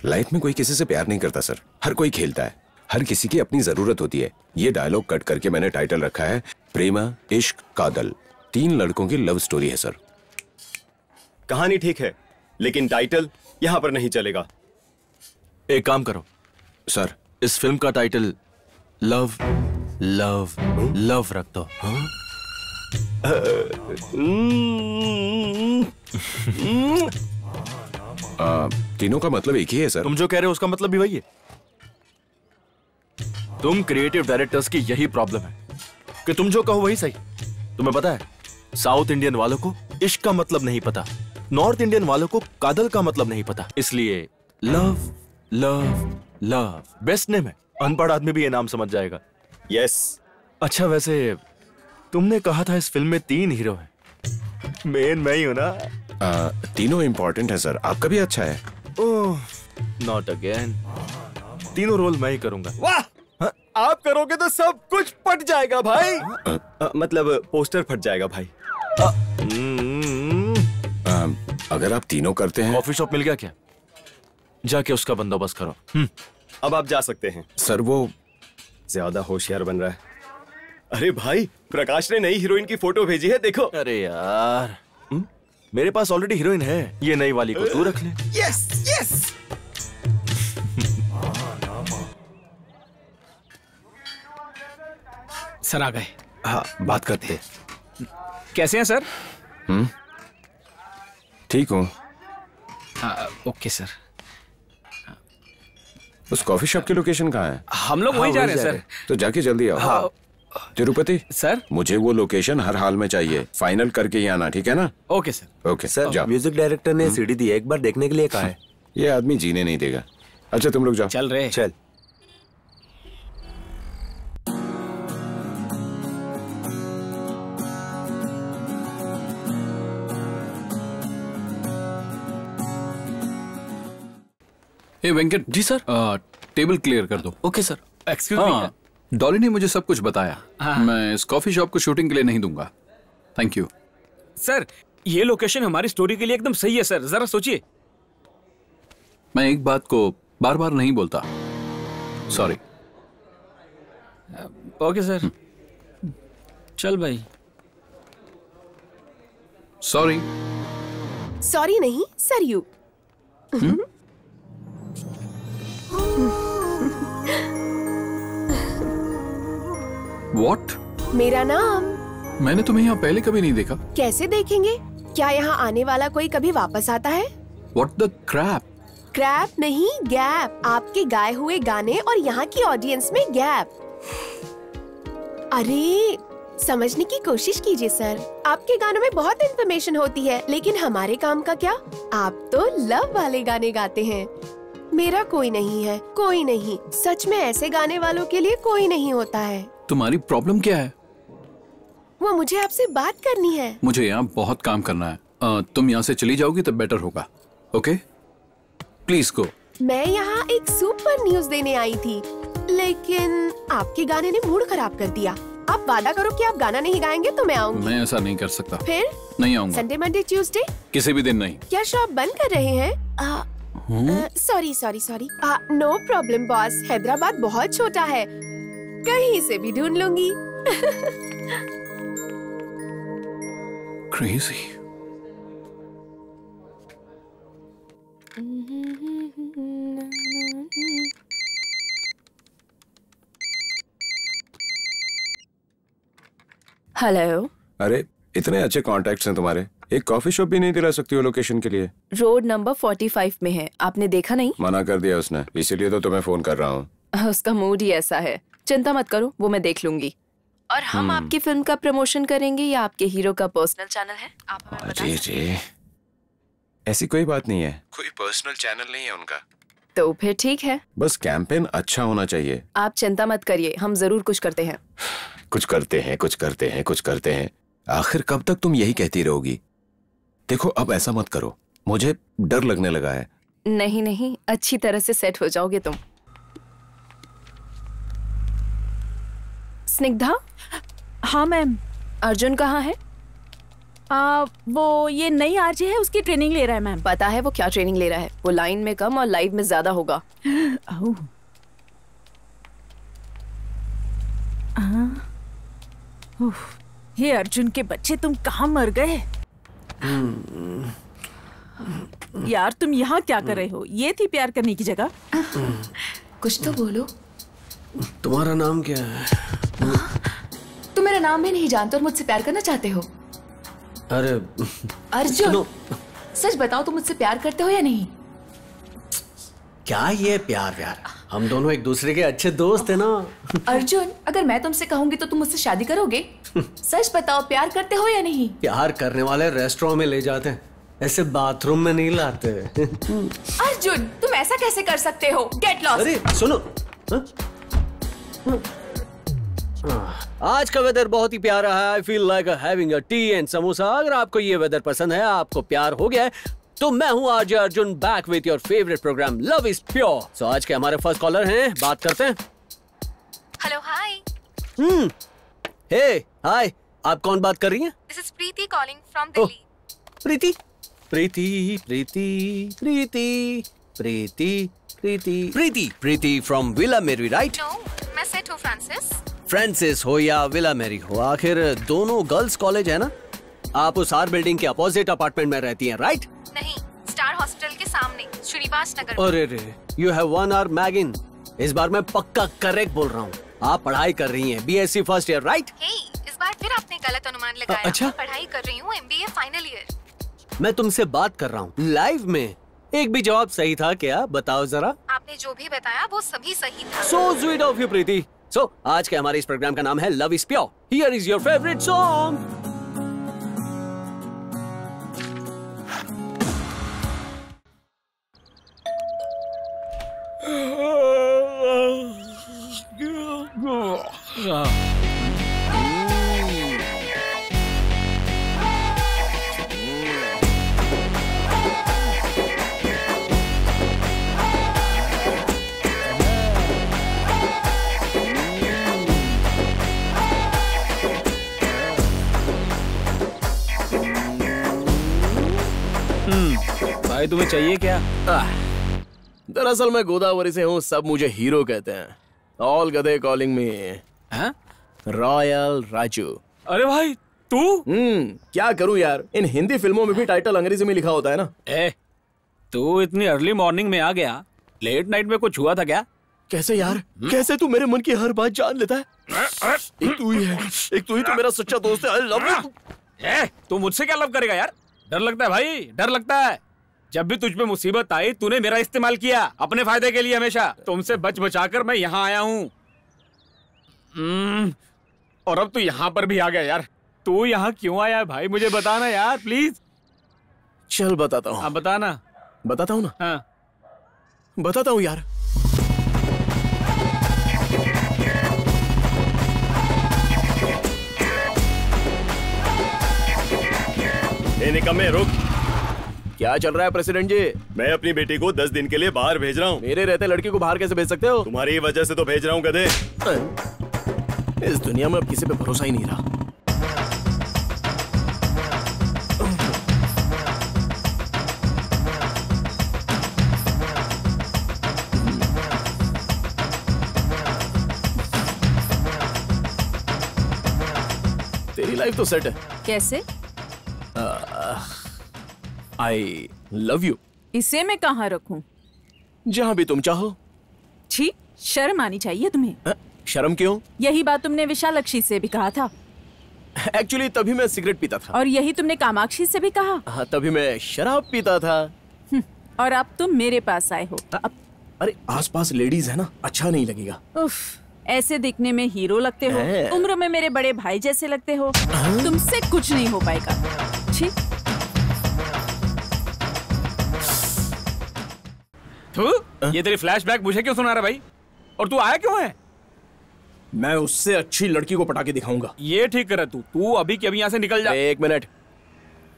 Life में कोई किसी से प्यार नहीं करता सर, हर कोई खेलता है, हर किसी की अपनी जरूरत होती है। ये डायलॉग कट करके मैंने टाइटल रखा है प्रेमा इश्क कादल। 3 लड़कों की लव स्टोरी है सर। कहानी ठीक है लेकिन टाइटल यहाँ पर नहीं चलेगा। एक काम करो सर, इस फिल्म का टाइटल लव लव लव रख दो। तीनों का मतलब एक ही है सर। तुम जो कह रहे हो उसका मतलब भी वही है। तुम क्रिएटिव डायरेक्टर्स की यही प्रॉब्लम है कि तुम जो कहो वही सही। तुम्हें पता है साउथ इंडियन वालों को इश्क का मतलब नहीं पता, नॉर्थ इंडियन वालों को कादल का मतलब नहीं पता, इसलिए love love love best name है। अनपढ़ आदमी भी ये नाम समझ जाएगा। यस। अच्छा वैसे तुमने कहा था इस फिल्म में 3 हीरो हैं, मेन मैं ही हूं ना? तीनों इंपॉर्टेंट है सर, आपका भी अच्छा है। Oh not again. तीनों रोल मैं ही करूंगा। वाह, आप करोगे तो सब कुछ फट जाएगा भाई। मतलब पोस्टर फट जाएगा भाई। अगर आप तीनों करते हैं। कॉफी शॉप मिल गया क्या? जाके उसका बंदोबस्त करो। अब आप जा सकते हैं। सर वो ज्यादा होशियार बन रहा है। अरे भाई, प्रकाश ने नई हीरोइन की फोटो भेजी है, देखो। अरे यार मेरे पास ऑलरेडी हीरोइन है, ये नई वाली को तू रख ले। Yes yes. सर आ गए। हाँ, बात करते हैं। कैसे हैं सर? ठीक हूँ। Okay sir. उस कॉफी शॉप की लोकेशन कहाँ है? हम लोग वहीं जा रहे हैं सर। तो जाके जल्दी आओ। हाँ। तिरुपति सर, मुझे वो लोकेशन हर हाल में चाहिए, फाइनल करके ही आना, ठीक है ना? Okay sir. ओके सर, जाओ। म्यूजिक डायरेक्टर ने सीडी दी है, एक बार देखने के लिए कहा है। ये आदमी जीने नहीं देगा। अच्छा तुम लोग जाओ। चल रहे। चल। ए Venkat ji sir, table clear कर दो। Okay sir. एक्सक्यूज हाँ, डॉली ने मुझे सब कुछ बताया। हाँ। मैं इस कॉफी शॉप को शूटिंग के लिए नहीं दूंगा। Thank you sir. ये लोकेशन हमारी स्टोरी के लिए एकदम सही है सर, जरा सोचिए। मैं एक बात को बार बार नहीं बोलता, सॉरी। Okay sir. चल भाई। सॉरी। सॉरी नहीं, सरयू। व्हाट? मेरा नाम। मैंने तुम्हें यहाँ पहले कभी नहीं देखा। कैसे देखेंगे? क्या यहाँ आने वाला कोई कभी वापस आता है? What the crap? क्रैप नहीं, गैप। आपके गाए हुए गाने और यहाँ की ऑडियंस में गैप। अरे समझने की कोशिश कीजिए सर, आपके गानों में बहुत इन्फॉर्मेशन होती है, लेकिन हमारे काम का क्या? आप तो लव वाले गाने गाते हैं। मेरा कोई नहीं है, कोई नहीं। सच में ऐसे गाने वालों के लिए कोई नहीं होता है। तुम्हारी प्रॉब्लम क्या है? वो मुझे आपसे बात करनी है। मुझे यहाँ बहुत काम करना है। तुम यहाँ से चली जाओगी तो बेटर होगा। Okay please go. मैं यहाँ एक सुपर न्यूज देने आई थी, लेकिन आपके गाने ने मूड खराब कर दिया। आप वादा करो कि आप गाना नहीं गाएंगे तो मैं आऊंगी। मैं ऐसा नहीं कर सकता। फिर? नहीं आऊंगा। Sunday Monday Tuesday? किसी भी दिन नहीं। क्या शॉप बंद कर रहे हैं? Sorry sorry sorry. No problem boss, Hyderabad बहुत छोटा है, कहीं से भी ढूंढ लूंगी। Crazy. हेलो। अरे इतने अच्छे कॉन्टैक्ट्स हैं तुम्हारे, एक कॉफी शॉप भी नहीं दिला सकती हो लोकेशन के लिए? रोड नंबर 45 में है, आपने देखा नहीं? मना कर दिया उसने, इसीलिए तो तुम्हें फोन कर रहा हूँ। उसका मूड ही ऐसा है। चिंता मत करो, वो मैं देख लूंगी। और हम आपकी फिल्म का प्रमोशन करेंगे या आपके हीरो का पर्सनल चैनल है? आप हमें बता अरे ऐसी कोई बात नहीं है, कोई पर्सनल चैनल नहीं है उनका। तो फिर ठीक है, बस कैंपेन अच्छा होना चाहिए। आप चिंता मत करिए, हम जरूर कुछ करते हैं। कुछ करते हैं, कुछ करते हैं, कुछ करते हैं। आखिर कब तक तुम यही कहती रहोगी? देखो अब ऐसा मत करो, मुझे डर लगने लगा है। नहीं नहीं, अच्छी तरह से सेट हो जाओगे तुम। स्निग्धा। हाँ मैम। अर्जुन कहाँ है? वो ये नई आरजे है, उसकी ट्रेनिंग ले रहा है मैम। पता है वो क्या ट्रेनिंग ले रहा है? वो लाइन में कम और लाइव में ज्यादा होगा। हे अर्जुन के बच्चे, तुम कहाँ मर गए? यार तुम यहाँ क्या कर रहे हो? ये थी प्यार करने की जगह? कुछ तो बोलो। तुम्हारा नाम क्या है? तुम मेरा नाम भी नहीं जानते और मुझसे प्यार करना चाहते हो? अरे अर्जुन, सच बताओ तुम मुझसे प्यार करते हो या नहीं? क्या ये प्यार व्यार? हम दोनों एक दूसरे के अच्छे दोस्त है ना। अर्जुन, अगर मैं तुमसे कहूंगी तो तुम मुझसे शादी करोगे? सच बताओ, प्यार करते हो या नहीं? प्यार करने वाले रेस्टोरेंट में ले जाते हैं, ऐसे बाथरूम में नहीं लाते। अर्जुन, तुम ऐसा कैसे कर सकते हो? Get lost. अरे सुनो, आज का वेदर बहुत ही प्यारा है। I feel like having a T and samosa. अगर आपको ये वेदर पसंद है, आपको प्यार हो गया है, तो मैं हूँ RJ Arjun, back with your favourite programme love is pure. So आज के हमारे फर्स्ट कॉलर हैं, बात करते हैं। हेलो, हाय। हे हाय, आप कौन बात कर रही हैं? This is Preeti calling from Delhi. Preeti Preeti Preeti Preeti Preeti Preeti Preeti Preeti from villa मेरी, राइट? नो, मैं सेट हूँ फ्रांसिस। फ्रांसिस हो या विला मेरी हो, आखिर दोनों गर्ल्स कॉलेज है ना। आप उस आर बिल्डिंग के अपोजिट अपार्टमेंट में रहती हैं, राइट? नहीं, स्टार हॉस्पिटल के सामने, श्रीनिवास नगर। अरे रे, यू हैव वन आवर मैगिन। इस बार मैं पक्का करेक्ट बोल रहा हूँ। आप पढ़ाई कर रही हैं, बीएससी फर्स्ट ईयर, राइट? इस बार फिर आपने गलत अनुमान लगाया। अच्छा? मैं पढ़ाई कर रही हूँ, एमबीए फाइनल ईयर। मैं तुमसे बात कर रहा हूँ लाइव में। एक भी जवाब सही था क्या? बताओ जरा। आपने जो भी बताया वो सभी सही था। So sweet of you, Preeti. So, आज के हमारे इस प्रोग्राम का नाम है love is pure. Here is your favorite song. भाई तुम्हें चाहिए क्या? दरअसल मैं गोदावरी से हूँ, सब मुझे हीरो कहते हैं। ऑल गधे कॉलिंग मी रॉयल राजू। अरे भाई तू? क्या करूँ यार, इन हिंदी फिल्मों में भी टाइटल अंग्रेजी में लिखा होता है ना। तू इतनी अर्ली मॉर्निंग में आ गया, लेट नाइट में कुछ हुआ था क्या? कैसे यार? कैसे तू मेरे मन की हर बात जान लेता है? एक तू ही है, एक तू ही तो मेरा सच्चा दोस्त है। I love you. तू मुझसे क्या लव करेगा यार? डर लगता है भाई, डर लगता है। जब भी तुझ पे मुसीबत आई, तूने मेरा इस्तेमाल किया अपने फायदे के लिए। हमेशा तुमसे बच बचाकर मैं यहाँ आया हूँ। और अब तू यहाँ पर भी आ गया यार। तू यहाँ क्यों आया है भाई? मुझे बताना यार प्लीज। चल बताता हूँ। बताना। बताता हूँ ना। हाँ बताता हूँ यार। निकम्मे रुक। क्या चल रहा है प्रेसिडेंट जी? मैं अपनी बेटी को 10 दिन के लिए बाहर भेज रहा हूँ। मेरे रहते लड़की को बाहर कैसे भेज सकते हो? तुम्हारी वजह से तो भेज रहा हूँ गधे। इस दुनिया में अब किसी पे भरोसा ही नहीं रहा। तेरी लाइफ तो सेट है। कैसे? I love you. इसे मैं कहाँ रखूं? जहाँ भी तुम चाहो। छी, शर्म आनी चाहिए तुम्हें। शर्म क्यों? यही बात तुमने विशालाक्षी से भी कहा था। एक्चुअली तभी मैं सिगरेट पीता था। और यही तुमने कामाक्षी से भी कहा। हाँ, तभी मैं शराब पीता था। और अब तुम मेरे पास आए हो। अरे आसपास लेडीज है ना, अच्छा नहीं लगेगा। उफ, ऐसे दिखने में हीरो लगते हो, उम्र में मेरे बड़े भाई जैसे लगते हो। तुमसे कुछ नहीं हो पाएगा। छी। ये तेरी फ्लैशबैक मुझे क्यों सुना रहा भाई? और तू आया क्यों है? मैं उससे अच्छी लड़की को पटा के दिखाऊंगा। ये ठीक कर तू अभी के अभी यहाँ से निकल जा। एक मिनट।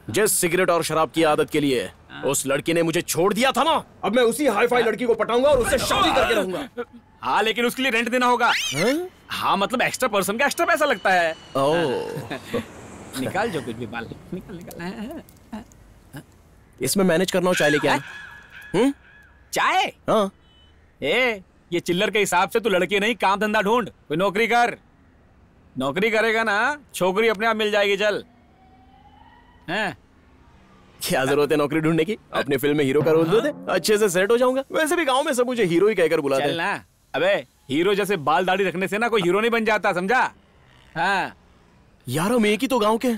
जिस सिगरेट और शराब की आदत के लिए उस लड़की ने मुझे छोड़ दिया था ना, अब मैं उसी हाई फाई लड़की को पटाऊंगा और उससे शादी करके रहूंगा। हाँ, लेकिन उसके लिए रेंट देना होगा। हाँ, मतलब एक्स्ट्रा पर्सन का एक्स्ट्रा पैसा लगता है। निकाल जो कुछ भी बाल निकाल। इसमें मैनेज करना हो चाय लेके आना। चाय? हाँ। ये चिल्लर के हिसाब से तू लड़की नहीं, काम धंधा ढूंढ, कोई नौकरी कर। नौकरी करेगा ना छोकरी अपने आप मिल जाएगी। चल। क्या जरूरत है नौकरी ढूंढने की? अपनी फिल्म में हीरो का रोल दे दे, अच्छे से सेट हो जाऊंगा। वैसे भी गांव में सब मुझे हीरो ही कहकर बुलाते हैं। चल ना। अबे हीरो जैसे बाल दाढ़ी रखने से ना कोई हीरो नहीं बन जाता, समझा? हाँ यार हम एक ही तो गांव के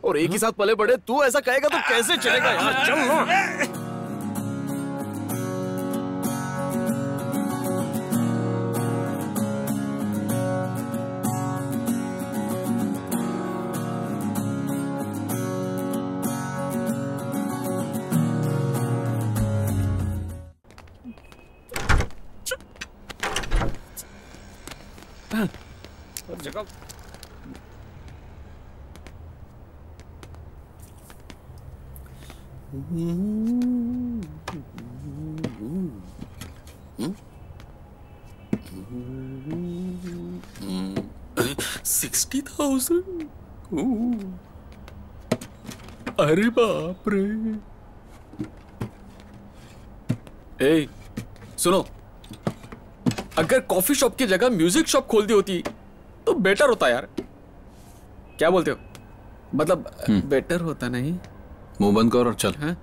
और एक ही साथ पले बड़े, तू ऐसा कहेगा तो कैसे चलेगा यार? चल ना। जगह 60,000? अरे बाप रे। ए, सुनो, अगर कॉफी शॉप की जगह म्यूजिक शॉप खोल दी होती तो बेटर होता यार। क्या बोलते हो? मतलब बेटर होता नहीं? मुंह बंद कर और चल। हाँ?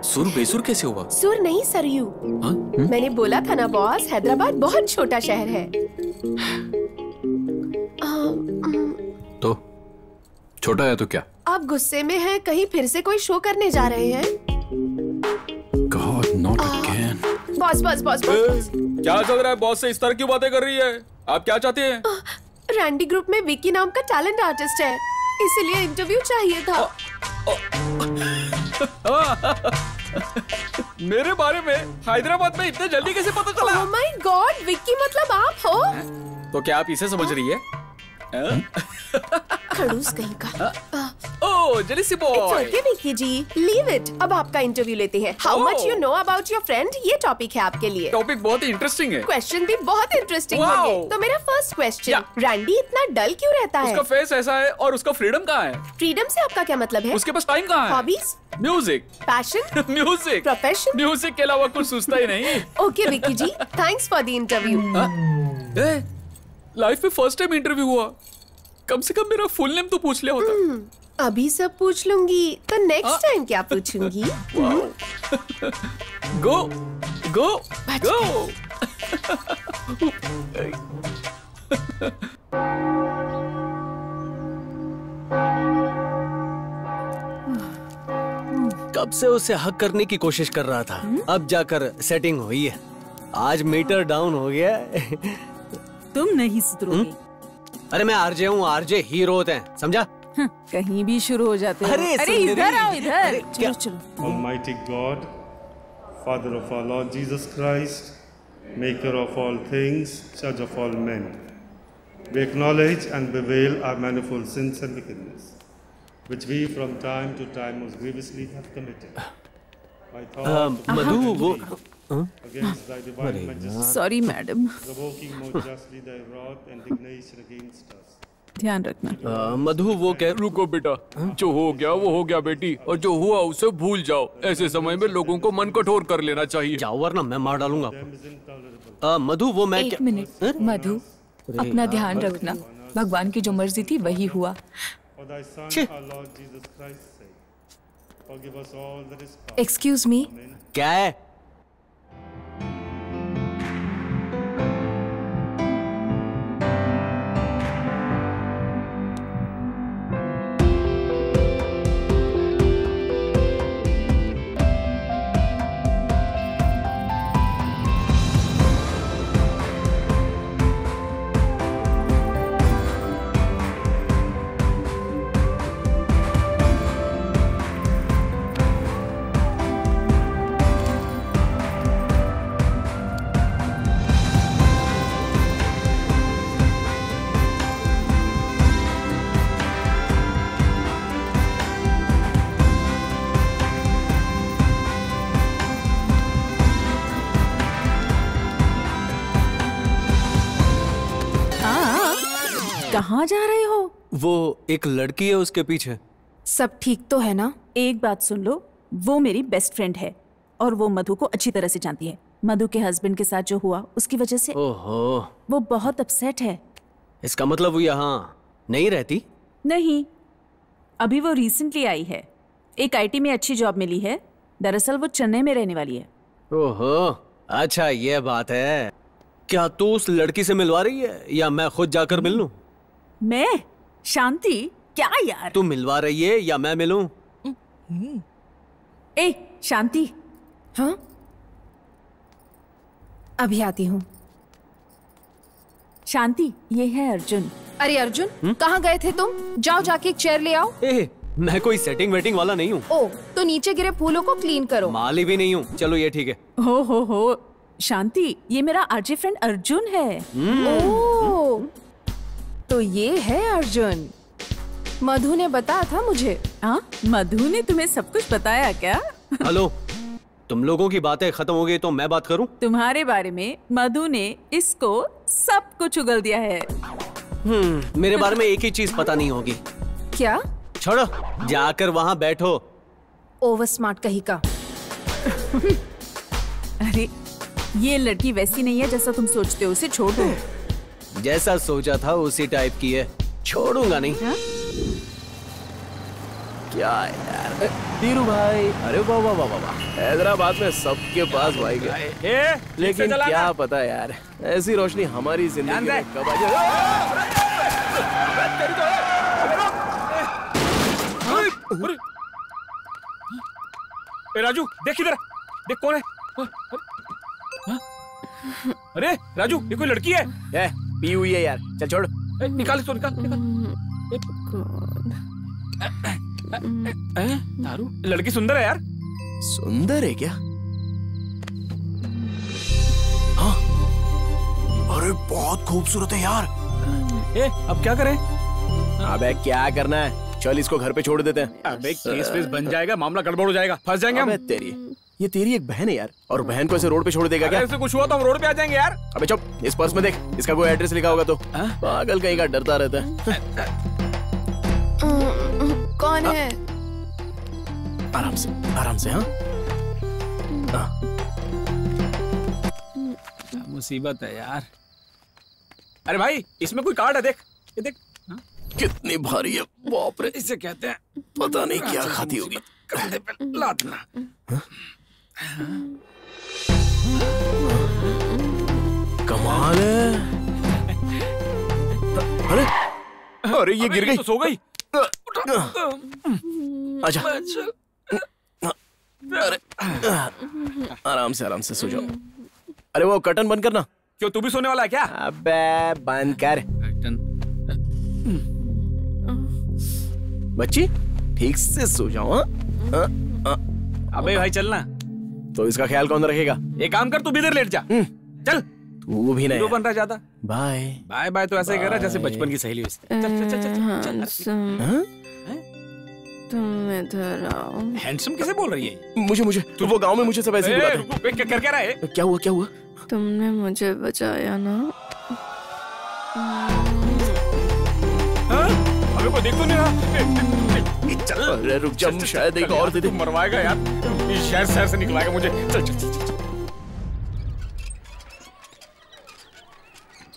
सुर बेसुर कैसे हुआ? सुर नहीं सरयू। मैंने बोला था ना बॉस, हैदराबाद बहुत छोटा शहर है। तो छोटा है तो क्या? आप गुस्से में हैं, कहीं फिर से कोई शो करने जा रहे हैं? God, not again. Boss boss boss boss क्या चल रहा है? बॉस से इस तरह क्यों बातें कर रही है? आप क्या चाहते हैं? रैंडी ग्रुप में विकी नाम का टैलेंट आर्टिस्ट है, इसलिए इंटरव्यू चाहिए था। मेरे बारे में हैदराबाद में इतने जल्दी कैसे पता चला? Oh my God, विक्की मतलब आप हो? तो क्या आप इसे समझ रही है? खड़ूस कहीं का। Oh, jealousy boy. It's okay, Vicky ji, leave it। अब आपका इंटरव्यू लेते हैं। How much you know about your friend? ये टॉपिक है आपके लिए। टॉपिक बहुत ही इंटरेस्टिंग है। क्वेश्चन भी बहुत इंटरेस्टिंग होंगे। तो मेरा फर्स्ट क्वेश्चन, रैंडी इतना डल क्यों रहता है? उसका फेस ऐसा है और उसका फ्रीडम कहाँ है? फ्रीडम से आपका क्या मतलब है? उसके पास टाइम कहाँ है? Hobbies? Music? Passion? Music? Profession? Music के अलावा कुछ सोचता ही नहीं। Okay Vicky ji, thanks for the interview. Life में फर्स्ट टाइम इंटरव्यू हुआ, कम से कम मेरा फुल नेम तो पूछ लिया होता। अभी सब पूछ लूंगी, तो नेक्स्ट टाइम क्या पूछूंगी? गो गो गो। कब से उसे हक करने की कोशिश कर रहा था, अब जाकर सेटिंग हुई है। आज मीटर डाउन हो गया। तुम नहीं सुधरोगे। अरे मैं आरजे हूँ, आरजे हीरो होते हैं, समझा? कहीं भी शुरू हो जाते हैं। अरे इधर आओ, इधर चलो चलो। Almighty God, Father of our Lord Jesus Christ, Maker of all things, Judge of all men, we acknowledge and bewail our manifold sins and wickedness, which we from time to time most grievously have committed. By thought, मधु वो against thy divine majesty, sorry madam, provoking more justly thy wrath and indignation against us. ध्यान रखना। मधु वो कह, रुको बेटा, जो हो गया वो हो गया बेटी, और जो हुआ उसे भूल जाओ। ऐसे समय में लोगों को मन कठोर कर लेना चाहिए। जाओ वरना मैं मार डालूंगा आपको। मधु वो मैं एक मिनट मधु, अपना ध्यान रखना। भगवान की जो मर्जी थी वही हुआ। एक्सक्यूज मी, क्या है? कहाँ जा रहे हो? वो एक लड़की है उसके पीछे। सब ठीक तो है ना? एक बात सुन लो, वो मेरी बेस्ट फ्रेंड है और वो मधु को अच्छी तरह से जानती है। मधु के हस्बैंड के साथ जो हुआ उसकी वजह से ओहो, वो बहुत अपसेट है। इसका मतलब वो यहाँ नहीं रहती? नहीं, अभी वो रिसेंटली आई है। एक आईटी में अच्छी जॉब मिली है। दरअसल वो चेन्नई में रहने वाली है। ओहो, अच्छा ये बात है। क्या तू उस लड़की से मिलवा रही है या मैं खुद जाकर मिल लूं? मैं? शांति? क्या यार? तू मिलवा रही है या मैं मिलूं? ए शांति। हाँ, अभी आती हूँ। शांति, ये है अर्जुन। अरे अर्जुन, कहाँ गए थे तुम? जाओ जाके एक चेयर ले आओ। मैं कोई सेटिंग वेटिंग वाला नहीं हूँ। ओ, तो नीचे गिरे फूलों को क्लीन करो। माली भी नहीं हूँ। चलो ये ठीक है। हो शांति, ये मेरा आरजे फ्रेंड अर्जुन है। ओ, तो ये है अर्जुन। मधु ने बताया था मुझे। हाँ, मधु ने तुम्हें सब कुछ बताया क्या? हेलो, तुम लोगों की बातें खत्म हो गई तो मैं बात करूं? तुम्हारे बारे में मधु ने इसको सब कुछ उगल दिया है। मेरे बारे में एक ही चीज पता नहीं होगी। क्या? छोड़ो, जाकर वहाँ बैठो। ओवर स्मार्ट कहीं का। अरे, ये लड़की वैसी नहीं है जैसा तुम सोचते हो। उसे छोड़ दो। जैसा सोचा था उसी टाइप की है। छोड़ूंगा नहीं। क्या यार धीरू भाई, अरे वाह वाह वाह वाह, हैदराबाद में सबके पास बाइक है, लेकिन क्या पता यार ऐसी रोशनी हमारी जिंदगी में कब आ जाए। राजू देख इधर, देख कौन है। अरे राजू, ये कोई लड़की है? पी हुई है यार, चल छोड़। निकाल इसको, निकाल। दारू? लड़की सुंदर है यार। सुंदर है क्या? हाँ, अरे बहुत खूबसूरत है यार। अब क्या करें? अबे क्या करना है, चल इसको घर पे छोड़ देते हैं। अबे केस वेस बन जाएगा, मामला गड़बड़ हो जाएगा, फंस जाएंगे हम। ये तेरी एक बहन है यार, और बहन को ऐसे रोड पे छोड़ देगा क्या? ऐसे कुछ हुआ तो हम रोड पे आ जाएंगे यार। अबे चुप, इस पर्स में देख, इसका कोई एड्रेस लिखा होगा तो। पागल कहीं का, डरता रहता है। कौन है? आराम से हाँ। मुसीबत है यार। अरे भाई, इसमें कोई कार्ड है, देख ये देख। कितनी भारी है, बाप रे। इसे कहते हैं पता नहीं क्या खाती होगी। कंधे पे लादना। कमाल है। अरे ये गिर गई। तो सो गई। आजा। अरे आराम से सो जाओ। अरे वो कर्टन बंद करना। क्यों, तू भी सोने वाला है क्या? अबे बंद कर। बच्ची ठीक से सो जाओ। अबे भाई चलना। तो इसका ख्याल कौन रखेगा? एक काम कर, तू भी इधर लेट जा। चल। तू भी नहीं बन रहा ज्यादा। बाय बाय बाय तो ऐसे ही कर रहा जैसे बचपन की सहेली। तुम इधर आओ। हैंडसम किसे बोल रही है? मुझे तू वो गांव में मुझे सब ऐसे ही बुलाते हैं। क्या रहा है? क्या हुआ? तुमने मुझे बचाया ना। अबे कोई देख तो नहीं रहा। चल। अरे रुक जा, शायद एक और दे दे। मरवाएगा यार, शहर से निकलाएगा मुझे। चल।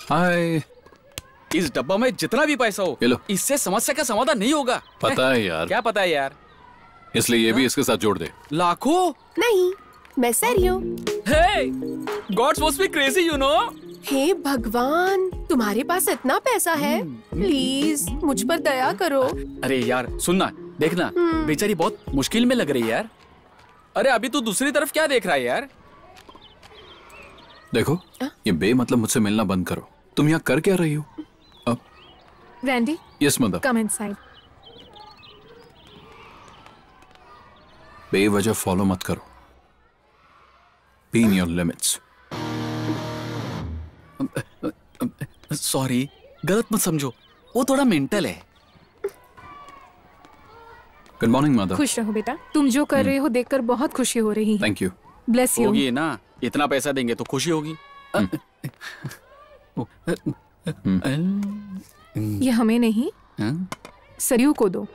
हाय। इस डब्बा में जितना भी पैसा हो, इससे समस्या का समाधान नहीं होगा। पता है यार। क्या पता है यार? इसलिए ये भी इसके साथ जोड़ दे। लाखों? नहीं, मैं सैरी हूँ। Hey, God's must be crazy, you know? हे भगवान, तुम्हारे पास इतना पैसा है, प्लीज मुझ पर दया करो। अरे यार सुनना, देखना, बेचारी बहुत मुश्किल में लग रही है यार। अरे अभी तू दूसरी तरफ क्या देख रहा है यार? देखो, ये बेमतलब मुझसे मिलना बंद करो। तुम यहाँ कर क्या रही हो? अब Randy, yes mother. Come inside. बेवजह फॉलो मत करो। Be in your limits. Sorry, गलत मत समझो, वो थोड़ा मेंटल है। Good morning mother. खुश रहो बेटा, तुम जो कर रहे हो देखकर बहुत खुशी हो रही है। Thank you. Bless you. होगी ना, इतना पैसा देंगे तो खुशी होगी। ये हमें नहीं, सरयू को दो।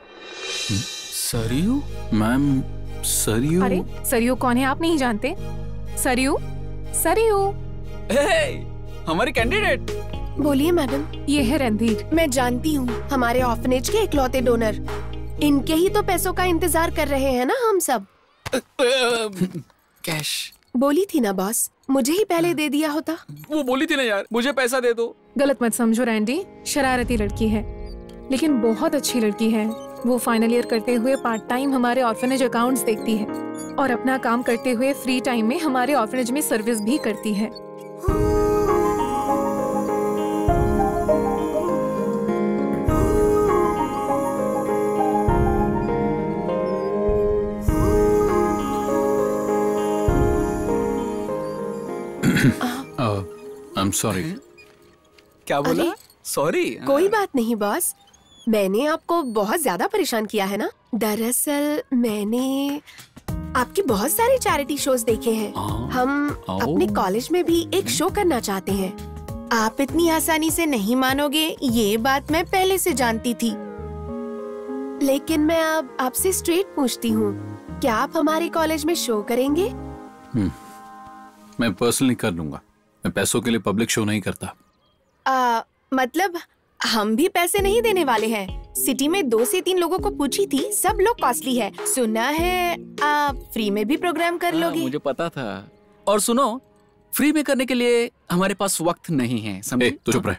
सरयू? मैम, सरयू? अरे सरयू कौन है आप नहीं जानते? सरयू, सरयू हमारी कैंडिडेट। बोलिए मैडम। ये है रणधीर। मैं जानती हूँ, हमारे ऑर्फनेज के इकलौते डोनर। इनके ही तो पैसों का इंतजार कर रहे हैं ना हम सब। कैश बोली थी ना बॉस, मुझे ही पहले दे दिया होता। वो बोली थी ना यार, मुझे पैसा दे दो। गलत मत समझो रैंडी, शरारती लड़की है लेकिन बहुत अच्छी लड़की है। वो फाइनल ईयर करते हुए पार्ट टाइम हमारे ऑर्फनेज अकाउंट्स देखती है और अपना काम करते हुए फ्री टाइम में हमारे ऑर्फनेज में सर्विस भी करती है। I'm sorry. क्या बोला? सॉरी। कोई बात नहीं बॉस, मैंने आपको बहुत ज्यादा परेशान किया है ना। दरअसल मैंने आपके बहुत सारे चैरिटी शोज देखे हैं। हम अपने कॉलेज में भी एक शो करना चाहते हैं। आप इतनी आसानी से नहीं मानोगे, ये बात मैं पहले से जानती थी। लेकिन मैं अब आपसे स्ट्रेट पूछती हूँ, क्या आप हमारे कॉलेज में शो करेंगे? मैं पर्सनली कर लूंगा। मैं पैसों के लिए पब्लिक शो नहीं करता। मतलब हम भी पैसे नहीं देने वाले हैं। सिटी में 2 से 3 लोगों को पूछी थी, सब लोग कॉस्टली है। सुना है आप फ्री में भी प्रोग्राम कर लोगे। मुझे पता था। और सुनो, फ्री में करने के लिए हमारे पास वक्त नहीं है, समझे? तो चुप रहे।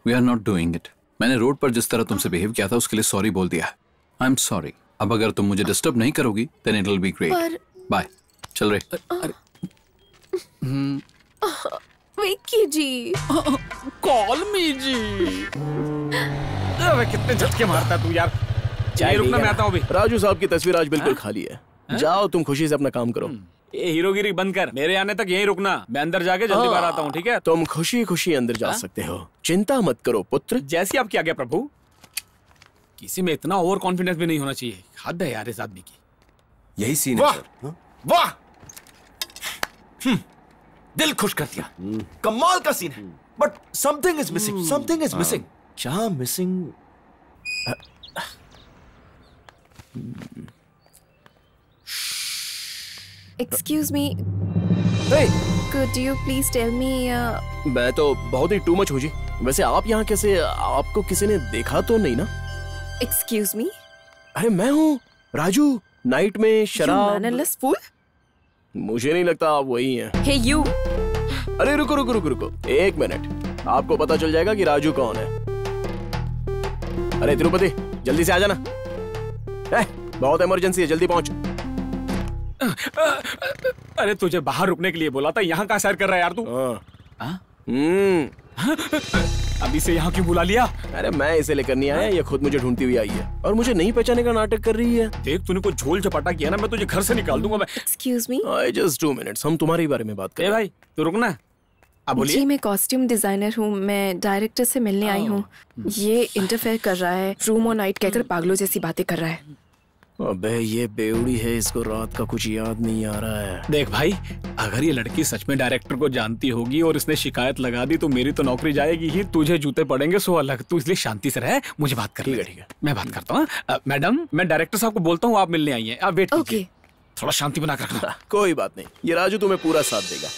We are not doing it. मैंने रोड पर जिस तरह तुमसे बिहेव किया था उसके लिए सॉरी बोल दिया। I am sorry. अब अगर तुम मुझे डिस्टर्ब नहीं करोगी then it will be great. Bye. चल रहे। विक्की जी। Call me ji. अबे कितने झटके मारता तू यार। चाय रुकना, मैं आता हूँ अभी। राजू साहब की तस्वीर आज बिल्कुल खाली है। जाओ तुम खुशी से अपना काम करो। ये हीरोगिरी बंद कर, मेरे आने तक यहीं रुकना। मैं अंदर जाके जल्दी बाहर आता हूँ, ठीक है? तुम खुशी खुशी अंदर जा सकते हो, चिंता मत करो पुत्र। जैसी आपकी आज्ञा प्रभु। किसी में इतना ओवर कॉन्फिडेंस भी नहीं होना चाहिए। हद है यार इस आदमी की। यही सीन है सर। वाह, दिल खुश कर दिया। कमाल का सीन है, but something is missing. Something is missing. क्या missing? Excuse me, could you please tell me? मैं तो बहुत ही टू मच हूँ जी। वैसे आप यहाँ कैसे? आपको किसी ने देखा तो नहीं ना? Excuse me? अरे मैं हूँ राजू, नाइट में शराब। You mannerless fool? मुझे नहीं लगता आप वही हैं। Hey you! अरे रुको रुको रुको रुको, 1 मिनट। आपको पता चल जाएगा कि राजू कौन है। अरे तिरुपति, जल्दी से आ जाना। बहुत इमरजेंसी है, जल्दी पहुंच। अरे तुझे बाहर रुकने के लिए बोला था, यहाँ कहाँ सैर कर रहा है यार तू? अभी से यहाँ क्यों बुला लिया? अरे मैं इसे लेकर नहीं आया, ये खुद मुझे ढूंढती हुई आई है और मुझे नहीं पहचाने का नाटक कर रही है। देख तूने कोई झोल झपाटा किया ना, मैं तुझे घर से निकाल दूंगा मैं। Excuse me? Just 2 minutes, हम तुम्हारे बारे में बात करें। भाई तू रुकना। अब बोलिए। जी मैं कॉस्ट्यूम डिजाइनर हूँ, मैं डायरेक्टर से मिलने आई हूँ। ये इंटरफेयर कर रहा है, रूम और नाइट कहकर पागलों जैसी बातें कर रहा है। अबे ये बेवड़ी है, इसको रात का कुछ याद नहीं आ रहा है। देख भाई, अगर ये लड़की सच में डायरेक्टर को जानती होगी और इसने शिकायत लगा दी तो मेरी तो नौकरी जाएगी ही, तुझे जूते पड़ेंगे सो अलग। तू इसलिए शांति से रह, मुझे बात कर। ठीक है, मैं बात करता हूँ। मैडम, मैं डायरेक्टर साहब को बोलता हूँ आप मिलने आई हैं। आप वेट कीजिए, थोड़ा शांति बना कर रखना। कोई बात नहीं, ये राजू तुम्हें पूरा साथ देगा।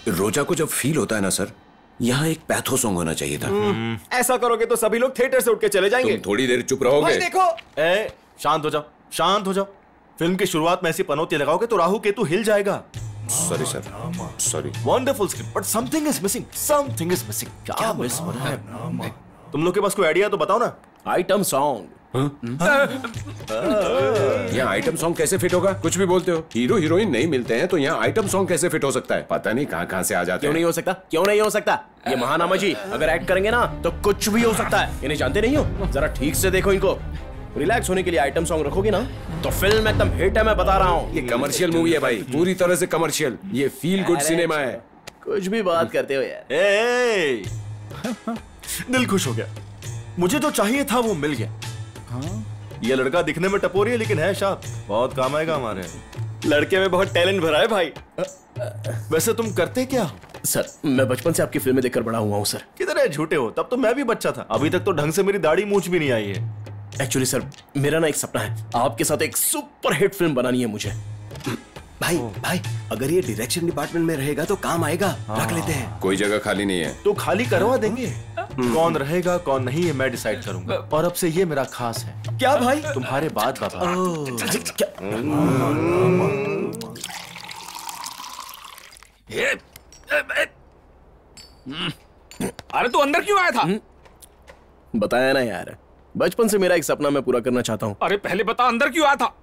रोजा को जब फील होता है ना सर, यहाँ एक पैथो सॉन्ग होना चाहिए था। ऐसा करोगे तो सभी लोग थिएटर से उठ के चले जाएंगे। तुम थोड़ी देर चुप रहोगे? देखो, शांत हो जाओ, शांत हो जाओ। फिल्म की शुरुआत में ऐसी पनौती लगाओगे तो राहु केतु हिल जाएगा। Sorry sir, sorry. Wonderful script, but something is missing. Something is missing. क्या मिस हो रहा है? तुम लोग के पास कोई आइडिया तो बताओ ना। Item song. यहाँ आइटम सॉन्ग कैसे फिट होगा? कुछ भी बोलते हो। हीरो हीरोइन नहीं मिलते हैं तो यहाँ आइटम सॉन्ग कैसे फिट हो सकता है? पता नहीं कहाँ से आ जाते हैं। क्यों नहीं हो सकता? क्यों नहीं हो सकता? ये महानामा जी अगर एक्ट करेंगे ना तो कुछ भी हो सकता है। इन्हें जानते नहीं हो? जरा ठीक से देखो इनको। रिलैक्स होने के लिए आइटम सॉन्ग रखोगे ना तो फिल्म एकदम हिट है, मैं बता रहा हूँ। ये कमर्शियल मूवी है भाई, पूरी तरह से कमर्शियल। ये फील गुड सिनेमा है। कुछ भी बात करते हो यार। दिल खुश हो गया। मुझे जो चाहिए था वो मिल गया। ये लड़का दिखने में टपोरी है लेकिन है शार्प। बहुत काम आएगा हमारे। लड़के में बहुत टैलेंट भरा है भाई। वैसे तुम करते क्या? सर मैं बचपन से आपकी फिल्में देखकर बड़ा हुआ हूँ सर। किधर है झूठे हो, तब तो मैं भी बच्चा था। अभी तक तो ढंग से मेरी दाढ़ी मूंछ भी नहीं आई है। एक्चुअली सर मेरा ना एक सपना है, आपके साथ एक सुपर हिट फिल्म बनानी है मुझे। भाई अगर ये डायरेक्शन डिपार्टमेंट में रहेगा तो काम आएगा, रख लेते हैं। कोई जगह खाली नहीं है तो खाली करवा देंगे। कौन रहेगा कौन नहीं है मैं डिसाइड करूंगा, और अब से ये मेरा खास है। क्या भाई? तुम्हारे बाद बाबा। अरे तू अंदर क्यों आया था? बताया ना यार, बचपन से मेरा एक सपना मैं पूरा करना चाहता हूँ। अरे पहले बता अंदर क्यों आया था?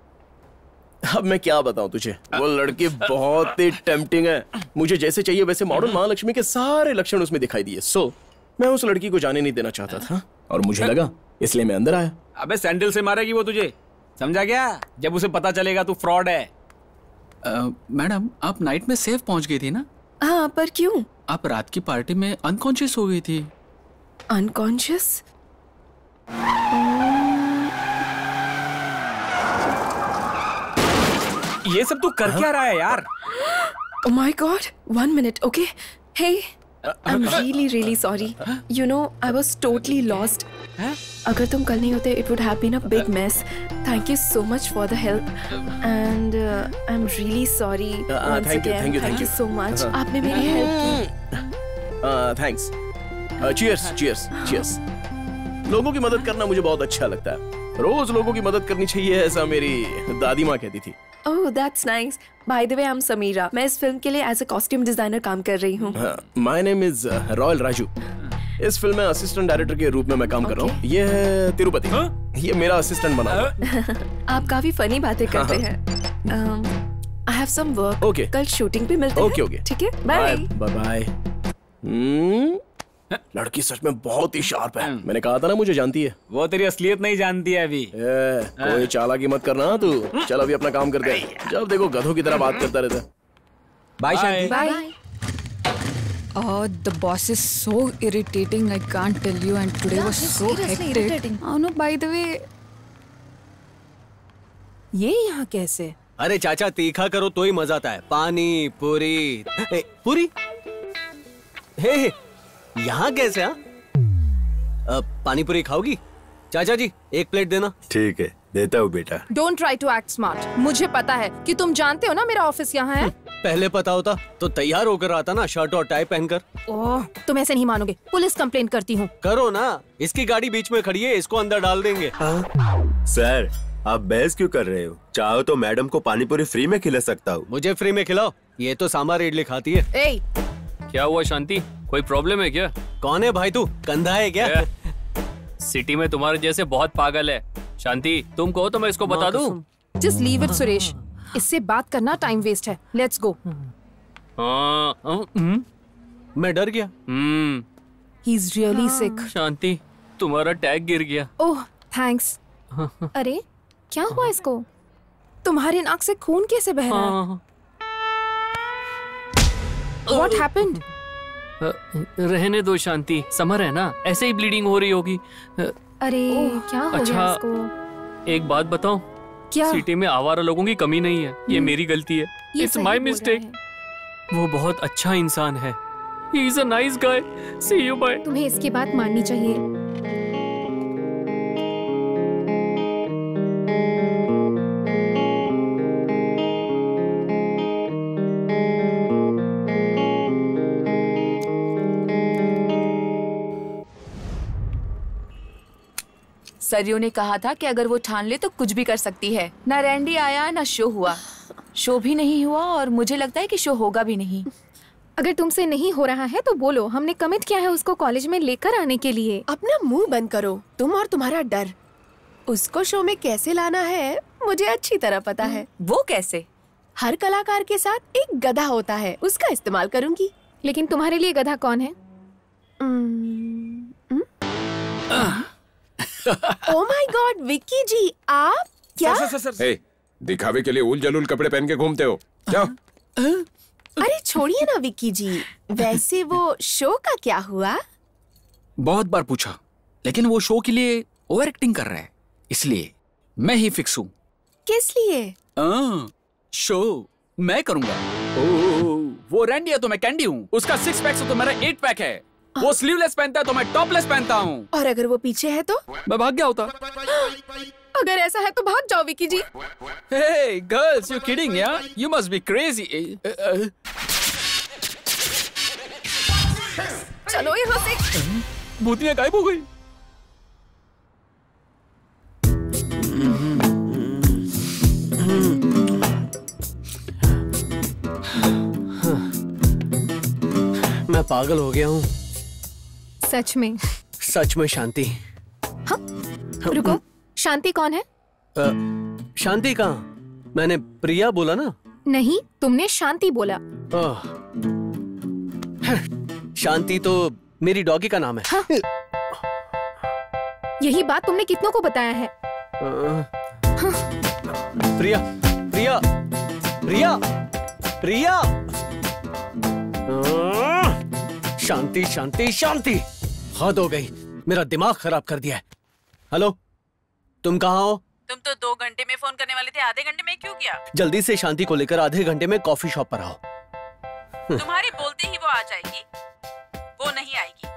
अब मैं क्या बताऊं तुझे, वो लड़की बहुत ही टेम्पटिंग है। मुझे जैसे चाहिए वैसे मॉडर्न महालक्ष्मी के सारे लक्षण उसमें दिखाई दिए। सो मैं उस लड़की को जाने नहीं देना चाहता था और मुझे लगा इसलिए मैं अंदर आया। अबे सैंडल से मारेगी वो तुझे, समझा क्या? जब उसे पता चलेगा तू फ्रॉड है। मैडम आप नाइट में सेफ पहुंच गई थी ना? हाँ, पर क्यों? आप रात की पार्टी में अनकॉन्शियस हो गई थी। अनकॉन्शियस? ये सब तू कर क्या रहा है यार? Oh my God! 1 minute, okay? Hey, I'm really sorry. You know, I was totally lost. अगर तुम कल नहीं होते, it would have been a big mess. Thank you so much for the help, and I'm really sorry. Thank you so much. आपने मेरी help की। Thanks. cheers. लोगों की मदद करना मुझे बहुत अच्छा लगता है। रोज लोगों की मदद करनी चाहिए, ऐसा मेरी दादी माँ कहती थी। Oh, that's nice. By the way, I'm Samira. मैं इस फिल्म के लिए एज ए कॉस्ट्यूम डिजाइनर काम कर रही हूँ। My name is royal Raju. इस फिल्म में असिस्टेंट डायरेक्टर के रूप में मैं काम कर रहा हूँ। ये है तिरुपति, ये मेरा असिस्टेंट बना हुआ। आप काफी फनी बातें करते हैं। I have some work. Okay. कल शूटिंग पे मिलते हैं। Okay. ठीक है, बाय। बाय। लड़की सच में बहुत ही शार्प है। मैंने कहा था ना मुझे जानती है। वो तेरी असलियत नहीं जानती है अभी। कोई चालाकी मत करना तू। चल अभी अपना काम करते हैं। जब देखो गधों की तरह बात करता रहता। Bye Shanti. Bye. Oh, the boss is so irritating. I can't tell you. And today was so hectic. Oh no, by the way. ये यहाँ कैसे? अरे चाचा तीखा करो तो ही मजा आता है। पानी पूरी पूरी। हे यहाँ कैसे? पानी पूरी खाओगी? चाचा जी एक प्लेट देना। ठीक है, देता हूँ बेटा। Don't try to act smart. मुझे पता है कि तुम जानते हो ना मेरा ऑफिस यहाँ है। पहले पता होता तो तैयार होकर आता ना, शर्ट और टाई पहनकर। ओह, तुम ऐसे नहीं मानोगे, पुलिस कंप्लेंट करती हूँ। करो ना, इसकी गाड़ी बीच में खड़ी है, इसको अंदर डाल देंगे। सर आप बहस क्यों कर रहे हो? चाहो तो मैडम को पानी पूरी फ्री में खिला सकता हूँ। मुझे फ्री में खिलाओ, ये तो सांभर इडली खाती है। ए, क्या हुआ शांति, कोई प्रॉब्लम है क्या? कौन है भाई तू, कंधा है क्या? सिटी में तुम्हारे जैसे बहुत पागल है। शांति तुम कहो तो मैं इसको बता दूं। Just leave it, Suresh. इससे बात करना टाइम वेस्ट है। Let's go. मैं डर गया। He's really sick. शांति तुम्हारा टैग गिर गया। ओह, थैंक्स। अरे क्या हुआ इसको? तुम्हारी नाक से खून कैसे बह रहा है? What happened? रहने दो शांति, समर है ना, ऐसे ही ब्लीडिंग हो रही होगी। अरे क्या हो गया इसको? एक बात बताऊं, क्या? सिटी में आवारा लोगों की कमी नहीं है, ये मेरी गलती है। It's my mistake. वो बहुत अच्छा इंसान है। He is a nice guy. See you bye. तुम्हें इसकी बात माननी चाहिए। सरयू ने कहा था कि अगर वो ठान ले तो कुछ भी कर सकती है। ना रैंडी आया ना शो हुआ। शो भी नहीं हुआ और मुझे लगता है कि शो होगा भी नहीं। अगर तुमसे नहीं हो रहा है तो बोलो, हमने कमिट किया है उसको कॉलेज में लेकर आने के लिए। अपना मुंह बंद करो, तुम और तुम्हारा डर। उसको शो में कैसे लाना है मुझे अच्छी तरह पता है। वो कैसे? हर कलाकार के साथ एक गधा होता है, उसका इस्तेमाल करूंगी। लेकिन तुम्हारे लिए गधा कौन है? ओह माय गॉड, विक्की जी आप क्या? सर, दिखावे के लिए उल जलूल कपड़े पहन के घूमते हो? जाओ। अरे छोड़िए ना विक्की जी, वैसे वो शो का क्या हुआ? बहुत बार पूछा, लेकिन वो शो के लिए ओवर एक्टिंग कर रहा है, इसलिए मैं ही फिक्स हूँ। किस लिए? शो मैं करूंगा। वो रैंडी है तो मैं कैंडी हूँ, उसका 6 पैक है तो मेरा 8 पैक है, वो स्लीवलेस पहनता है तो मैं टॉपलेस पहनता हूँ। और अगर वो पीछे है तो? मैं भाग गया होता। अगर ऐसा है तो भाग जाओ विकी जी। Hey girls, you kidding yeah? You must be crazy. चलो यहाँ से। भूतिया गायब हो गई। मैं पागल हो गया हूँ सच में। सच में शांति। रुको, शांति कौन है? शांति कहाँ? मैंने प्रिया बोला ना। नहीं, तुमने शांति बोला। शांति तो मेरी डॉगी का नाम है। हाँ? यही बात तुमने कितनों को बताया है? प्रिया प्रिया प्रिया प्रिया। शांति शांति शांति, हद हो गई, मेरा दिमाग खराब कर दिया है। हेलो, तुम कहाँ हो? तुम तो 2 घंटे में फोन करने वाले थे, आधे घंटे में क्यों किया? जल्दी से शांति को लेकर आधे घंटे में कॉफी शॉप पर आओ। तुम्हारी बोलते ही वो आ जाएगी? वो नहीं आएगी।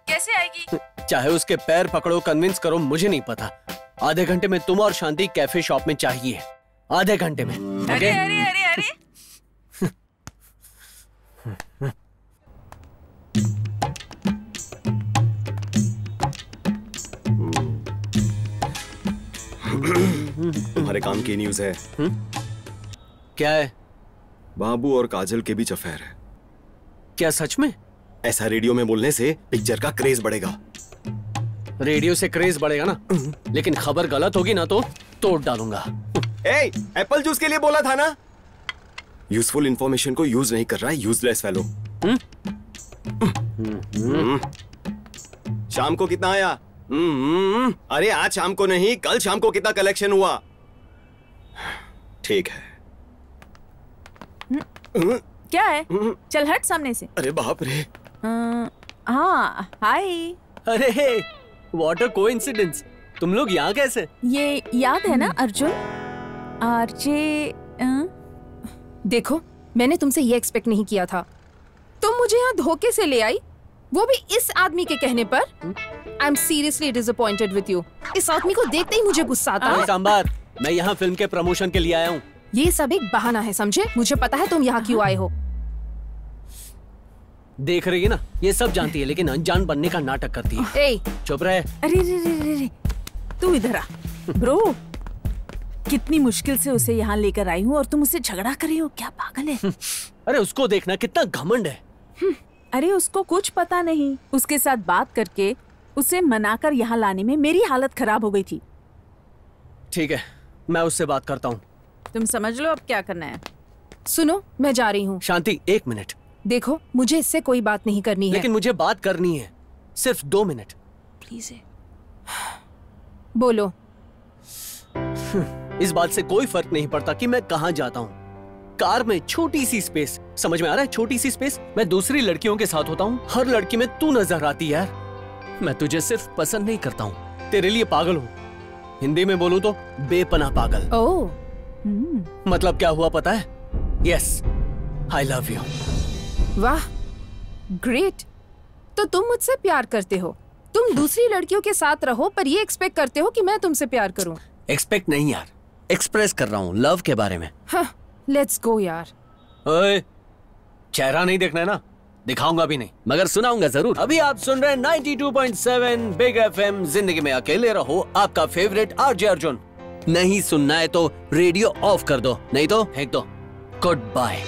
कैसे आएगी? चाहे उसके पैर पकड़ो, कन्विंस करो, मुझे नहीं पता। आधे घंटे में तुम और शांति कैफे शॉप में चाहिए, आधे घंटे में। अरे अरे अरे अरे तुम्हारे काम की न्यूज है। क्या है? बाबू और काजल के बीच अफेयर है। क्या सच में? ऐसा रेडियो में बोलने से पिक्चर का क्रेज बढ़ेगा। रेडियो से क्रेज बढ़ेगा ना, लेकिन खबर गलत होगी ना तो तोड़ डालूंगा। एप्पल जूस के लिए बोला था ना। यूजफुल इंफॉर्मेशन को यूज नहीं कर रहा है, यूजलेस फेलो। शाम को कितना आया? अरे आज शाम को नहीं, कल शाम को कितना कलेक्शन हुआ? ठीक है। क्या है? चल हट सामने से। अरे बाप रे। हाँ, हाय। अरे व्हाट अ कोइंसिडेंस, तुम लोग यहाँ कैसे? ये याद है ना अर्जुन? आरजे। देखो, मैंने तुमसे ये एक्सपेक्ट नहीं किया था। तुम मुझे यहाँ धोखे से ले आई, वो भी इस आदमी के कहने पर। I am seriously disappointed with you. इस आदमी को देखते ही मुझे गुस्सा आता है। सांबार, मैं यहाँ फिल्म के प्रमोशन के लिए आया हूँ। ये सब एक बहाना है, समझे? मुझे पता है तुम यहाँ क्यों आए हो। देख रही है ना, ये सब जानती है लेकिन अनजान बनने का नाटक करती है। चुप रहे। अरे रे रे रे रे, तू इधर आ। ब्रो, कितनी मुश्किल से उसे यहाँ लेकर आई हूँ और तुम उससे झगड़ा कर रही हो, क्या पागल है? अरे उसको देखना, कितना घमंड है। अरे उसको कुछ पता नहीं, उसके साथ बात करके उसे मनाकर यहाँ लाने में मेरी हालत खराब हो गई थी। ठीक है, मैं उससे बात करता हूँ। तुम समझ लो अब क्या करना है। सुनो, मैं जा रही हूँ। शांति, 1 मिनट। देखो, मुझे इससे कोई बात नहीं करनी है। लेकिन मुझे बात करनी है, सिर्फ 2 मिनट प्लीज। बोलो। इस बात से कोई फर्क नहीं पड़ता कि मैं कहाँ जाता हूँ। कार में छोटी सी स्पेस, समझ में आ रहा है? छोटी सी स्पेस। मैं दूसरी लड़कियों के साथ होता हूँ, हर लड़की में तू नजर आती है यार। मैं तुझे सिर्फ पसंद नहीं करता हूँ, तेरे लिए पागल हूँ। हिंदी में बोलूँ तो बेपनाह पागल। ओह, मतलब क्या हुआ पता है? Yes, I love you. वाह, ग्रेट। तो तुम मुझसे प्यार करते हो, तुम दूसरी लड़कियों के साथ रहो, पर ये एक्सपेक्ट करते हो कि मैं तुमसे प्यार करूं। एक्सपेक्ट नहीं यार, एक्सप्रेस कर रहा हूँ लव के बारे में। हाँ, लेट्स गो यार। ओए, चेहरा नहीं देखना है ना? दिखाऊंगा भी नहीं, मगर सुनाऊंगा जरूर। अभी आप सुन रहे हैं 92.7 बिग एफएम, जिंदगी में अकेले रहो, आपका फेवरेट आरजे अर्जुन। नहीं सुनना है तो रेडियो ऑफ कर दो, नहीं तो फेंक दो। Good bye.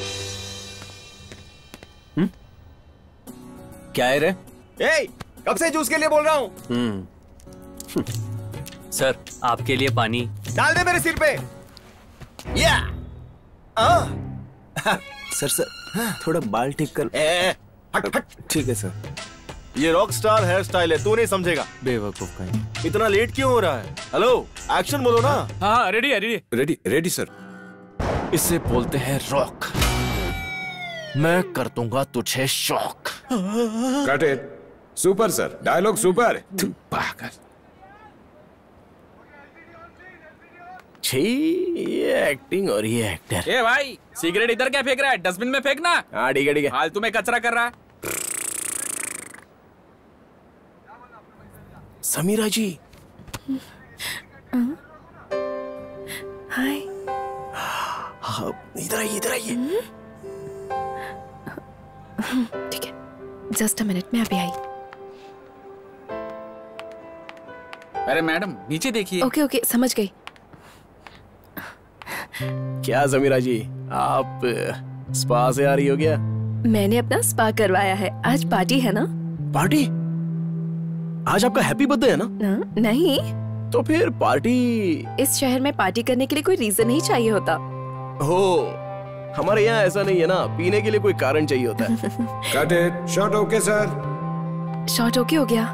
क्या है रे? कब से जूस के लिए बोल रहा हूँ। सर, आपके लिए पानी। डाल दे मेरे सिर पे। या सर थोड़ा बाल ठीक कर। हट हट। ठीक है सर। ये रॉक स्टार हेयर स्टाइल है, तू नहीं समझेगा। बेवकूफ का। इतना लेट क्यों हो रहा है? हेलो, एक्शन बोलो ना। हाँ, रेडी है, रेडी रेडी रेडी सर। इसे बोलते हैं रॉक। मैं कर दूंगा तुझे shock. Cut it. Super sir, dialogue super. पागल। छी, ये एक्टिंग और ये एक्टर। ए भाई, सिगरेट इधर क्या फेंक रहा है? डस्टबिन में फेंकना। हाँ ठीक है ठीक है। फालतू में कचरा कर रहा है। समीरा जी। हाय। हाँ, इधर आइए इधर आइए। ठीक है, जस्ट अ मिनट, मैं अभी आई। अरे मैडम नीचे देखिए। ओके ओके, समझ गई। क्या समीरा जी, आप स्पा से आ रही हो क्या? मैंने अपना स्पा करवाया है, आज पार्टी है ना। पार्टी? आज आपका हैप्पी बर्थडे है ना? नहीं। तो फिर पार्टी? इस शहर में पार्टी करने के लिए कोई रीजन नहीं चाहिए होता। हो, हमारे यहाँ ऐसा नहीं है ना, पीने के लिए कोई कारण चाहिए होता है। Cut it. Shot okay, sir. Shot okay हो गया।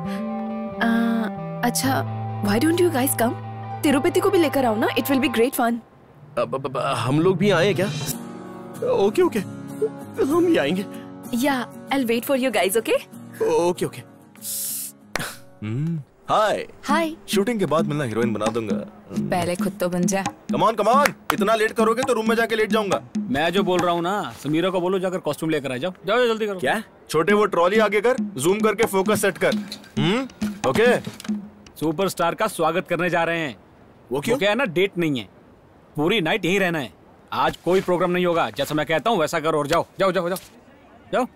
अच्छा, why don't you guys come? Tirupati को भी लेकर आओ ना, it will be great fun. हम लोग भी आए क्या? ओके ओके, हम भी आएंगे। Yeah, I'll wait for you guys, okay? Okay okay. Hi. Hi. Shooting के बाद मिलना, हीरोइन बना दूंगा। पहले खुद तो बन जा। कमान कमान, इतना लेट करोगे तो रूम में जाके लेट जाऊंगा। मैं जो बोल रहा हूँ ना, समीरा को बोलो जाकर कॉस्ट्यूम लेकर आ जाओ। जाओ जल्दी करो। क्या? छोटे वो ट्रॉली आगे कर, जूम करके फोकस सेट कर। ओके। सुपरस्टार का स्वागत करने जा रहे हैं। वो क्यों? क्या है ना, डेट नहीं है, पूरी नाइट यहीं रहना है। आज कोई प्रोग्राम नहीं होगा, जैसा मैं कहता हूँ वैसा करो और जाओ जाओ जाओ जाओ जाओ।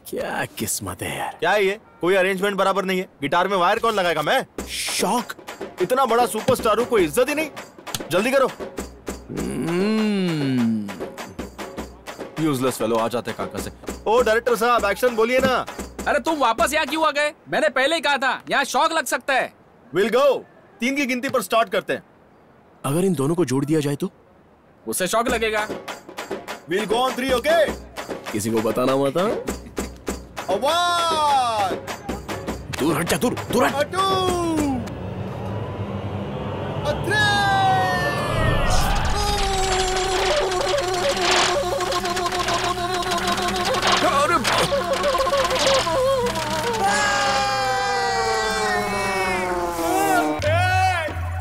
क्या किस्मत है यार। क्या है ये? कोई अरेंजमेंट बराबर नहीं है। गिटार में वायर कौन लगाएगा? मैं। शौक। इतना बड़ा सुपरस्टार हूँ, कोई इज्जत ही नहीं। जल्दी करो। यूजलेस फेलो, आ जाते काका से। ओ डायरेक्टर साहब, एक्शन बोलिए ना। अरे तुम वापस यहाँ क्यों आ गए? मैंने पहले ही कहा था, यहाँ शौक लग सकता है। Will go. 3 की गिनती पर स्टार्ट करते हैं। अगर इन दोनों को जोड़ दिया जाए तो? उससे शौक लगेगा। Will go on 3, okay? किसी को बताना मत। दूर हट जा, दूर दूर हट।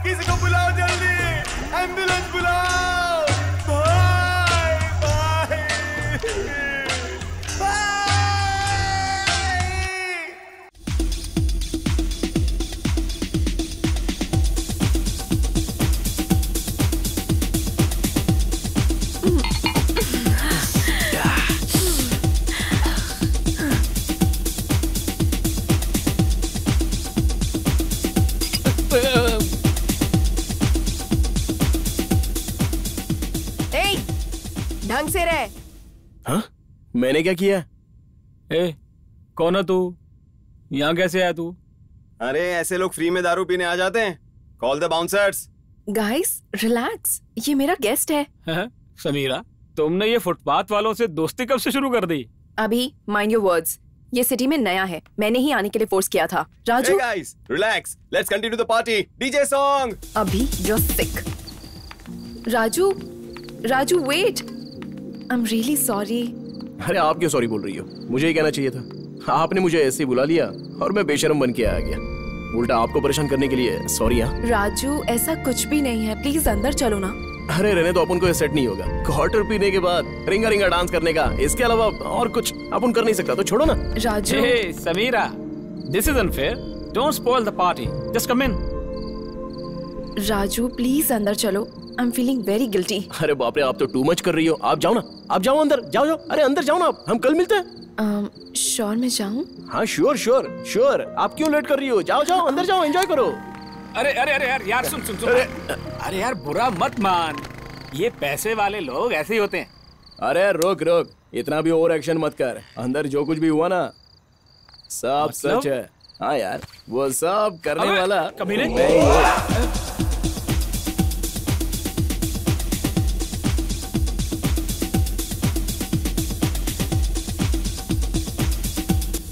किसी को बुलाओ जल्दी, एम्बुलेंस बुलाओ। ढंग से रह। हाँ? मैंने क्या किया? ए, कौन है तू? यहाँ कैसे आया तू? अरे ऐसे लोग फ्री में दारू पीने आ जाते हैं। Call the bouncers. Guys relax, ये मेरा गेस्ट है। समीरा, तुमने ये फुटपाथ वालों से दोस्ती कब से शुरू कर दी? अभी माइंड योर वर्ड्स, ये सिटी में नया है, मैंने ही आने के लिए फोर्स किया था। Raju, hey guys, relax. Let's continue the party. DJ song. अभी you're sick. Raju wait, I am really sorry. अरे आप क्यों सॉरी बोल रही हो? मुझे ही कहना चाहिए था। आपने मुझे ऐसे ही बुला लिया और मैं बेशर्म बन के आ गया। उल्टा आपको परेशान करने के लिए सॉरी। हाँ राजू, ऐसा कुछ भी नहीं है, प्लीज अंदर चलो ना। अरे रहने तो अपन को ये सेट नहीं होगा। क्वार्टर पीने के बाद रिंगा रिंगा डांस करने का, इसके अलावा और कुछ अपन कर नहीं सकता, तो छोड़ो ना। Raju, hey Sameera, this is unfair, don't spoil the party, just come in. Raju please अंदर चलो, I am feeling very guilty. अरे बाप रे, आप तो टू मच कर रही हो। आप जाओ ना, आप जाओ अंदर, जाओ जाओ। अरे अंदर जाओ ना, आप हम कल मिलते हैं। श्योर मैं जाऊं? हाँ श्योर श्योर श्योर। आप क्यों लेट कर रही हो? जाओ जाओ अंदर जाओ, एंजॉय करो। अरे अरे अरे यार यार, सुन सुन सुन। अरे यार बुरा मत मान, ये पैसे वाले लोग ऐसे ही होते हैं। अरे रोक रोक, इतना भी ओवर एक्शन मत कर। अंदर जो कुछ भी हुआ ना सब सच है। हाँ यार, वो सब करने वाला कभी नहीं।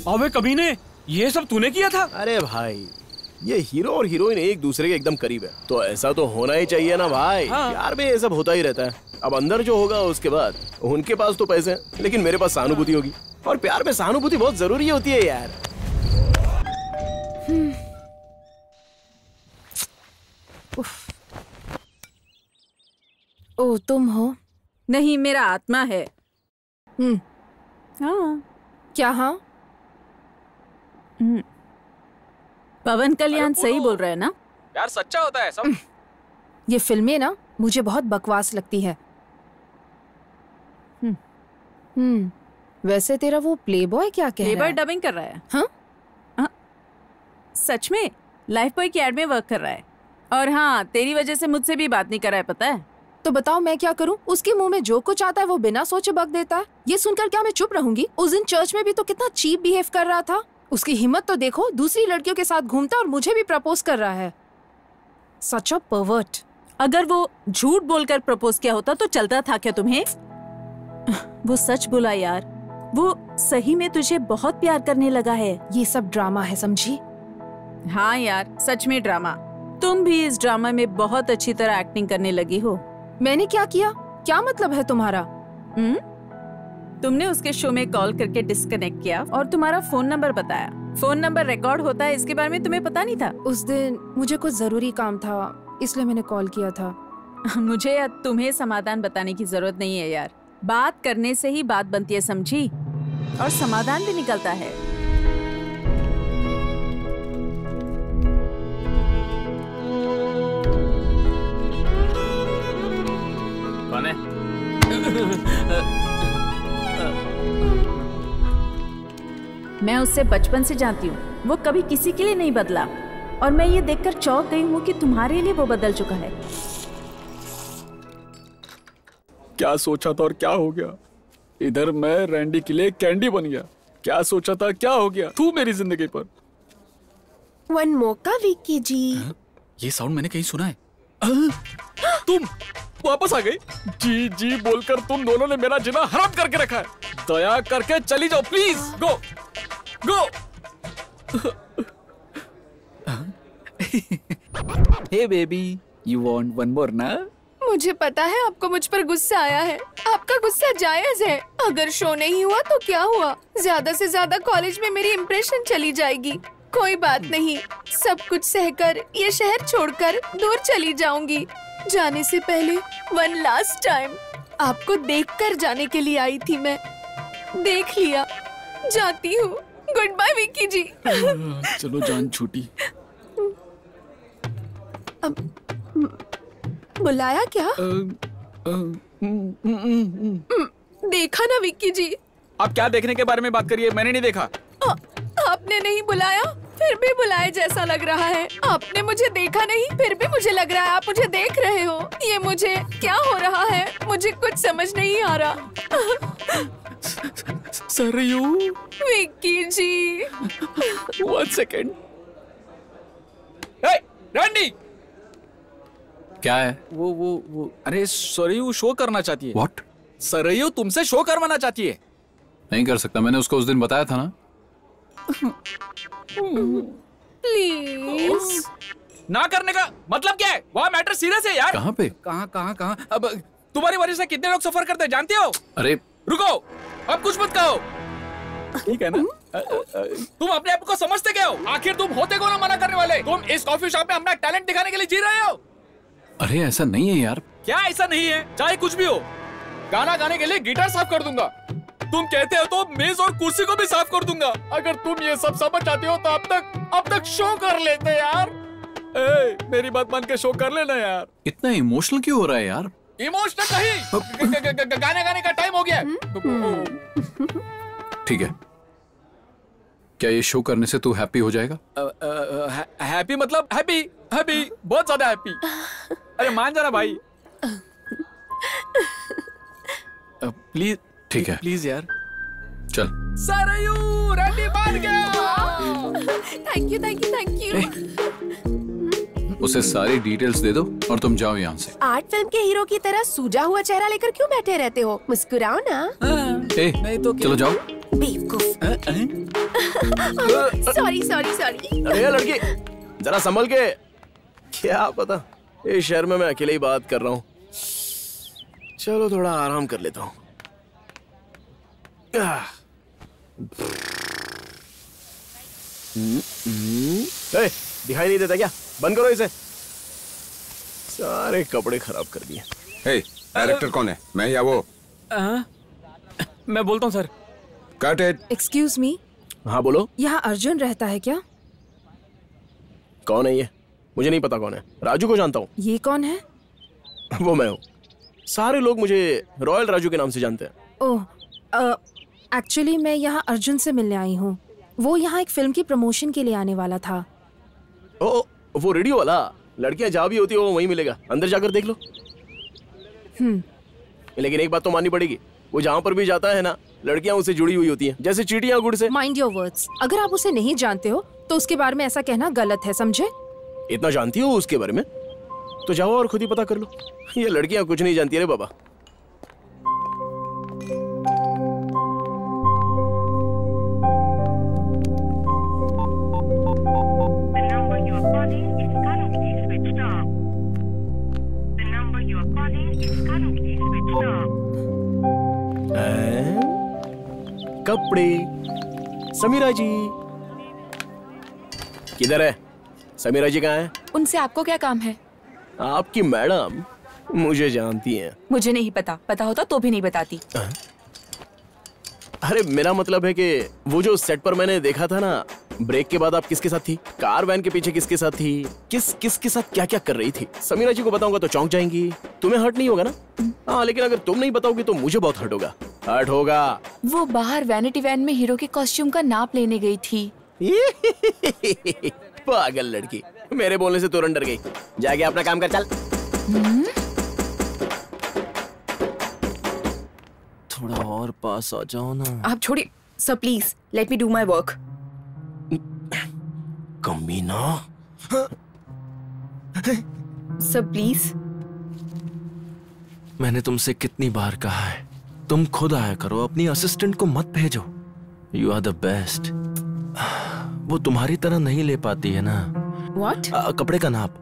अबे कमीने, ये सब तूने किया था? अरे भाई, ये हीरो और हीरोइन एक दूसरे के एकदम करीब है, तो ऐसा तो होना ही चाहिए ना भाई। हाँ। प्यार में ये सब होता ही रहता है। अब अंदर जो होगा उसके बाद, उनके पास तो पैसे हैं, लेकिन मेरे पास सहानुभूति होगी, और प्यार में सहानुभूति बहुत जरूरी होती है यार। ओ तुम हो? नहीं, मेरा आत्मा है। हाँ। क्या हाँ? पवन कल्याण सही बोल रहे हैं ना? यार सच्चा होता है सब। ये फिल्में ना मुझे बहुत बकवास लगती है। वैसे तेरा वो प्लेबॉय क्या कह रहा है? प्लेबॉय डबिंग कर रहा है। हाँ? सच में लाइफ बॉय की एड में वर्क कर रहा है। और हाँ, तेरी वजह से मुझसे भी बात नहीं कर रहा है, पता है? तो बताओ मैं क्या करूं? उसके मुंह में जो कुछ आता है वो बिना सोचे बक देता है। ये सुनकर क्या मैं चुप रहूंगी? उस दिन चर्च में भी तो कितना चीप बिहेव कर रहा था। उसकी हिम्मत तो देखो, दूसरी लड़कियों के साथ घूमता और मुझे भी प्रपोज कर रहा है। सच अ परवर्ट। अगर वो झूठ बोलकर प्रपोज किया होता तो चलता था क्या तुम्हें? वो सच बोला यार, वो सही में तुझे बहुत प्यार करने लगा है। ये सब ड्रामा है, समझी? हाँ यार, सच में ड्रामा। तुम भी इस ड्रामा में बहुत अच्छी तरह एक्टिंग करने लगी हो। मैंने क्या किया? क्या मतलब है तुम्हारा? तुमने उसके शो में कॉल करके डिस्कनेक्ट किया और तुम्हारा फोन नंबर बताया। फोन नंबर रिकॉर्ड होता है, इसके बारे में तुम्हें पता नहीं था? उस दिन मुझे कुछ जरूरी काम था, इसलिए मैंने कॉल किया था। मुझे या तुम्हें समाधान बताने की जरूरत नहीं है यार। बात करने से ही बात बनती है, समझी? और समाधान भी निकलता है। कौन है? मैं उससे बचपन से जानती हूँ, वो कभी किसी के लिए नहीं बदला। और मैं ये देखकर चौंक गई हूँ कि तुम्हारे लिए वो बदल चुका है। क्या सोचा था और क्या हो गया? इधर मैं रैंडी के लिए कैंडी बन गया। क्या सोचा था, क्या हो गया तू मेरी जिंदगी पर? वन मौका विक्की जी। ये साउंड मैंने कहीं सुना है। तुम वापस आ गई? जी जी बोलकर तुम दोनों ने मेरा जीना हराम करके रखा है। दया करके चली जाओ please. Go go. Hey baby, you want one more ना? मुझे पता है आपको मुझ पर गुस्सा आया है। आपका गुस्सा जायज है। अगर शो नहीं हुआ तो क्या हुआ? ज्यादा से ज्यादा कॉलेज में मेरी इम्प्रेशन चली जाएगी। कोई बात नहीं, सब कुछ सहकर ये शहर छोड़कर दूर चली जाऊंगी। जाने से पहले वन लास्ट टाइम आपको देखकर जाने के लिए आई थी मैं। देख लिया, जाती हूँ। गुड बाय विक्की जी। चलो जान छूटी। बुलाया क्या? देखा ना विक्की जी। आप क्या देखने के बारे में बात करिए? मैंने नहीं देखा। आपने नहीं बुलाया, फिर भी बुलाए जैसा लग रहा है। आपने मुझे देखा नहीं, फिर भी मुझे लग रहा है आप मुझे देख रहे हो। ये मुझे क्या हो रहा है? मुझे कुछ समझ नहीं आ रहा। सरयू। विक्की जी। 1 सेकेंड। रैंडी। क्या है? वो अरे सरयू शो करना चाहती है। What? सरयू तुमसे शो करवाना चाहती है। नहीं कर सकता, मैंने उसको उस दिन बताया था ना। प्लीज। ना करने का मतलब क्या है? वहाँ मैटर सीरियस है यार। कहाँ पे? कहाँ? अब तुम्हारी वजह से कितने लोग सफर करते हैं जानते हो? अरे रुको, अब कुछ मत कहो, ठीक है ना? तुम अपने आप को समझते क्या हो? आखिर तुम होते कौन हो मना करने वाले? तुम इस कॉफी शॉप में अपना टैलेंट दिखाने के लिए जी रहे हो। अरे ऐसा नहीं है यार। क्या ऐसा नहीं है? चाहे कुछ भी हो, गाना गाने के लिए गिटार साफ कर दूंगा। तुम कहते हो तो मेज और कुर्सी को भी साफ कर दूंगा। अगर तुम ये सब समझ जाते हो तो अब तक शो कर लेते यार। मेरी बात मान के शो कर लेना यार। इतना इमोशनल क्यों हो रहा है यार? इमोशनल नहीं, गाने गाने का टाइम हो गया। ठीक है, क्या ये शो करने से तू हैप्पी हो जाएगा? हैप्पी मतलब हैप्पी बहुत ज्यादा हैप्पी। अरे मान जा रहा भाई। प्लीज। ठीक है, प्लीज यार चल। सरयू रैंडी मान गया। Thank you. उसे सारी डिटेल्स दे दो और तुम जाओ यहाँ से। आर्ट फिल्म के हीरो की तरह सूजा हुआ चेहरा लेकर क्यों बैठे रहते हो? मुस्कुराओ ना। नहीं तो चलो जाओ। सॉरी। अरे लड़की जरा संभल के। क्या पता इस शहर में मैं अकेले ही बात कर रहा हूँ। चलो थोड़ा आराम कर लेता हूँ। दिखाई नहीं देता क्या? बंद करो इसे। सारे कपड़े खराब कर दिए। डायरेक्टर कौन है, मैं या वो? मैं बोलता हूँ sir. Cut it. Excuse me. हाँ बोलो। यहाँ अर्जुन रहता है क्या? कौन है ये? मुझे नहीं पता कौन है। राजू को जानता हूँ। ये कौन है? वो मैं हूँ। सारे लोग मुझे रॉयल राजू के नाम से जानते हैं। ओह, एक्चुअली मैं यहाँ अर्जुन से मिलने आई हूँ। वो यहाँ एक फिल्म की प्रमोशन के लिए आने वाला था। ओह, वो रेडियो वाला? लड़कियां जहाँ भी होती है वो वहीं मिलेगा, अंदर जाकर देख लो। लेकिन एक बात तो माननी पड़ेगी, वो जहाँ पर भी जाता है ना, लड़कियां उससे जुड़ी हुई होती हैं, जैसे चींटियां गुड़ से। Mind your words. अगर आप उसे नहीं जानते हो तो उसके बारे में ऐसा कहना गलत है, समझे? इतना जानती हो उसके बारे में तो जाओ और खुद ही पता कर लो। ये लड़कियां कुछ नहीं जानती रे बाबा। कपड़े। समीरा जी किधर है? समीरा जी कहाँ है? उनसे आपको क्या काम है? आपकी मैडम मुझे जानती हैं। मुझे नहीं पता, पता होता तो भी नहीं बताती। अरे मेरा मतलब है कि वो जो सेट पर मैंने देखा था ना, ब्रेक के बाद आप किसके साथ थी? कार वैन के पीछे किसके साथ थी? किसके साथ क्या क्या कर रही थी? समीरा जी को बताऊंगा तो चौंक जाएंगी। तुम्हें हर्ट नहीं होगा ना? हाँ, लेकिन अगर तुम नहीं बताओगी तो मुझे बहुत हर्ट होगा। हर्ट होगा। वो बाहर वैनिटी वैन में हीरो के कॉस्ट्यूम का नाप लेने गई थी। पागल लड़की, मेरे बोलने से तुरंत डर गई। जाके अपना काम कर, चल। थोड़ा और पास आ जाओ ना। आप छोड़िए sir, please let me do my work. कमीना। Sir please. मैंने तुमसे कितनी बार कहा है, तुम खुद आया करो, अपनी असिस्टेंट को मत भेजो। You are the best. वो तुम्हारी तरह नहीं ले पाती है ना। What? कपड़े का नाप।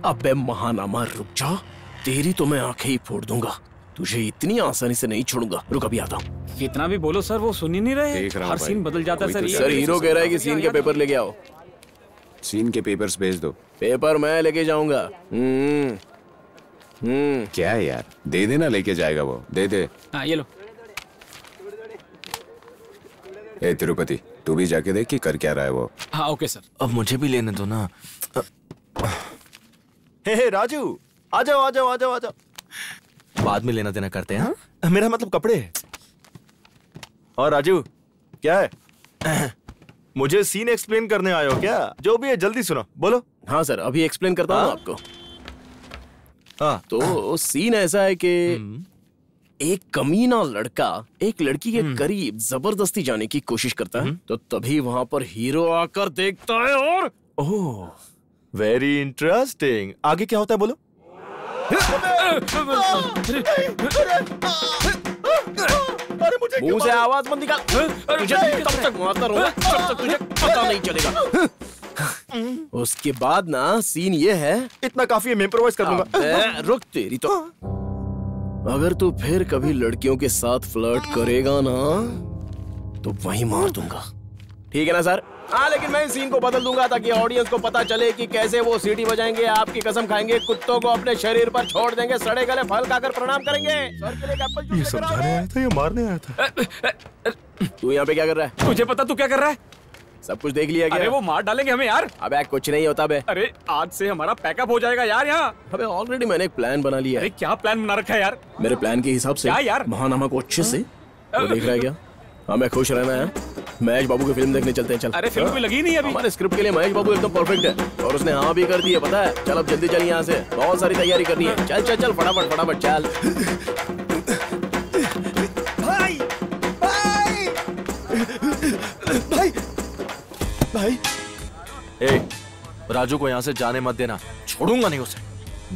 अबे महानामा, रुक जा, तेरी तो मैं आंखें ही फोड़ दूंगा। तुझे इतनी आसानी से नहीं छोड़ूंगा। रुक, अभी आता हूँ। कितना भी बोलो सर, वो सुन ही नहीं रहे। हर सीन बदल जाता है सर। सर हीरो कह रहा है कि सीन के पेपर लेके आओ। सीन के पेपर्स भेज दो। पेपर मैं लेके जाऊंगा। क्या है यार, दे देना, लेके जाएगा वो, दे दे। हाँ ये लो। ए तिरुपति, तू भी जाके देख कि कर क्या रहा है वो। हाँ ओके सर। अब मुझे भी लेने दो ना। हे राजू, आ जाओ आ जाओ आ जाओ आ जाओ। बाद में लेना देना करते हैं। हाँ? मेरा मतलब कपड़े। और राजू क्या है? मुझे सीन एक्सप्लेन करने आए हो क्या? जो भी है जल्दी सुनो, बोलो। हाँ सर, अभी एक्सप्लेन करता हूँ आपको। हाँ, तो सीन ऐसा है कि एक कमीना लड़का एक लड़की के करीब जबरदस्ती जाने की कोशिश करता है, तो तभी वहां पर हीरो आकर देखता है और ओह, वेरी इंटरेस्टिंग। आगे क्या होता है बोलो। मुंह से आवाज मत निकाल। तुझे तब तक मारता रहूंगा जब तक तुझे पता नहीं चलेगा। उसके बाद ना सीन ये है। इतना काफी है, मैं इम्प्रोवाइज कर दूंगा। रुक, तेरी तो अगर तू फिर कभी लड़कियों के साथ फ्लर्ट करेगा ना तो वहीं मार दूंगा, ठीक है ना सर? हाँ, लेकिन मैं इस सीन को बदल दूंगा ताकि ऑडियंस को पता चले कि कैसे वो सीटी बजाएंगे, आपकी कसम खाएंगे, कुत्तों को अपने शरीर पर छोड़ देंगे, सड़े गले फल खाकर प्रणाम करेंगे। सर के लिए एप्पल जूस लेकर आओ। आया था, ये मारने आया था। तू यहाँ पे क्या कर रहा है? तुझे पता तू क्या कर रहा है? सब कुछ देख लिया क्या? अरे वो मार डालेंगे हमें यार। अबे कुछ नहीं होता बे। अरे आज से हमारा पैकअप हो जाएगा यार यहाँ। अबे ऑलरेडी मैंने एक प्लान बना लिया है। अरे क्या प्लान बना रखा है यार? मेरे प्लान के हिसाब से क्या यार? महानामा को अच्छे से वो देख रहा है क्या? हमें खुश रहना है। महेश बाबू की फिल्म देखने चलते हैं, चल। अरे फिल्म भी लगी नहीं अभी। हमारे स्क्रिप्ट के लिए महेश बाबू एकदम परफेक्ट है और उसने हाँ भी कर दी है, पता है? चल अब जल्दी चल, यहाँ से बहुत सारी तैयारी करनी है। चल चल चल, फटाफट फटाफट चल। भाई भाई भाई, ए, राजू को यहाँ से जाने मत देना, छोड़ूंगा नहीं उसे,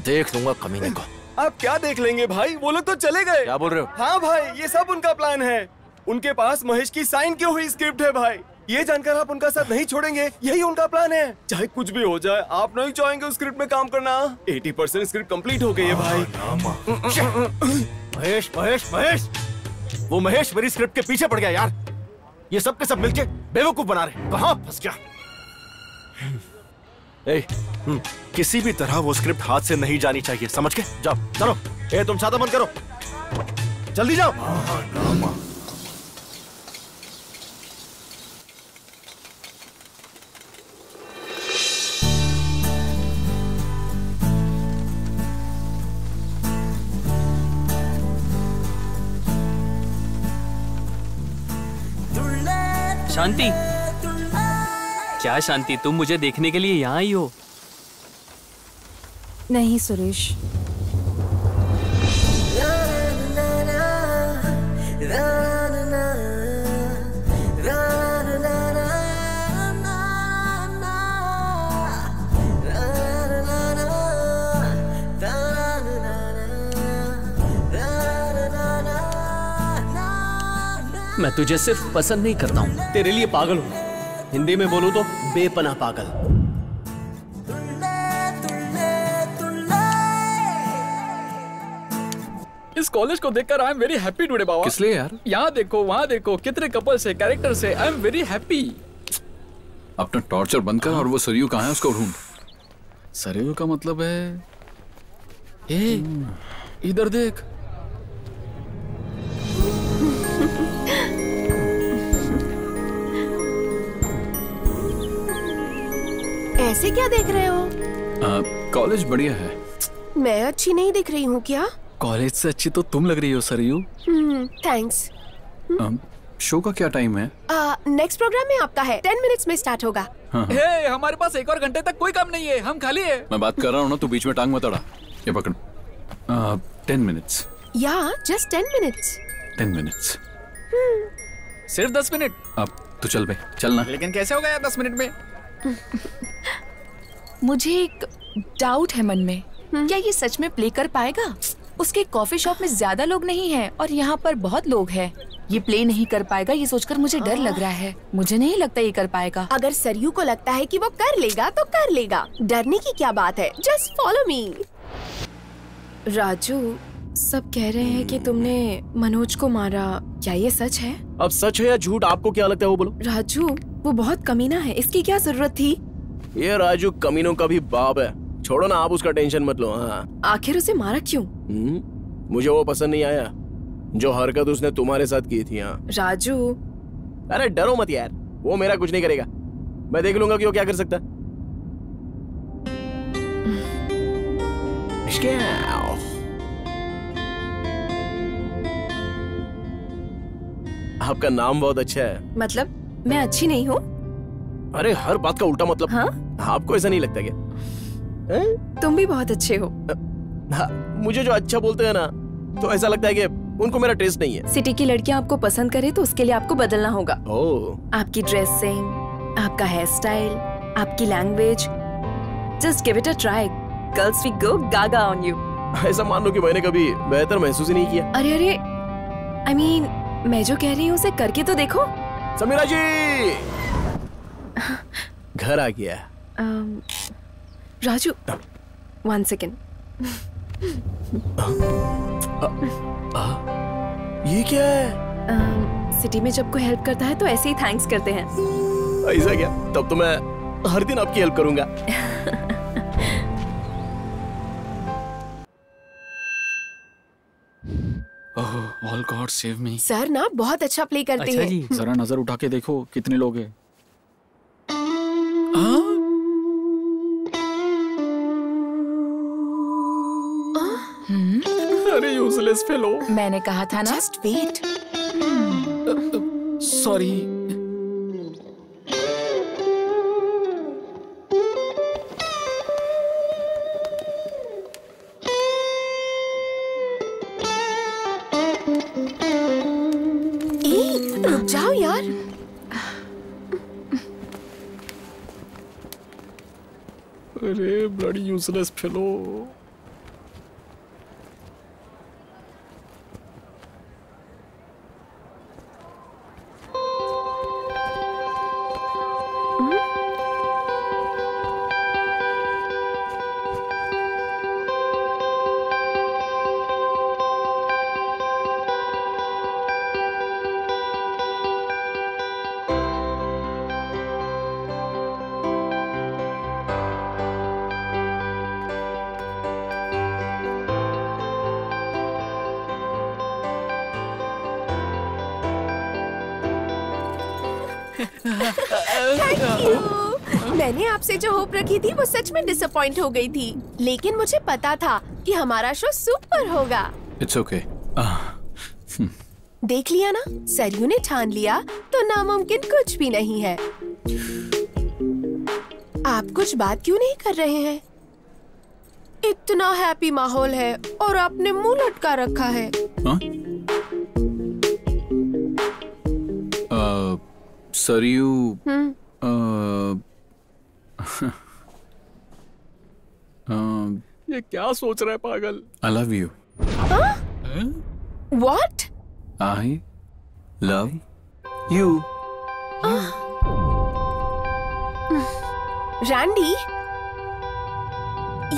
देख लूंगा कमीने को। आप क्या देख लेंगे भाई, वो लोग तो चले गए। क्या बोल रहे हो? हाँ भाई, ये सब उनका प्लान है। उनके पास महेश की साइन की हुई स्क्रिप्ट है भाई। ये जानकर आप उनका साथ नहीं छोड़ेंगे, यही उनका प्लान है। चाहे कुछ भी हो जाए, आप नहीं चाहेंगे उस स्क्रिप्ट में काम करना। 80% स्क्रिप्ट कंप्लीट हो गई है भाई। महेश महेश महेश, वो महेश मेरी स्क्रिप्ट के पीछे पड़ गया यार। ये सब के सब मिलके बेवकूफ बना रहे। कहाँ फंस गया? किसी भी तरह वो स्क्रिप्ट हाथ से नहीं जानी चाहिए, समझ के? जाओ चलो। ए तुम छाता बंद करो, जल्दी जाओ। शांति, क्या शांति, तुम मुझे देखने के लिए यहाँ आई हो? नहीं सुरेश, मैं तुझे सिर्फ पसंद नहीं करता हूँ, तेरे लिए पागल हूँ। हिंदी में बोलूं तो बेपनाह पागल। इस कॉलेज को देखकर I am very happy today बाबा। किस लिए यार? यहाँ देखो, वहाँ देखो, कितने कपल्स है, कैरेक्टर्स है। I am very happy. अपना टॉर्चर बंद कर और वो सरयू कहाँ है उसको ढूंढ। सरयू का मतलब है ए, इधर देख। ऐसे क्या देख रहे हो? कॉलेज बढ़िया है। मैं अच्छी नहीं दिख रही हूँ क्या? कॉलेज से अच्छी तो तुम लग रही हो सरयू। थैंक्स। शो का क्या टाइम है? नेक्स्ट प्रोग्राम में आपका है, 10 मिनट्स में स्टार्ट होगा। हे, हमारे पास 1 और घंटे तक कोई काम नहीं है, हम खाली है। मैं बात कर रहा हूँ ना, तू बीच में टांग मत अड़ा। ये पकड़। 10 मिनट्स। या जस्ट 10 मिनट्स। 10 मिनट्स। सिर्फ 10 मिनट? अब तो चल बे, चलना। लेकिन कैसे होगा यार 10 मिनट में? मुझे एक डाउट है मन में, क्या ये सच में प्ले कर पाएगा? उसके कॉफी शॉप में ज्यादा लोग नहीं हैं और यहाँ पर बहुत लोग हैं। ये प्ले नहीं कर पाएगा, ये सोचकर मुझे डर लग रहा है। मुझे नहीं लगता ये कर पाएगा। अगर सरयू को लगता है कि वो कर लेगा तो कर लेगा, डरने की क्या बात है। Just follow me. राजू, सब कह रहे हैं कि तुमने मनोज को मारा, क्या ये सच है? अब सच है या झूठ, आपको क्या लगता है वो बोलो। राजू, वो बहुत कमीना है, इसकी क्या जरूरत थी? ये राजू कमीनों का भी बाप है, छोड़ो ना, आप उसका टेंशन मत लो। हाँ, आखिर उसे मारा क्यों? मुझे वो पसंद नहीं आया जो हरकत उसने तुम्हारे साथ की थी। हाँ राजू, अरे डरो मत यार, वो मेरा कुछ नहीं करेगा। मैं देख लूंगा कि वो क्या कर सकता। आपका नाम बहुत अच्छा है। मतलब मैं अच्छी नहीं हूँ? अरे हर बात का उल्टा मतलब। हाँ? आपको ऐसा नहीं लगता क्या? तुम भी बहुत अच्छे हो। हाँ, मुझे जो अच्छा बोलते हैं ना, तो ऐसा लगता है कि उनको मेरा टेस्ट नहीं है। सिटी की लड़कियां आपको पसंद करे तो उसके लिए आपको बदलना होगा। आपकी ड्रेसिंग, आपका हेयर स्टाइल, आपकी language, just give it a try. Girls we go gaga on you. ऐसा मान लो कि मैंने कभी बेहतर महसूस ही नहीं किया। अरे अरे, आई मीन, मैं जो कह रही हूँ उसे करके तो देखो। समीरा जी, घर आ गया। राजू, 1 सेकेंड। ये क्या है? सिटी में जब कोई हेल्प करता है तो ऐसे ही थैंक्स करते हैं। ऐसा क्या? तब तो मैं हर दिन आपकी हेल्प करूंगा। All God save me. Sir ना बहुत अच्छा प्ले करते हैं। जी, जरा नजर उठा के देखो कितने लोग हैं। अरे यूजलेस फेलो। मैंने कहा था ना। Just wait. सॉरी। रुक जाओ यार। अरे bloody useless fellow. Thank you. मैंने आपसे जो होप रखी थी वो सच में डिसअपॉइंट हो गई थी, लेकिन मुझे पता था कि हमारा शो सुपर होगा। It's okay. देख लिया ना, सरयू ने ठान लिया तो नामुमकिन कुछ भी नहीं है। आप कुछ बात क्यों नहीं कर रहे हैं? इतना हैप्पी माहौल है और आपने मुंह लटका रखा है। सरयू, ये क्या सोच रहा है पागल? I love you. What? I love you. Randy,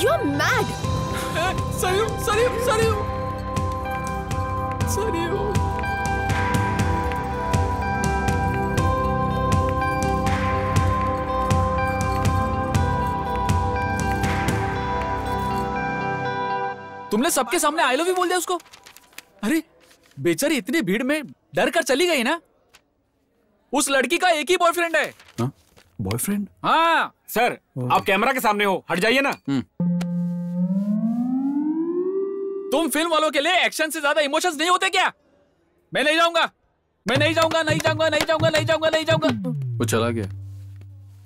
you're mad. Saryu. तुमने सबके सामने आई लव यू बोल दिया उसको? अरे बेचारी इतनी भीड़ में डर कर चली गई ना। उस लड़की का एक ही बॉयफ्रेंड है। बॉयफ्रेंड? हाँ सर, आप कैमरा के सामने हो, हट जाइए ना। तुम फिल्म वालों के लिए एक्शन से ज्यादा इमोशंस नहीं होते क्या? मैं नहीं जाऊंगा। वो चला गया।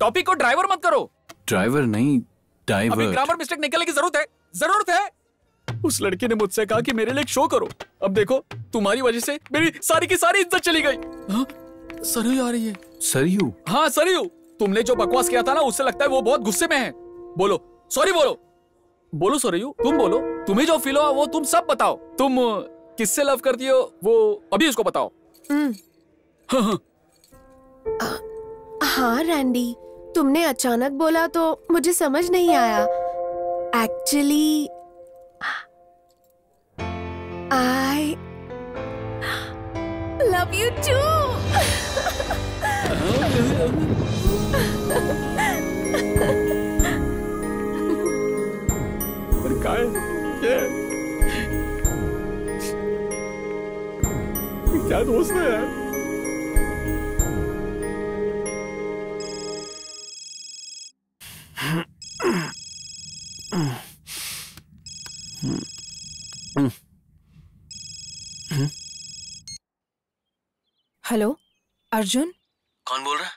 टॉपिक को ड्राइवर मत करो। ड्राइवर नहीं, डाइवर। अभी ग्रामर मिस्टेक निकलने की जरूरत है। उस लड़के ने मुझसे कहा कि मेरे लिए एक शो करो। अब देखो, तुम्हारी वजह से मेरी सारी की सारी इज्जत चली गई। सरयू आ रही है। सरयू? हाँ सरयू। तुमने जो बकवास किया था ना, उससे लगता है वो बहुत गुस्से में है। बोलो सॉरी, बोलो सरयू, तुम बोलो। तुम्हें जो फील हुआ वो तुम सब बताओ। तुम किससे लव करती हो वो अभी उसको बताओ। हाँ रैंडी, तुमने अचानक बोला तो मुझे समझ नहीं आया। Actually I love you too. क्या दोस्त है यार? हेलो अर्जुन। कौन बोल रहा है?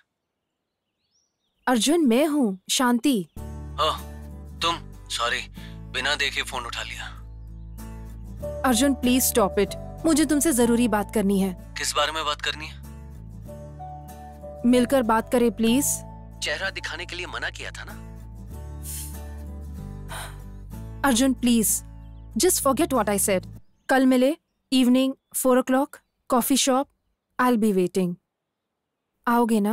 अर्जुन मैं हूँ, शांति। ओह तुम, सॉरी, बिना देखे फोन उठा लिया। अर्जुन प्लीज स्टॉप इट, मुझे तुमसे जरूरी बात करनी है। किस बारे में बात करनी है? मिलकर बात करें प्लीज। चेहरा दिखाने के लिए मना किया था ना। Arjun please just forget what I said. कल मिले, evening 4 o'clock, coffee shop. I'll be waiting. आओगे ना?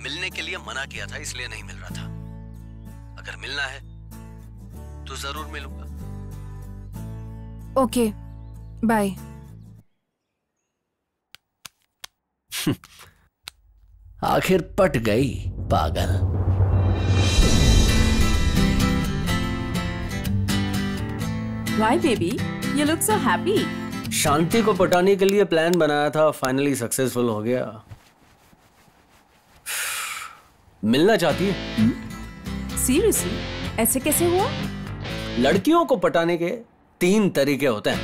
मिलने के लिए मना किया था इसलिए नहीं मिल रहा था। अगर मिलना है तो जरूर मिलूंगा। Okay bye. आखिर पट गई पागल। Why baby? You look so happy. शांति को पटाने के लिए प्लान बनाया था, फाइनली सक्सेसफुल हो गया। मिलना चाहती है। Seriously? ऐसे कैसे हुआ? लड़कियों को पटाने के 3 तरीके होते हैं।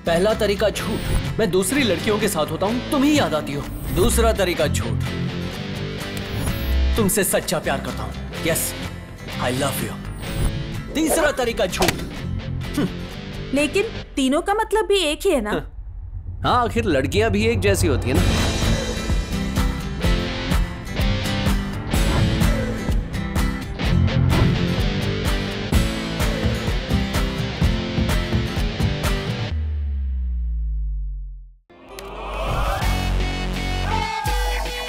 पहला तरीका झूठ, मैं दूसरी लड़कियों के साथ होता हूं, तुम ही याद आती हो। दूसरा तरीका झूठ, तुमसे सच्चा प्यार करता हूं, यस आई लव यू। तीसरा तरीका झूठ। लेकिन तीनों का मतलब भी एक ही है ना? हाँ, आखिर लड़कियां भी एक जैसी होती है ना।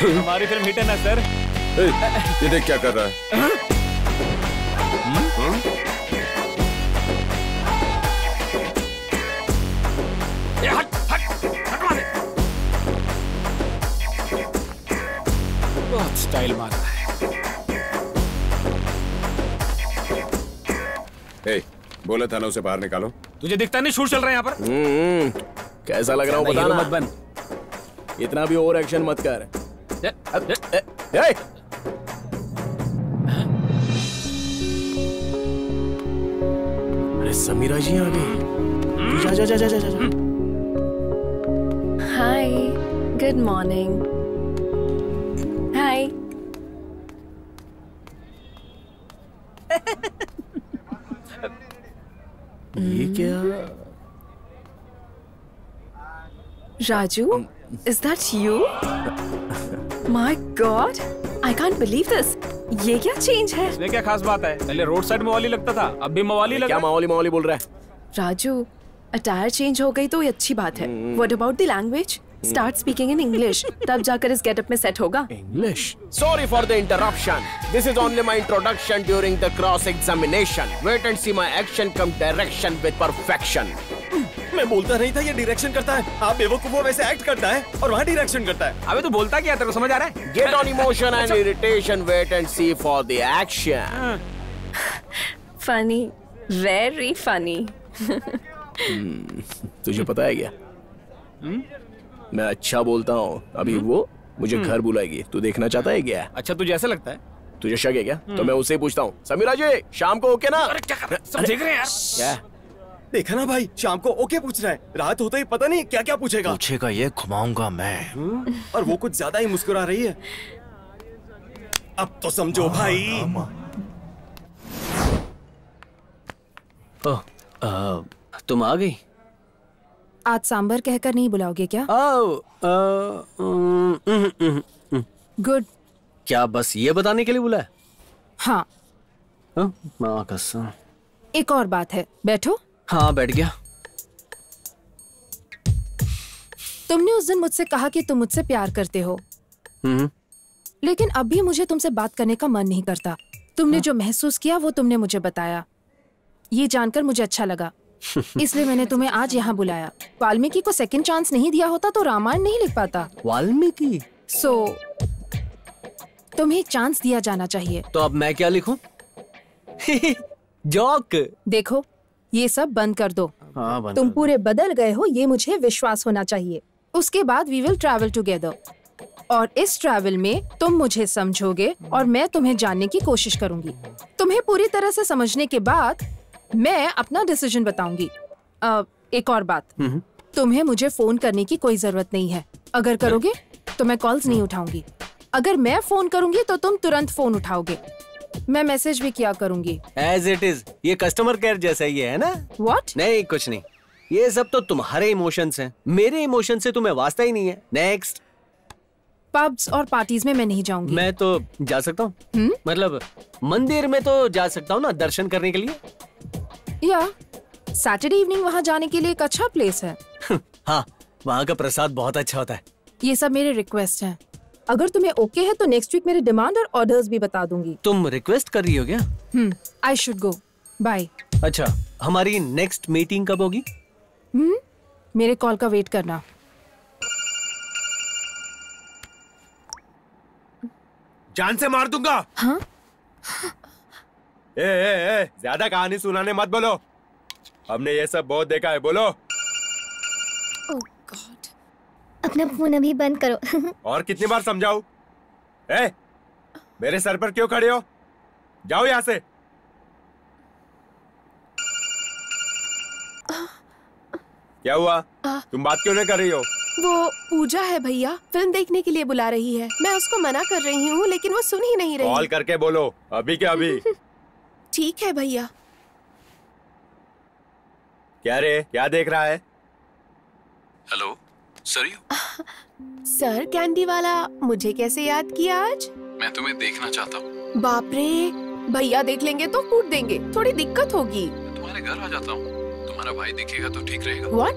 हमारी फिल्म हिट है ना सर। ये देख क्या कर रहा है। बहुत स्टाइल मार रहा है। बोला था ना उसे बाहर निकालो। तुझे दिखता नहीं शूट चल रहा है यहाँ पर? कैसा लग रहा हूँ बताना। मत बन, इतना भी ओवर एक्शन मत कर। अरे समीरा जी आ गई। जा जा जा जा जा जा। हाय, गुड मॉर्निंग। हाय। ये क्या? Raju, is that you? My God, I can't believe this. ये क्या चेंज है? इसमें क्या खास बात है? पहले रोड साइड मवाली लगता था, अब भी मवाली लगा। क्या मवाली मवाली बोल रहा है? राजू, अटायर चेंज हो गई तो ये अच्छी बात है। What about the language? Start speaking in English. तब जाकर इस गेटअप में सेट होगा। English? Sorry for the interruption. This is only my introduction during the cross examination. Wait and see my action come direction with perfection. मैं बोलता नहीं था ये डायरेक्शन करता है। आप बेवकूफों वैसे एक्ट करता है और वहाँ डायरेक्शन करता है। अबे तू बोलता क्या? तेरे को समझ आ रहा है? Get on emotion and irritation. Wait and see for the action. Funny, very funny. तुझे पता है क्या? मैं अच्छा बोलता हूँ। अभी वो मुझे घर बुलाएगी। तू देखना चाहता है क्या? अच्छा तुझे ऐसा लगता है? तुझे शक है क्या? तो मैं उससे पूछता हूँ। समीरा जी, शाम को ओके ना? अरे क्या कर रहा है? सब देख रहे हैं यार। क्या? देखा ना भाई, शाम को ओके पूछ रहा है। रात होते ही पता नहीं क्या क्या पूछेगा। पूछेगा ये, घुमाऊंगा मैं। और वो कुछ ज्यादा ही मुस्कुरा रही है। अब तो समझो भाई। तुम आ गई? आज सांबर कहकर नहीं बुलाओगे क्या? गुड। क्या बस ये बताने के लिए बुलाया? हाँ। माँ कसम। एक और बात है, बैठो। हाँ बैठ गया। तुमने उस दिन मुझसे कहा कि तुम मुझसे प्यार करते हो, लेकिन अब भी मुझे तुमसे बात करने का मन नहीं करता। तुमने जो महसूस किया वो तुमने मुझे बताया। ये जानकर मुझे अच्छा लगा, इसलिए मैंने तुम्हें आज यहाँ बुलाया। वाल्मीकि को सेकंड चांस नहीं दिया होता तो रामायण नहीं लिख पाता। वाल्मीकि? तुम्हें एक चांस दिया जाना चाहिए। तो अब मैं क्या लिखूं? जोक। देखो, ये सब बंद कर दो। हाँ, तुम पूरे बदल गए हो, ये मुझे विश्वास होना चाहिए। उसके बाद वी विल ट्रैवल टुगेदर, और इस ट्रैवल में तुम मुझे समझोगे और मैं तुम्हें जानने की कोशिश करूंगी। तुम्हें पूरी तरह से समझने के बाद मैं अपना डिसीजन बताऊंगी। एक और बात, तुम्हें मुझे फोन करने की कोई जरूरत नहीं है। अगर करोगे तो मैं कॉल्स नहीं उठाऊंगी। अगर मैं फोन करूंगी तो तुम तुरंत फोन उठाओगे। मैं मैसेज भी किया करूंगी। एज इट इज, ये कस्टमर केयर जैसा ही है ना? What? नहीं कुछ नहीं, ये सब तो तुम्हारे इमोशंस हैं। मेरे इमोशन से तुम्हें वास्ता ही नहीं है। नेक्स्ट। पब्स और पार्टीज में मैं नहीं जाऊंगी। मैं तो जा सकता हूँ, मतलब मंदिर में तो जा सकता हूँ ना, दर्शन करने के लिए। या सैटरडे इवनिंग वहाँ जाने के लिए एक अच्छा प्लेस है। हाँ, वहाँ का प्रसाद बहुत अच्छा होता है। ये सब मेरे रिक्वेस्ट हैं। अगर तुम्हें ओके है तो नेक्स्ट वीक मेरे डिमांड और ऑर्डर्स भी बता दूंगी। तुम रिक्वेस्ट कर रही हो क्या? I should go, bye. अच्छा, हमारी नेक्स्ट मीटिंग कब होगी? मेरे कॉल का वेट करना। जान से मार दूंगा। हाँ? ए, ज्यादा कहानी सुनाने मत बोलो। हमने ये सब बहुत देखा है। बोलो। ओह गॉड, अपना फोन अभी बंद करो। और कितनी बार समझाऊं? मेरे सर पर क्यों खड़े हो? जाओ यहाँ से। क्या हुआ? तुम बात क्यों नहीं कर रही हो? वो पूजा है भैया, फिल्म देखने के लिए बुला रही है। मैं उसको मना कर रही हूँ लेकिन वो सुन ही नहीं रही। कॉल करके बोलो अभी के अभी। ठीक है भैया। क्या रे, क्या देख रहा है? Hello sir. सर कैंडी वाला, मुझे कैसे याद किया आज? मैं तुम्हें देखना चाहता हूँ। बाप रे, भैया देख लेंगे तो कूट देंगे, थोड़ी दिक्कत होगी। तुम्हारे घर आ जाता हूँ, तुम्हारा भाई दिखेगा तो ठीक रहेगा। What?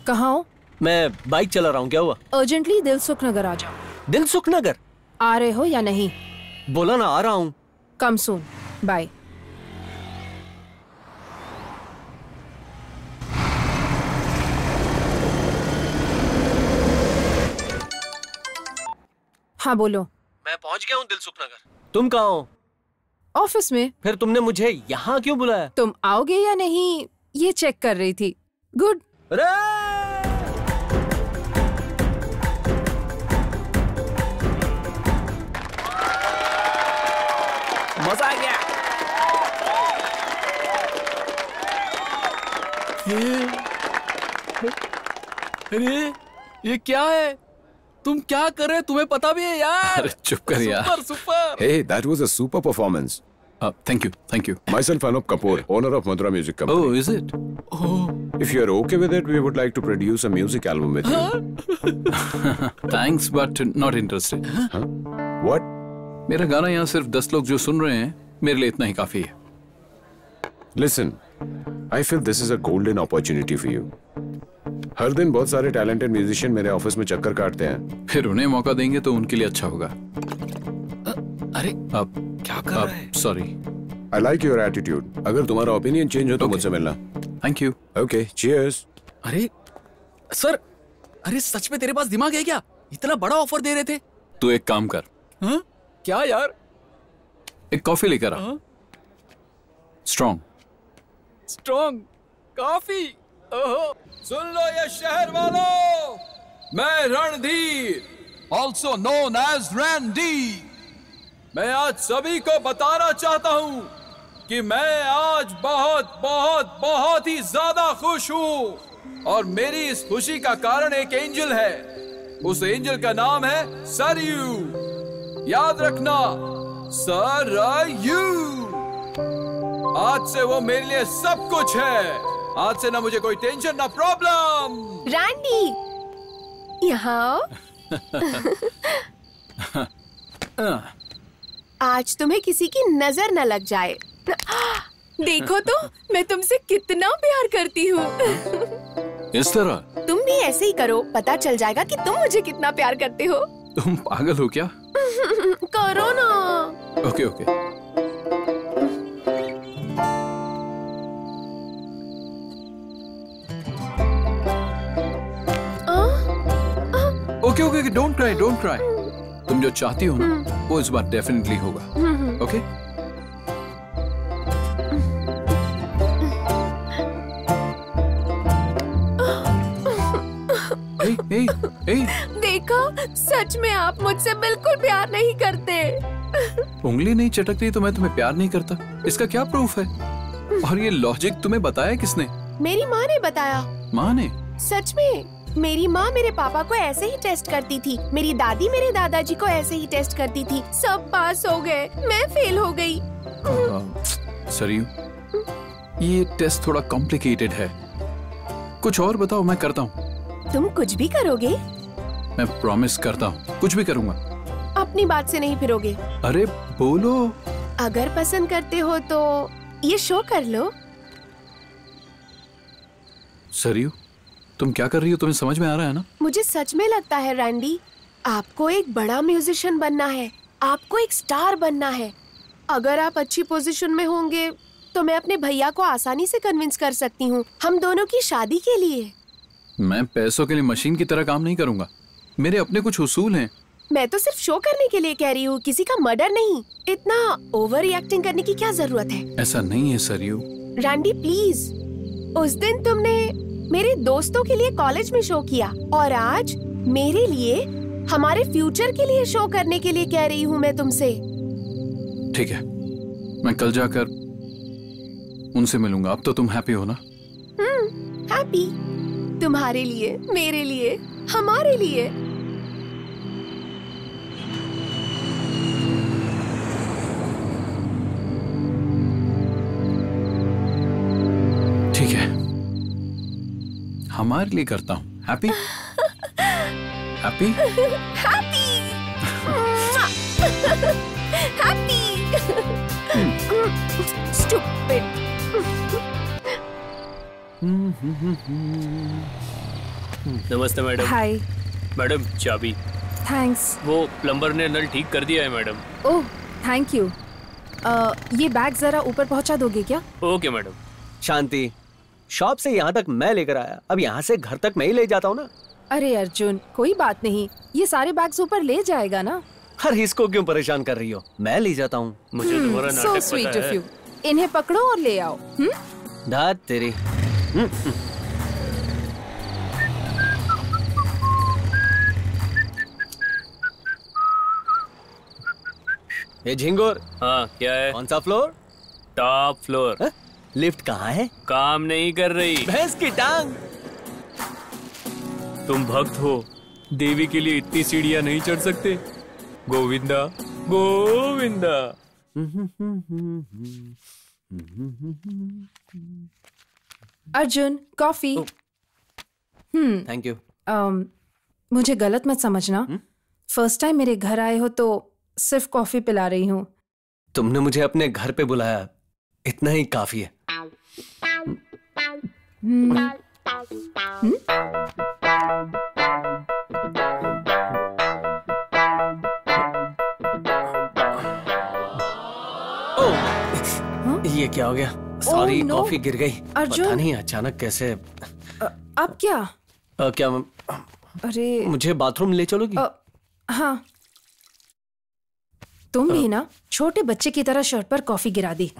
कहाँ हो? मैं बाइक चला रहा हूँ। क्या हुआ? अर्जेंटली दिलसुख नगर आ जाओ। दिलसुख नगर? आ रहे हो या नहीं? बोला ना, आ रहा हूँ। कम सून। बाय। हाँ बोलो। मैं पहुंच गया हूँ दिलसुख नगर। तुम कहाँ हो? ऑफिस में। फिर तुमने मुझे यहाँ क्यों बुलाया? तुम आओगे या नहीं ये चेक कर रही थी। गुड। मजा आ गया। अरे ये क्या है? तुम क्या कर रहे? तुम्हें पता भी है यार? अरे चुप कर यार। Super super. Hey, that was a super performance. Thank you, thank you. Myself, Anup Kapoor, owner of Madhura Music Company. Oh, is it? If you are okay with it, we would like to produce a music album with you. Thanks, but not interested. Huh? What? मेरा गाना यहाँ सिर्फ 10 लोग जो सुन रहे हैं, मेरे लिए इतना ही काफी है। Listen, I feel this is a golden opportunity for you. हर दिन बहुत सारे talented musician मेरे ऑफिस में चक्कर काटते हैं। फिर उन्हें मौका देंगे तो उनके लिए अच्छा होगा। अरे अब क्या कर रहे हैं? Sorry. I like your attitude. अगर तुम्हारा ओपिनियन चेंज हो तो मुझसे मिलना। Thank you. Okay, cheers. अरे सर, अरे सच में तेरे पास दिमाग है क्या? इतना बड़ा ऑफर दे रहे थे। तू एक काम कर। हाँ? क्या यार? एक कॉफी लेकर आ। स्ट्रॉन्ग। Strong coffee. ओहो। सुन लो ये शहर वालों, मैं Randhir, also known as Randy, मैं आज सभी को बताना चाहता हूं कि मैं आज बहुत बहुत बहुत ही ज्यादा खुश हूं और मेरी इस खुशी का कारण एक एंजल है। उस एंजल का नाम है सरयू। याद रखना, सरयू। आज से वो मेरे लिए सब कुछ है। आज से ना मुझे कोई टेंशन ना प्रॉब्लम। रैंडी यहाँ आज तुम्हें किसी की नजर न लग जाए। देखो तो मैं तुमसे कितना प्यार करती हूँ। इस तरह तुम भी ऐसे ही करो, पता चल जाएगा कि तुम मुझे कितना प्यार करते हो। तुम पागल हो क्या? करो ना। Okay okay. Okay okay, don't cry, don't cry. तुम जो चाहती हो ना वो इस बार डेफिनेटली होगा। ओके? देखो, सच में आप मुझसे बिल्कुल प्यार नहीं करते। उंगली नहीं चटक रही तो मैं तुम्हें प्यार नहीं करता, इसका क्या प्रूफ है? और ये लॉजिक तुम्हें बताया किसने? मेरी माँ ने बताया। माँ ने? सच में मेरी माँ मेरे पापा को ऐसे ही टेस्ट करती थी, मेरी दादी मेरे दादाजी को ऐसे ही टेस्ट करती थी। सब पास हो गए, मैं फेल हो गई। सरयू, ये टेस्ट थोड़ा कॉम्प्लिकेटेड है, कुछ और बताओ, मैं करता हूँ। तुम कुछ भी करोगे? मैं प्रॉमिस करता हूँ, कुछ भी करूँगा। अपनी बात से नहीं फिरोगे? अरे बोलो। अगर पसंद करते हो तो ये शो कर लो। सरयू, तुम क्या कर रही हो? तुम्हें समझ में आ रहा है ना? मुझे सच में लगता है रैंडी, आपको एक बड़ा म्यूजिशियन बनना है, आपको एक स्टार बनना है। अगर आप अच्छी पोजीशन में होंगे तो मैं अपने भैया को आसानी से कन्विंस कर सकती हूँ हम दोनों की शादी के लिए। मैं पैसों के लिए मशीन की तरह काम नहीं करूँगा, मेरे अपने कुछ उसूल हैं। मैं तो सिर्फ शो करने के लिए कह रही हूँ, किसी का मर्डर नहीं। इतना ओवर रिएक्टिंग करने की क्या जरूरत है? ऐसा नहीं है सरयू। रैंडी प्लीज, उस दिन तुमने मेरे दोस्तों के लिए कॉलेज में शो किया और आज मेरे लिए, हमारे फ्यूचर के लिए शो करने के लिए कह रही हूँ मैं तुमसे। ठीक है, मैं कल जाकर उनसे मिलूंगा। अब तो तुम हैप्पी हो ना? हैप्पी, तुम्हारे लिए, मेरे लिए, हमारे लिए। ठीक है, हमारे लिए करता हूँ। Happy? Happy? Happy, happy. Stupid. नमस्ते मैडम। हाय मैडम, चाबी। थैंक्स। वो प्लम्बर ने नल ठीक कर दिया है मैडम। Oh thank you. ये बैग जरा ऊपर पहुंचा दोगे क्या? Okay madam. शांति, शॉप से यहाँ तक मैं लेकर आया, अब यहाँ से घर तक मैं ही ले जाता हूँ ना। अरे अर्जुन, कोई बात नहीं, ये सारे बैग्स ऊपर ले जाएगा ना। अरे इसको क्यों परेशान कर रही हो, मैं ले जाता हूँ। मुझे तुम्हारा नाटक so sweet of you. इन्हें पकड़ो और ले आओ। दाद तेरी। ये झिंगुर। हाँ क्या है? कौन सा फ्लोर? Top floor. लिफ्ट कहाँ है? काम नहीं कर रही। भैंस की टांग। तुम भक्त हो, देवी के लिए इतनी सीढ़ियां नहीं चढ़ सकते? Govinda Govinda. Arjun, coffee. Thank you. मुझे गलत मत समझना, फर्स्ट टाइम मेरे घर आए हो तो सिर्फ कॉफी पिला रही हूँ। तुमने मुझे अपने घर पे बुलाया, इतना ही काफी है। ये क्या हो गया? सॉरी, कॉफी गिर गई। पता नहीं अचानक कैसे। अब क्या? क्या अरे मुझे बाथरूम ले चलोगी? हाँ। तुम भी ना छोटे बच्चे की तरह शर्ट पर कॉफी गिरा दी।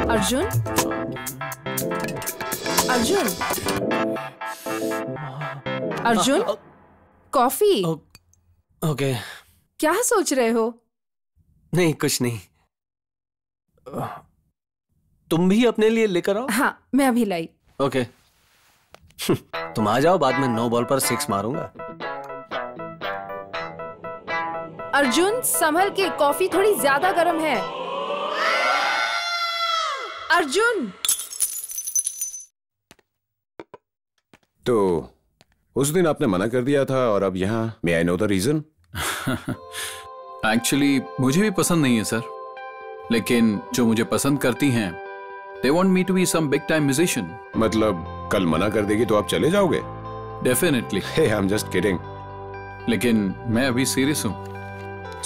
अर्जुन, अर्जुन, अर्जुन, कॉफी। ओके। क्या सोच रहे हो? नहीं, कुछ नहीं। तुम भी अपने लिए लेकर आओ। हाँ, मैं अभी लाई। ओके। तुम आ जाओ, बाद में 9 बॉल पर 6 मारूंगा। अर्जुन, संभल के, कॉफी थोड़ी ज्यादा गर्म है। अर्जुन। तो उस दिन आपने मना कर दिया था और अब यहाँ may I know the reason? Actually मुझे भी पसंद नहीं है सर, लेकिन जो मुझे पसंद करती हैं they want me to be some big time musician. मतलब कल मना कर देगी तो आप चले जाओगे? Definitely. Hey, I'm just kidding. लेकिन मैं अभी सीरियस हूँ।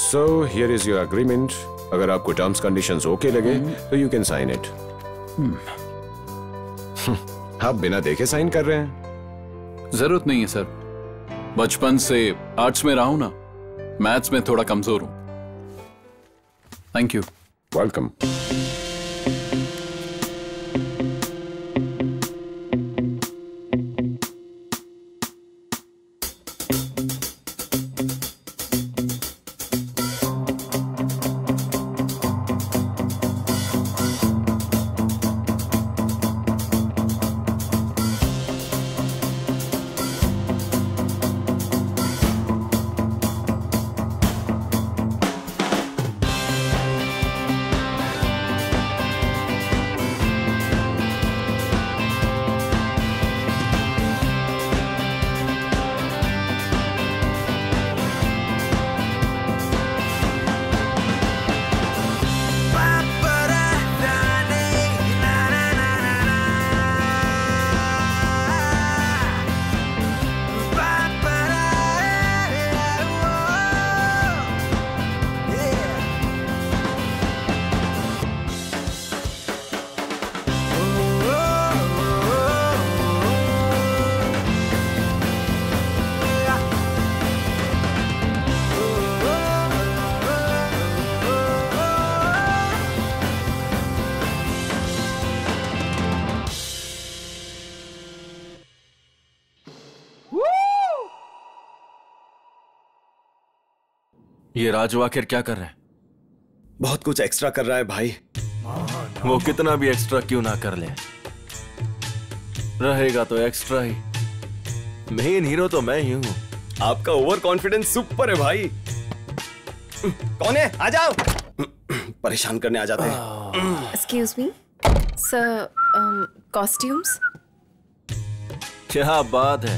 So here is your agreement. अगर आपको टर्म्स कंडीशंस ओके लगे तो you can sign it. आप बिना देखे साइन कर रहे हैं? जरूरत नहीं है सर, बचपन से आर्ट्स में रहा हूं ना, मैथ्स में थोड़ा कमजोर हूं। Thank you. वेलकम। ये राजू आखिर क्या कर रहा है? बहुत कुछ एक्स्ट्रा कर रहा है भाई। वो कितना भी एक्स्ट्रा क्यों ना कर ले, रहेगा तो एक्स्ट्रा ही। मेन हीरो तो मैं ही हूँ। आपका ओवर कॉन्फिडेंस सुपर है भाई। कौन है? आ जाओ। परेशान करने आ जाते हैं। Excuse me sir, costumes. क्या बात है,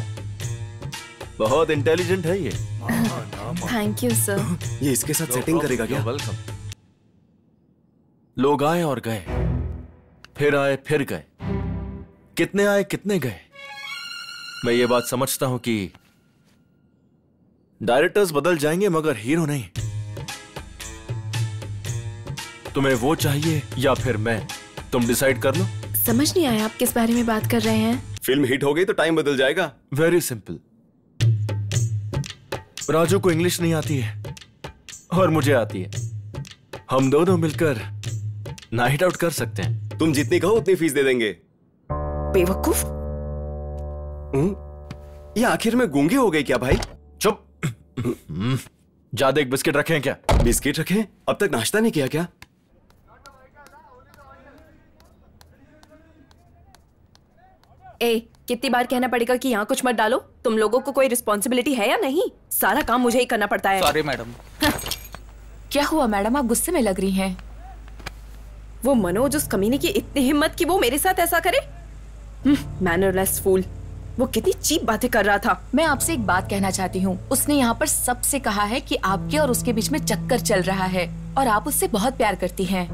बहुत इंटेलिजेंट है ये। Thank you sir. ये इसके साथ सेटिंग करेगा क्या? वेलकम। लोग आए और गए, फिर आए फिर गए, कितने आए कितने गए। मैं ये बात समझता हूं कि डायरेक्टर्स बदल जाएंगे मगर हीरो नहीं। तुम्हें वो चाहिए या फिर मैं, तुम डिसाइड कर लो। समझ नहीं आया आप किस बारे में बात कर रहे हैं। फिल्म हिट हो गई तो टाइम बदल जाएगा। Very simple. राजू को इंग्लिश नहीं आती है और मुझे आती है, हम दोनों मिलकर नाइट आउट कर सकते हैं। तुम जितनी कहो उतनी फीस दे देंगे। बेवकूफ। ये आखिर में गूंगे हो गए क्या भाई? चुप। ज्यादा एक बिस्किट रखे हैं क्या? बिस्किट रखे? अब तक नाश्ता नहीं किया क्या? ए, कितनी बार कहना पड़ेगा कि यहाँ कुछ मत डालो? तुम लोगों को कोई रिस्पॉन्सिबिलिटी है या नहीं? सारा काम मुझे ही करना पड़ता है। Sorry madam. क्या हुआ मैडम, आप गुस्से में लग रही हैं? वो मनोज, उस कमीने की इतनी हिम्मत कि वो मेरे साथ ऐसा करे। मैनरलेस फूल। वो कितनी चीप बातें कर रहा था। मैं आपसे एक बात कहना चाहती हूँ। उसने यहाँ पर सबसे कहा है कि आपके और उसके बीच में चक्कर चल रहा है और आप उससे बहुत प्यार करती हैं।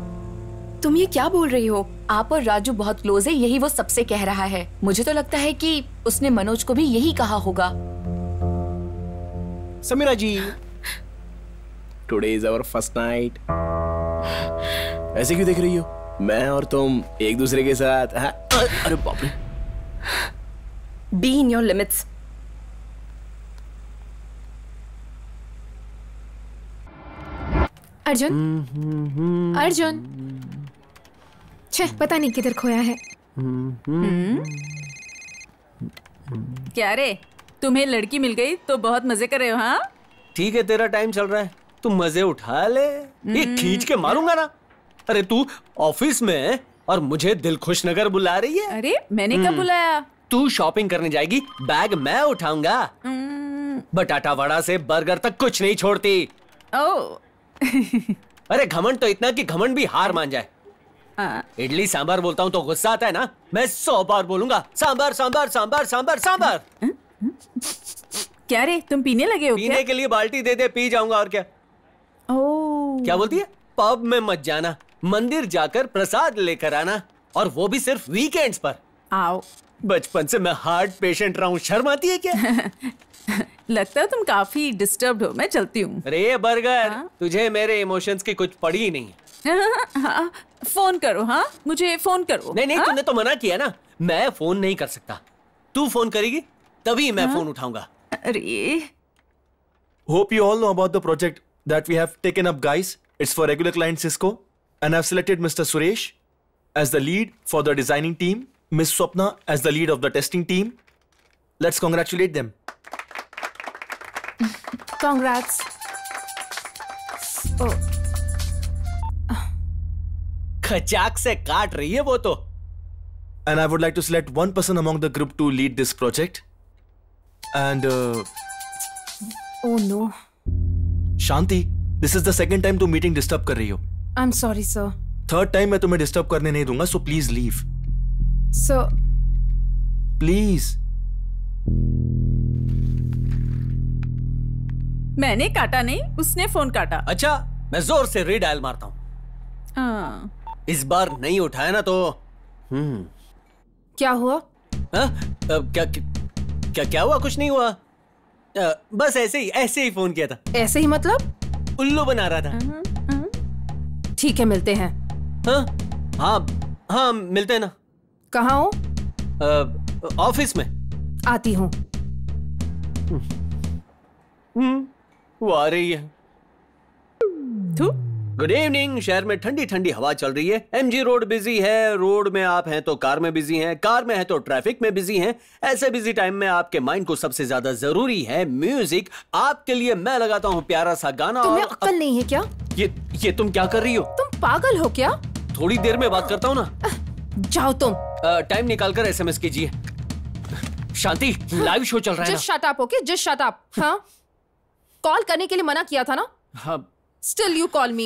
तुम ये क्या बोल रही हो? आप और राजू बहुत क्लोज है, यही वो सबसे कह रहा है। मुझे तो लगता है कि उसने मनोज को भी यही कहा होगा। Sameera ji, today is our first night. ऐसे क्यों देख रही हो? मैं और तुम एक दूसरे के साथ। अरे बाप रे। Be in your limits. Arjun, Arjun, छे पता नहीं किधर खोया है। क्या रे, तुम्हें लड़की मिल गई तो बहुत मजे कर रहे हो? हाँ ठीक है, तेरा टाइम चल रहा है, तू मजे उठा ले। ये खींच के मारूंगा ना। अरे तू ऑफिस में और मुझे दिलखुश नगर बुला रही है। अरे मैंने कब बुलाया? तू शॉपिंग करने जाएगी, बैग मैं उठाऊंगा। बटाटा वड़ा से बर्गर तक कुछ नहीं छोड़ती। अरे घमंड तो इतना कि घमंड भी हार मान जाए। इडली सांभर बोलता हूँ तो गुस्सा आता है ना? मैं 100 बार बोलूंगा सांभर सांभर सांभर सांभर सांभर। क्या रे, तुम पीने लगे हो? पीने के लिए बाल्टी दे दे, पी जाऊंगा और क्या। क्या बोलती है? पब में मत जाना, मंदिर जाकर प्रसाद लेकर आना, और वो भी सिर्फ वीकेंड्स पर। आओ। बचपन से मैं हार्ट पेशेंट रहा हूँ, शर्म आती है क्या? लगता है तुम काफी डिस्टर्ब्ड हो, मैं चलती हूँ। अरे बर्गर, तुझे मेरे इमोशंस की कुछ पड़ी ही नहीं है। फोन करो। हाँ मुझे फोन करो। नहीं, तूने तो मना किया ना, मैं फोन नहीं कर सकता। तू फोन करेगी तभी मैं फोन उठाऊंगा। अरे Hope you all know about the project that we have taken up, guys. It's for regular client Cisco, and I've selected Mr. Suresh as the lead for the designing team, Miss Swapna as the lead of the testing team. Let's congratulate them. Congrats. Oh. खचाक से काट रही है वो तो। And I would like to select one person among the group to lead this project. And Oh no. Shanti, this is the second time तुम meeting disturb कर रही हो। I'm sorry, sir. Third time मैं तुम्हें disturb करने नहीं दूंगा, so please leave. Sir. Please. मैंने काटा नहीं, उसने फोन काटा। अच्छा, मैं जोर से रीडायल मारता हूँ। इस बार नहीं उठाया ना तो क्या हुआ? क्या हुआ? कुछ नहीं हुआ, बस ऐसे ही फोन किया था। ऐसे ही मतलब? उल्लू बना रहा था। ठीक है, मिलते हैं। हाँ मिलते हैं ना। कहाँ हो? ऑफिस में। आती हूँ। वो आ रही है। Good evening. शहर में ठंडी ठंडी हवा चल रही है। एमजी रोड बिजी है, रोड में आप हैं तो कार में बिजी हैं, कार में है तो ट्रैफिक में बिजी हैं। ऐसे बिजी टाइम में आपके माइंड को सबसे ज्यादा जरूरी है म्यूजिक। आपके लिए मैं लगाता हूँ प्यारा सा गाना। तुम्हें अक्ल नहीं है क्या? ये तुम क्या कर रही हो? तुम पागल हो क्या? थोड़ी देर में बात करता हूँ ना। जाओ तुम। टाइम निकाल कर SMS कीजिए। शांति, लाइव शो चल रहा है। Just shut up, okay? Just shut up. हाँ, कॉल करने के लिए मना किया था ना? हाँ। Still you call me.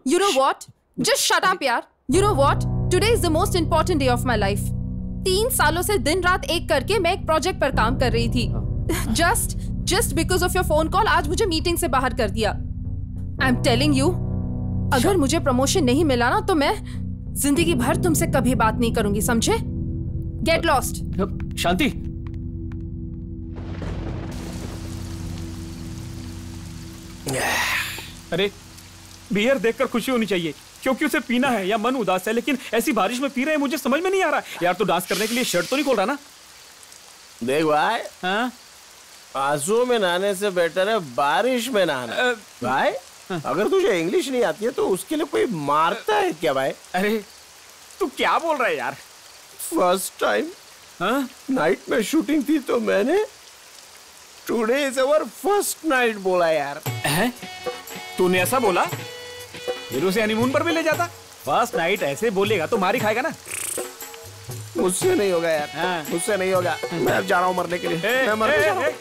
You know what? Just shut up यार. You know what? Today is the most important day of my life. 3 सालों से दिन रात एक करके मैं एक प्रोजेक्ट पर काम कर रही थी. Just because of your phone call आज मुझे मीटिंग से बाहर कर दिया. I'm telling you, अगर मुझे प्रमोशन नहीं मिला ना तो मैं जिंदगी भर तुमसे कभी बात नहीं करूंगी, समझे? Get lost. शांति, अरे बियर देखकर खुशी होनी चाहिए क्योंकि उसे पीना है या मन उदास है, लेकिन ऐसी बारिश में पी रहे हैं, मुझे समझ में नहीं आ रहा। यार तो डांस करने के लिए शर्ट तो नहीं खोल रहा ना? देख भाई, हाँ? आंसू में नहाने से बेटर है बारिश में नहाना। भाई अगर तुझे इंग्लिश नहीं आती है तो उसके लिए कोई मारता है क्या भाई? अरे तू क्या बोल रहा है यार? फर्स्ट टाइम नाइट में शूटिंग थी तो मैंने today is our first night बोला यार। तूने ऐसा बोला? फिर उसे हनीमून पर भी ले जाता। फर्स्ट नाइट ऐसे बोलेगा तो मार ही खाएगा ना। मुझसे नहीं होगा यार, मुझसे नहीं होगा। मैं अब जा रहा हूँ मरने के लिए। मैं मरने जा रहा हूँ।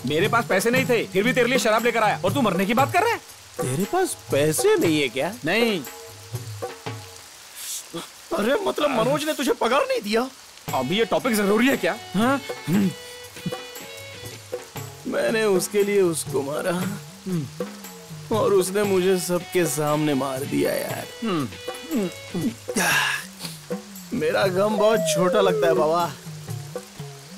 मेरे पास पैसे नहीं थे, फिर भी तेरे लिए शराब लेकर आया और तू मरने की बात कर रहा है? तेरे पास पैसे नहीं है क्या? नहीं। अरे मतलब मनोज ने तुझे पगार नहीं दिया? अभी ये टॉपिक जरूरी है क्या? मैंने उसके लिए उसको मारा और उसने मुझे सबके सामने मार दिया यार। मेरा गम बहुत छोटा लगता है बाबा।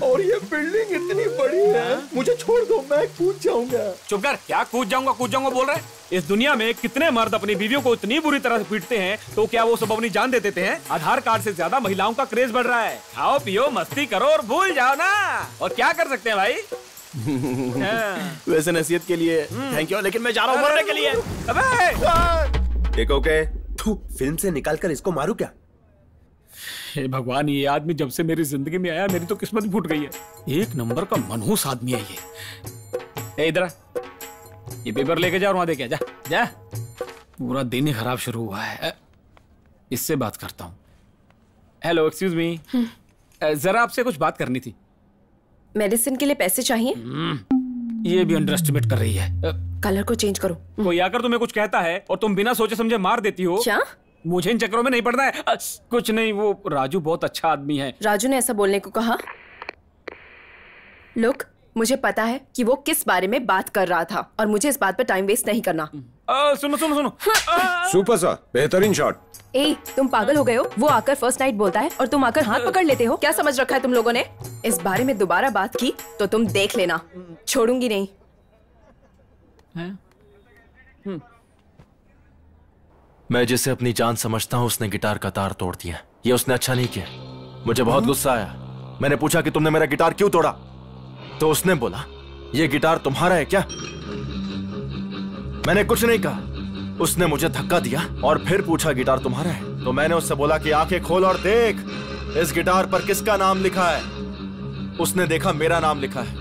और ये बिल्डिंग इतनी बड़ी है, मुझे छोड़ दो, मैं कूद जाऊंगा। चुप कर। क्या कूद जाऊंगा बोल रहा है? इस दुनिया में कितने मर्द अपनी बीवियों को इतनी बुरी तरह से पीटते हैं, तो क्या वो सब अपनी जान दे देते हैं? आधार कार्ड से ज्यादा महिलाओं का क्रेज बढ़ रहा है। खाओ पियो मस्ती करो और भूल जाओ ना। और क्या कर सकते हैं भाई? वैसे नसीहत के लिए थैंक यू, लेकिन मैं जा रहा हूँ मरने के लिए। ओके, फिल्म से निकाल कर इसको मारू क्या? हे भगवान, ये आदमी जब से मेरी जिंदगी में आया मेरी तो किस्मत फूट गई है। एक नंबर का मनहूस आदमी है ये। इधर ये पेपर लेके जा और वहां दे के जा। जा। पूरा दिन ही खराब शुरू हुआ है। इससे बात करता हूँ। हेलो, एक्सक्यूज मी, जरा आपसे कुछ बात करनी थी। मेडिसिन के लिए पैसे चाहिए? ये भी अंडर एस्टिमेट कर रही है। कलर को चेंज करो। कोई आकर तुम्हें कुछ कहता है और तुम बिना सोचे समझे मार देती हो। क्या? मुझे इन चक्करों में नहीं पड़ना है। कुछ नहीं, वो राजू बहुत अच्छा आदमी है। राजू ने ऐसा बोलने को कहा? लुक, मुझे पता है कि वो किस बारे में बात कर रहा था और मुझे इस बात पर टाइम वेस्ट नहीं करना। सुनो सुनो सुनो। सुपर सा, बेहतरीन शॉट। ए, तुम पागल हो गए हो? वो आकर फर्स्ट नाइट बोलता है और तुम आकर हाथ पकड़ लेते हो। क्या समझ रखा है तुम लोगों ने? इस बारे में दोबारा बात की तो तुम देख लेना, छोड़ूंगी नहीं। मैं जिसे अपनी जान समझता हूँ उसने गिटार का तार तोड़ दिया। ये उसने अच्छा नहीं किया। मुझे बहुत गुस्सा आया। मैंने पूछा कि तुमने मेरा गिटार क्यों तोड़ा, तो उसने बोला ये गिटार तुम्हारा है क्या? मैंने कुछ नहीं कहा। उसने मुझे धक्का दिया और फिर पूछा गिटार तुम्हारा है, तो मैंने उससे बोला कि आंखें खोल और देख इस गिटार पर किसका नाम लिखा है। उसने देखा मेरा नाम लिखा है।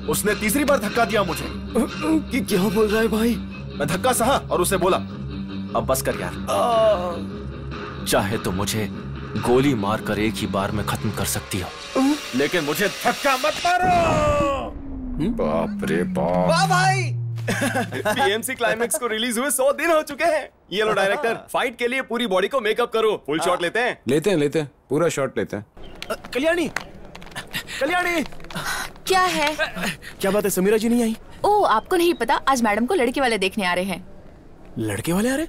उसने तीसरी बार धक्का दिया मुझे। कि क्या बोल रहा है भाई? मैं धक्का सहा और उसे बोला अब बस कर यार, चाहे तो मुझे गोली मारकर एक ही बार में खत्म कर सकती हो, लेकिन मुझे धक्का मत मारो। बाप रे बाप। वाह भाई, पीएमसी क्लाइमेक्स को रिलीज हुए 100 दिन हो चुके हैं। ये लो डायरेक्टर, फाइट के लिए पूरी बॉडी को मेकअप करो। फुल शॉट लेते हैं? लेते हैं, पूरा शॉट लेते हैं। कल्याणी, कल्याणी, क्या है? क्या बात है, समीरा जी नहीं आई? ओह, आपको नहीं पता, आज मैडम को लड़के वाले देखने आ रहे हैं। लड़के वाले आ रहे?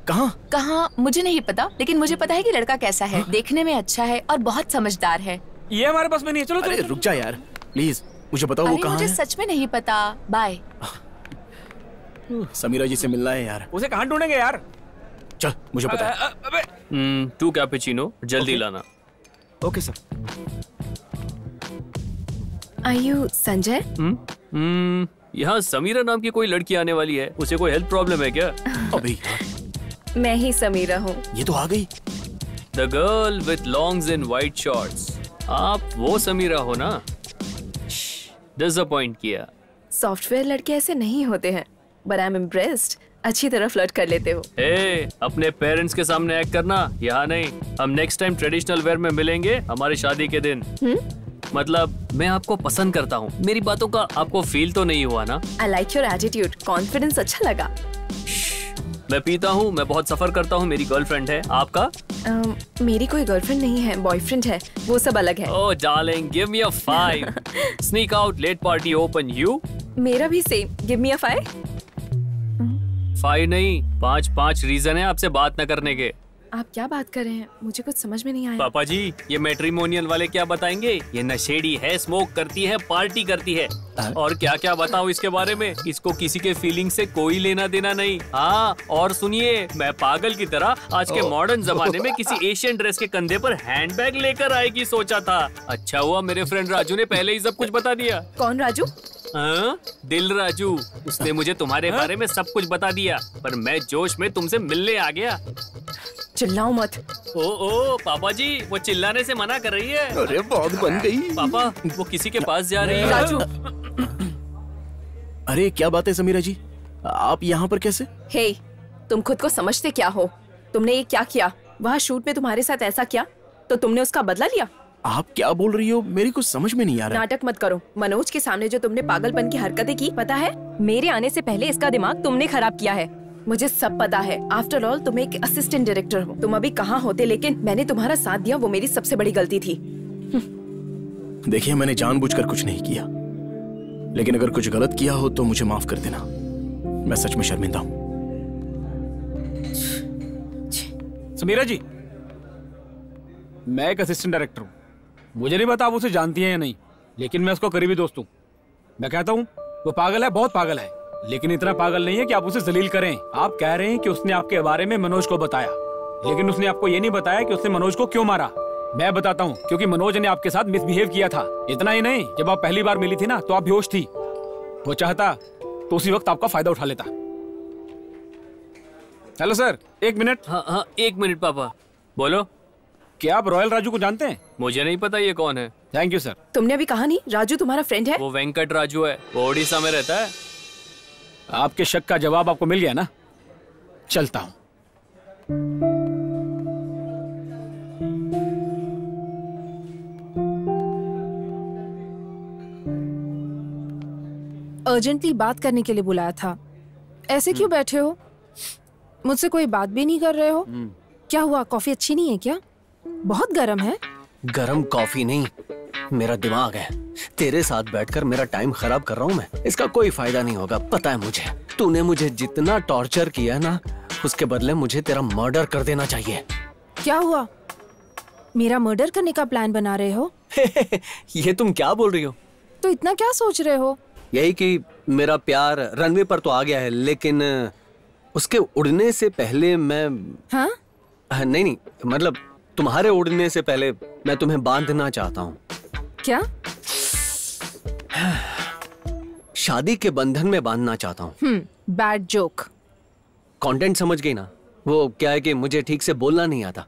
कहाँ? कहाँ मुझे नहीं पता, लेकिन मुझे पता है कि लड़का कैसा है। देखने में अच्छा है और बहुत समझदार है। ये हमारे पास में नहीं है। चलो अरे रुक जा यार, प्लीज मुझे बताओ वो कहाँ है? मुझे सच में नहीं पता। बाय। समीरा जी से मिलना है यार। उसे कहाँ ढूंढेंगे यार? चल, मुझे पता है। 2 कैपुचिनो जल्दी लाना। Okay sir. Are you Sanjay? यहाँ समीरा नाम की कोई लड़की आने वाली है। उसे कोई हेल्थ प्रॉब्लम है क्या? अभी मैं ही समीरा हूँ। ये तो आ गई। The girl with longs in white shorts. आप वो समीरा हो ना? डिसअपॉइंट किया। सॉफ्टवेयर लड़के ऐसे नहीं होते हैं, but I'm impressed। अच्छी तरह फ्लर्ट कर लेते हो। अपने पेरेंट्स के सामने एक्ट करना, यहाँ नहीं। हम नेक्स्ट टाइम ट्रेडिशनल वेयर में मिलेंगे हमारी शादी के दिन। मतलब मैं आपको पसंद करता हूँ। मेरी बातों का आपको फील तो नहीं हुआ ना? I like your attitude, confidence अच्छा लगा। मैं पीता हूँ, मैं बहुत सफर करता हूँ, मेरी गर्लफ्रेंड है। आपका? मेरी कोई गर्लफ्रेंड नहीं है, बॉयफ्रेंड है, वो सब अलग है। Oh darling, give me a 5। Sneak out, late party open. You? मेरा भी सेम, गिव मी अ 5। 5 नहीं, 5 रीजन है आपसे बात न करने के। आप क्या बात कर रहे हैं? मुझे कुछ समझ में नहीं आया। पापा जी, ये मैट्रिमोनियल वाले क्या बताएंगे? ये नशेड़ी है, स्मोक करती है, पार्टी करती है, और क्या क्या बताओ इसके बारे में। इसको किसी के फीलिंग से कोई लेना देना नहीं। हाँ, और सुनिए, मैं पागल की तरह आज के मॉडर्न जमाने में किसी एशियन ड्रेस के कंधे पर हैंडबैग लेकर आएगी सोचा था। अच्छा हुआ मेरे फ्रेंड राजू ने पहले ही सब कुछ बता दिया। कौन राजू? दिल राजू। उसने मुझे तुम्हारे बारे में सब कुछ बता दिया, पर मैं जोश में तुमसे मिलने आ गया। चिल्लाओ मत। ओ पापा जी, वो चिल्लाने से मना कर रही है। अरे बहुत बन गई। पापा, वो किसी के पास जा रही है। राजू। अरे क्या बात है समीरा जी, आप यहाँ पर कैसे? हे, तुम खुद को समझते क्या हो? तुमने ये क्या किया? वहाँ शूट में तुम्हारे साथ ऐसा किया तो तुमने उसका बदला लिया? आप क्या बोल रही हो? मेरी कुछ समझ में नहीं आ रहा। नाटक मत करो। मनोज के सामने जो तुमने पागलपन की हरकतें की, पता है मेरे आने से पहले इसका दिमाग तुमने खराब किया है। मुझे सब पता है। आफ्टर ऑल तुम एक असिस्टेंट डायरेक्टर हो। तुम अभी कहाँ होते, लेकिन मैंने तुम्हारा साथ दिया, वो मेरी सबसे बड़ी गलती थी। देखिए, मैंने जानबूझकर कुछ नहीं किया, लेकिन अगर कुछ गलत किया हो तो मुझे माफ कर देना। मैं सच में शर्मिंदा हूँ। समीरा जी, मैं एक असिस्टेंट डायरेक्टर हूँ। मुझे नहीं पता आप उसे जानती हैं या नहीं, लेकिन मैं उसका करीबी दोस्त हूँ। मैं कहता हूँ वो पागल है, बहुत पागल है, लेकिन इतना पागल नहीं है कि आप उसे जलील करें। आप कह रहे हैं कि उसने आपके बारे में मनोज को बताया, लेकिन उसने आपको ये नहीं बताया कि उसने मनोज को क्यों मारा। मैं बताता हूँ, क्योंकि मनोज ने आपके साथ मिसबिहेव किया था। इतना ही नहीं, जब आप पहली बार मिली थी ना, तो आप बेहोश थी। वो चाहता तो उसी वक्त आपका फायदा उठा लेता। Hello sir, 1 minute. हाँ 1 मिनट पापा। बोलो। क्या आप रॉयल राजू को जानते हैं? मुझे नहीं पता ये कौन है। Thank you sir. तुमने अभी कहा नहीं राजू तुम्हारा फ्रेंड है? वो वेंकट राजू है, वो ओडिशा में रहता है। आपके शक का जवाब आपको मिल गया ना? चलता हूं। अर्जेंटली बात करने के लिए बुलाया था। ऐसे क्यों बैठे हो? मुझसे कोई बात भी नहीं कर रहे हो? क्या हुआ, कॉफी अच्छी नहीं है क्या? बहुत गर्म है। गरम कॉफी नहीं, मेरा दिमाग है। तेरे साथ बैठकर मेरा टाइम खराब कर रहा हूँ मैं। इसका कोई फायदा नहीं होगा, पता है मुझे। तूने मुझे जितना टॉर्चर किया ना, उसके बदले मुझे तेरा मर्डर कर देना चाहिए। क्या हुआ? मेरा मर्डर करने का प्लान बना रहे हो? ये तुम क्या बोल रही हो? तो इतना क्या सोच रहे हो? यही कि मेरा प्यार रनवे पर तो आ गया है, लेकिन उसके उड़ने से पहले मैं नहीं, मतलब तुम्हारे उड़ने से पहले मैं तुम्हें बांधना चाहता हूँ। क्या? शादी के बंधन में बांधना चाहता हूँ। Bad joke. कंटेंट समझ गई ना? वो क्या है कि मुझे ठीक से बोलना नहीं आता।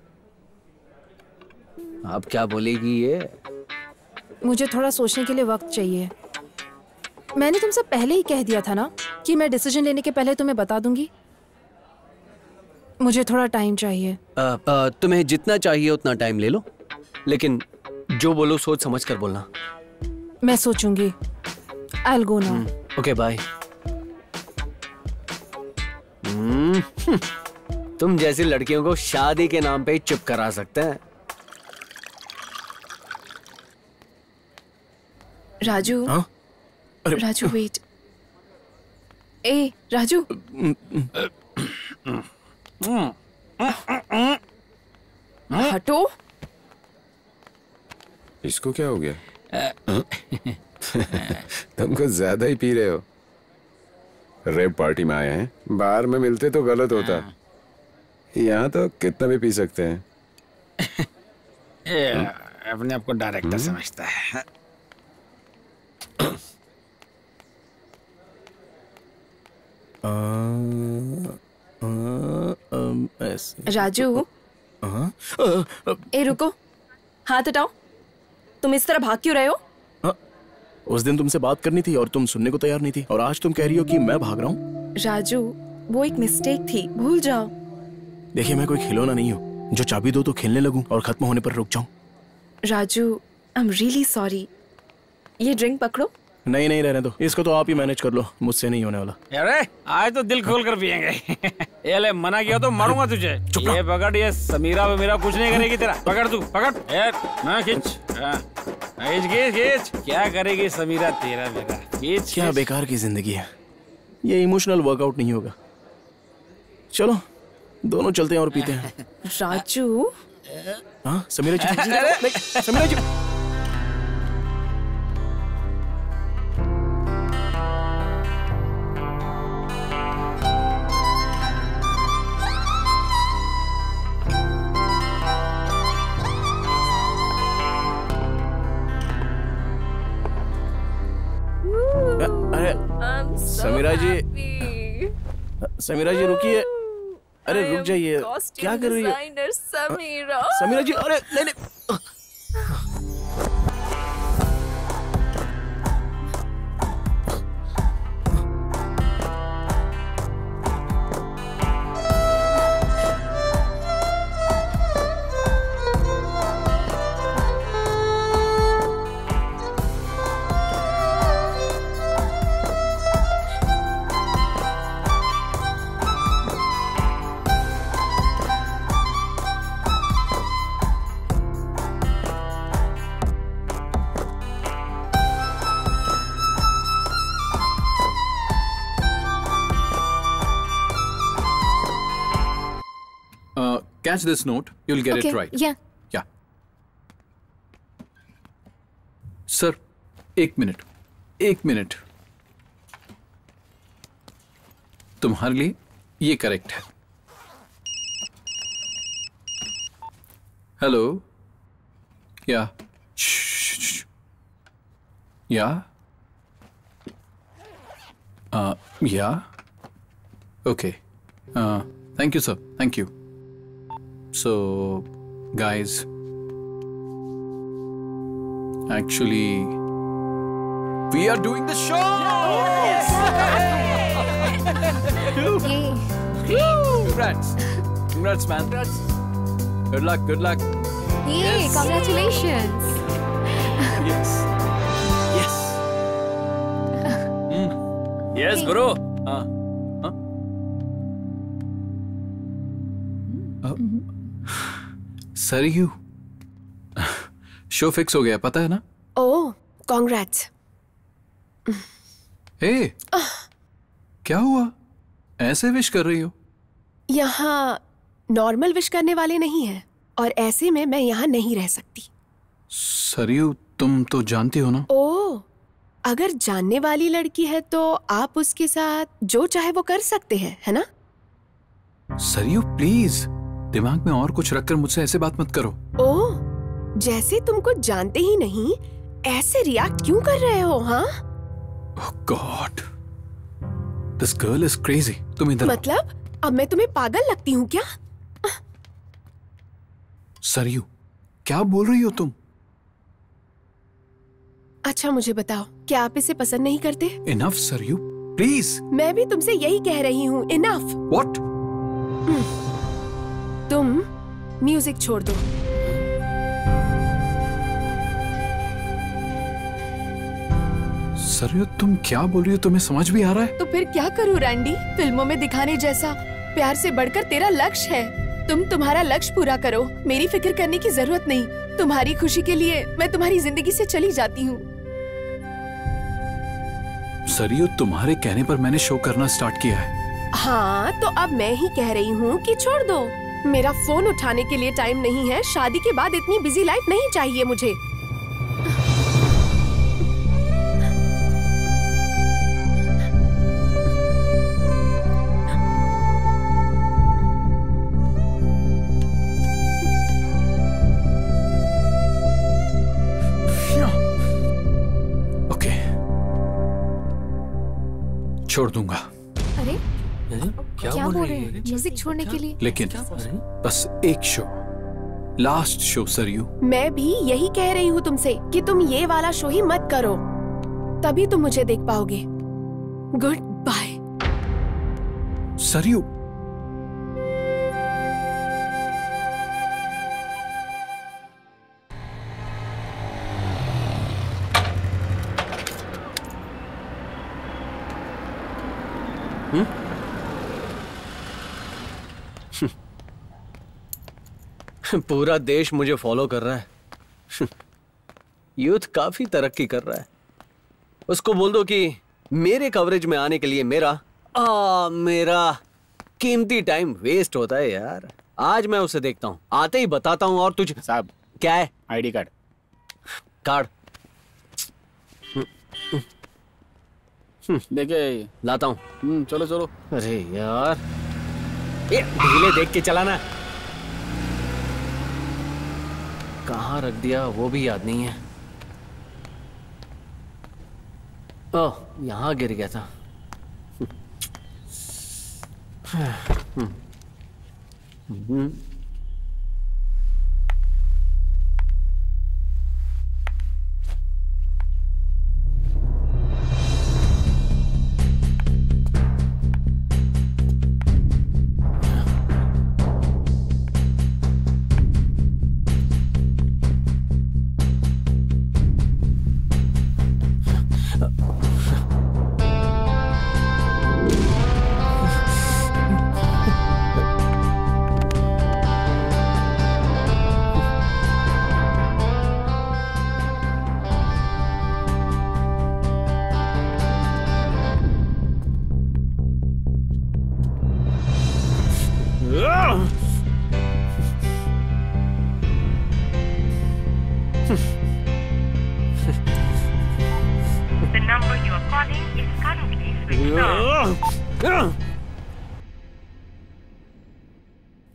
अब क्या बोलेगी ये? मुझे थोड़ा सोचने के लिए वक्त चाहिए। मैंने तुमसे पहले ही कह दिया था ना कि मैं डिसीजन लेने के पहले तुम्हें बता दूंगी। मुझे थोड़ा टाइम चाहिए। तुम्हें जितना चाहिए उतना टाइम ले लो, लेकिन जो बोलो सोच समझ कर बोलना। मैं सोचूंगी। I'll go now. Okay bye. तुम जैसी लड़कियों को शादी के नाम पे ही चुप करा सकते हैं। राजू। राजू वेट। ए राजू। हटो। इसको क्या हो गया? तुम कुछ ज्यादा ही पी रहे हो। रेप पार्टी में आए हैं, बाहर में मिलते तो गलत होता। यहाँ तो कितना भी पी सकते हैं। अपने आप को डायरेक्टर समझता है। राजू। ए रुको, हाथ हटाओ। तुम इस तरह भाग क्यों रहे हो? उस दिन तुमसे बात करनी थी और तुम सुनने को तैयार नहीं थी, और आज तुम कह रही हो कि मैं भाग रहा हूँ। राजू, वो एक मिस्टेक थी, भूल जाओ। देखिए, मैं कोई खिलौना नहीं हूँ जो चाबी दो तो खेलने लगूं और खत्म होने पर रुक जाऊं। राजू, आई एम रियली सॉरी। ये ड्रिंक पकड़ो। नहीं नहीं, रहने दो, इसको तो आप ही मैनेज कर लो, मुझसे नहीं होने वाला। अरे आज तो दिल खोल कर पियेंगे। ये ले, मना किया तो मारूंगा तुझे। ये पकड़, ये समीरा मेरा कुछ नहीं करेगी तेरा। पकड़ तू, पकड़। ना खींच, खींच खींच। क्या करेगी समीरा तेरा मेरा? खींच। क्या बेकार की जिंदगी है, ये इमोशनल वर्कआउट नहीं होगा। चलो दोनों चलते हैं और पीते हैं। राजू। हाँ समीरा जी, समीरा जी। समीरा जी रुकिए। अरे रुक जाइए, क्या कर रही है समीरा जी? अरे नहीं नहीं। Catch this note. You'll get it right. Yeah. Yeah. Sir, एक मिनट। तुम्हारे लिए ये करेक्ट है। हेलो। या okay. Thank you sir, thank you. So, guys, actually, we are doing the show! Yes! Congrats, man. Congrats. Good luck. Yay, congratulations. Yes. Yes, bro. Saryu, show fix हो गया, पता है ना? ओह, कांग्रेट्स। हे, क्या हुआ? ऐसे विश कर रही हो? यहाँ नॉर्मल विश करने वाले नहीं हैं, और ऐसे में मैं यहाँ नहीं रह सकती। सरयू, तुम तो जानती हो ना? ओह, अगर जानने वाली लड़की है तो आप उसके साथ जो चाहे वो कर सकते हैं, है ना? सरयू प्लीज, दिमाग में और कुछ रखकर मुझसे ऐसे बात मत करो। ओह, जैसे तुमको जानते ही नहीं ऐसे रिएक्ट क्यों कर रहे हो? हाँ? Oh God, this girl is crazy. तुम इधर मतलब अब मैं तुम्हें पागल लगती हूँ क्या? सरयू, क्या बोल रही हो तुम? अच्छा मुझे बताओ, क्या आप इसे पसंद नहीं करते? Enough, Saryu, please. मैं भी तुमसे यही कह रही हूँ, enough। What? तुम म्यूजिक छोड़ दो। सरयू, तुम क्या बोल रही हो? तुम्हें समझ भी आ रहा है? तो फिर क्या करूँ रैंडी? फिल्मों में दिखाने जैसा प्यार से बढ़कर तेरा लक्ष्य है। तुम तुम्हारा लक्ष्य पूरा करो, मेरी फिक्र करने की जरूरत नहीं। तुम्हारी खुशी के लिए मैं तुम्हारी जिंदगी से चली जाती हूँ। सरयू, तुम्हारे कहने पर मैंने शो करना स्टार्ट किया है। हाँ, तो अब मैं ही कह रही हूँ कि छोड़ दो। मेरा फोन उठाने के लिए टाइम नहीं है। शादी के बाद इतनी बिजी लाइफ नहीं चाहिए मुझे। ओके, छोड़ दूंगा। अरे क्या बोल रहे हैं? म्यूजिक छोड़ने के लिए? लेकिन बस एक शो, लास्ट शो सरयू। मैं भी यही कह रही हूँ तुमसे कि तुम ये वाला शो ही मत करो, तभी तुम मुझे देख पाओगे। Good bye. सरयू, पूरा देश मुझे फॉलो कर रहा है। यूथ काफी तरक्की कर रहा है। उसको बोल दो कि मेरे कवरेज में आने के लिए मेरा कीमती टाइम वेस्ट होता है यार। आज मैं उसे देखता हूँ, आते ही बताता हूँ। और तुझे साहब क्या है? ID card. कार्ड देखिए लाता हूँ। चलो चलो। अरे यार ये ढीले देख के चलाना। कहाँ रख दिया वो भी याद नहीं है। ओह यहाँ गिर गया था।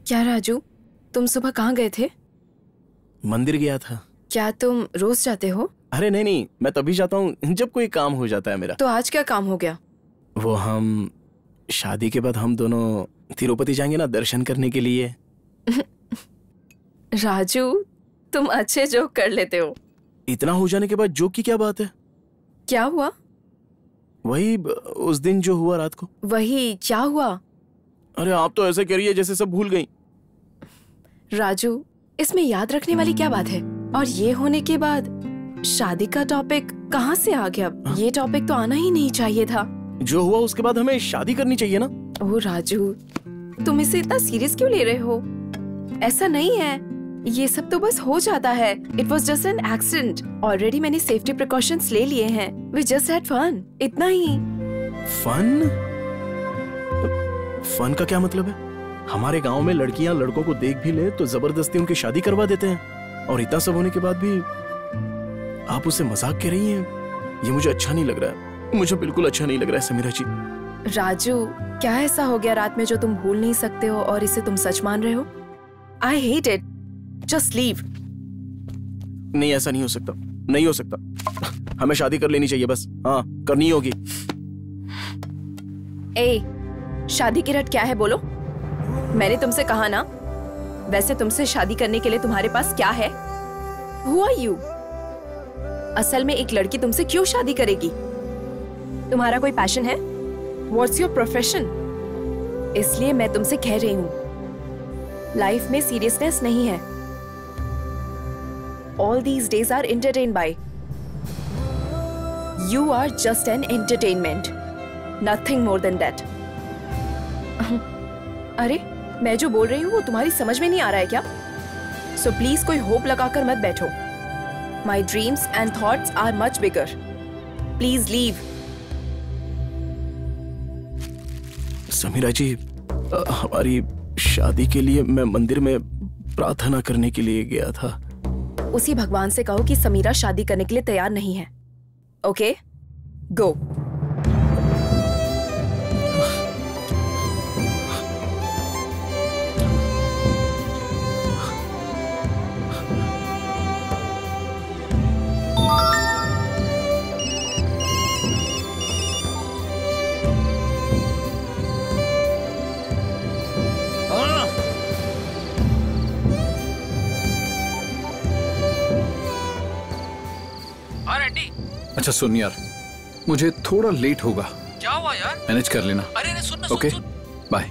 क्या राजू, तुम सुबह कहाँ गए थे? मंदिर गया था। क्या तुम रोज जाते हो? अरे नहीं, मैं तभी जाता हूँ जब कोई काम हो जाता है मेरा। तो आज क्या काम हो गया? वो हम शादी के बाद हम दोनों तिरुपति जाएंगे ना दर्शन करने के लिए। राजू, तुम अच्छे जोक कर लेते हो। इतना हो जाने के बाद जोक की क्या बात है? क्या हुआ? वही उस दिन जो हुआ रात को। वही क्या हुआ? अरे आप तो ऐसे करिए जैसे सब भूल गई। राजू, इसमें याद रखने वाली क्या बात है? और ये होने के बाद शादी का टॉपिक कहाँ से आ गया? ये टॉपिक तो आना ही नहीं चाहिए था। जो हुआ उसके बाद हमें शादी करनी चाहिए ना। ओह राजू, तुम इसे इतना सीरियस क्यों ले रहे हो? ऐसा नहीं है, ये सब तो बस हो जाता है। It was just an accident. Already मैंने सेफ्टी प्रिकॉशंस ले लिए हैं। वी जस्ट हैड फन, इतना ही। फन? फन का क्या मतलब है? हमारे गांव में लड़कियां लड़कों को देख भी ले तो जबरदस्ती उनकी शादी करवा देते हैं, और इतना सब होने के बाद भी आप उसे मजाक कह रही हैं। ये मुझे अच्छा नहीं लग रहा है, मुझे बिल्कुल अच्छा नहीं लग रहा है समीरा जी। राजू, क्या ऐसा हो गया रात में जो तुम भूल नहीं सकते हो और इसे तुम सच मान रहे हो? I hate it, just leave. नहीं, ऐसा नहीं हो सकता, नहीं हो सकता। हमें शादी कर लेनी चाहिए बस। हाँ, करनी होगी। ए, शादी की रट क्या है बोलो? मैंने तुमसे कहा ना। वैसे तुमसे शादी करने के लिए तुम्हारे पास क्या है? Who are you? असल में एक लड़की तुमसे क्यों शादी करेगी? तुम्हारा कोई पैशन है? What's your profession? इसलिए मैं तुमसे कह रही हूँ, लाइफ में सीरियसनेस नहीं है। All these days are entertained by. You are just an entertainment. Nothing more than that. अरे, मैं जो बोल रही हूँ वो तुम्हारी समझ में नहीं आ रहा है क्या? So please कोई होप लगाकर मत बैठो। My dreams and thoughts are much bigger. Please leave. Samira जी, हमारी शादी के लिए मैं मंदिर में प्रार्थना करने के लिए गया था। उसी भगवान से कहो कि समीरा शादी करने के लिए तैयार नहीं है। ओके, गो। अच्छा सुन यार, मुझे थोड़ा लेट होगा। क्या हुआ यार? मैनेज कर लेना। अरे सुन ना, okay, bye.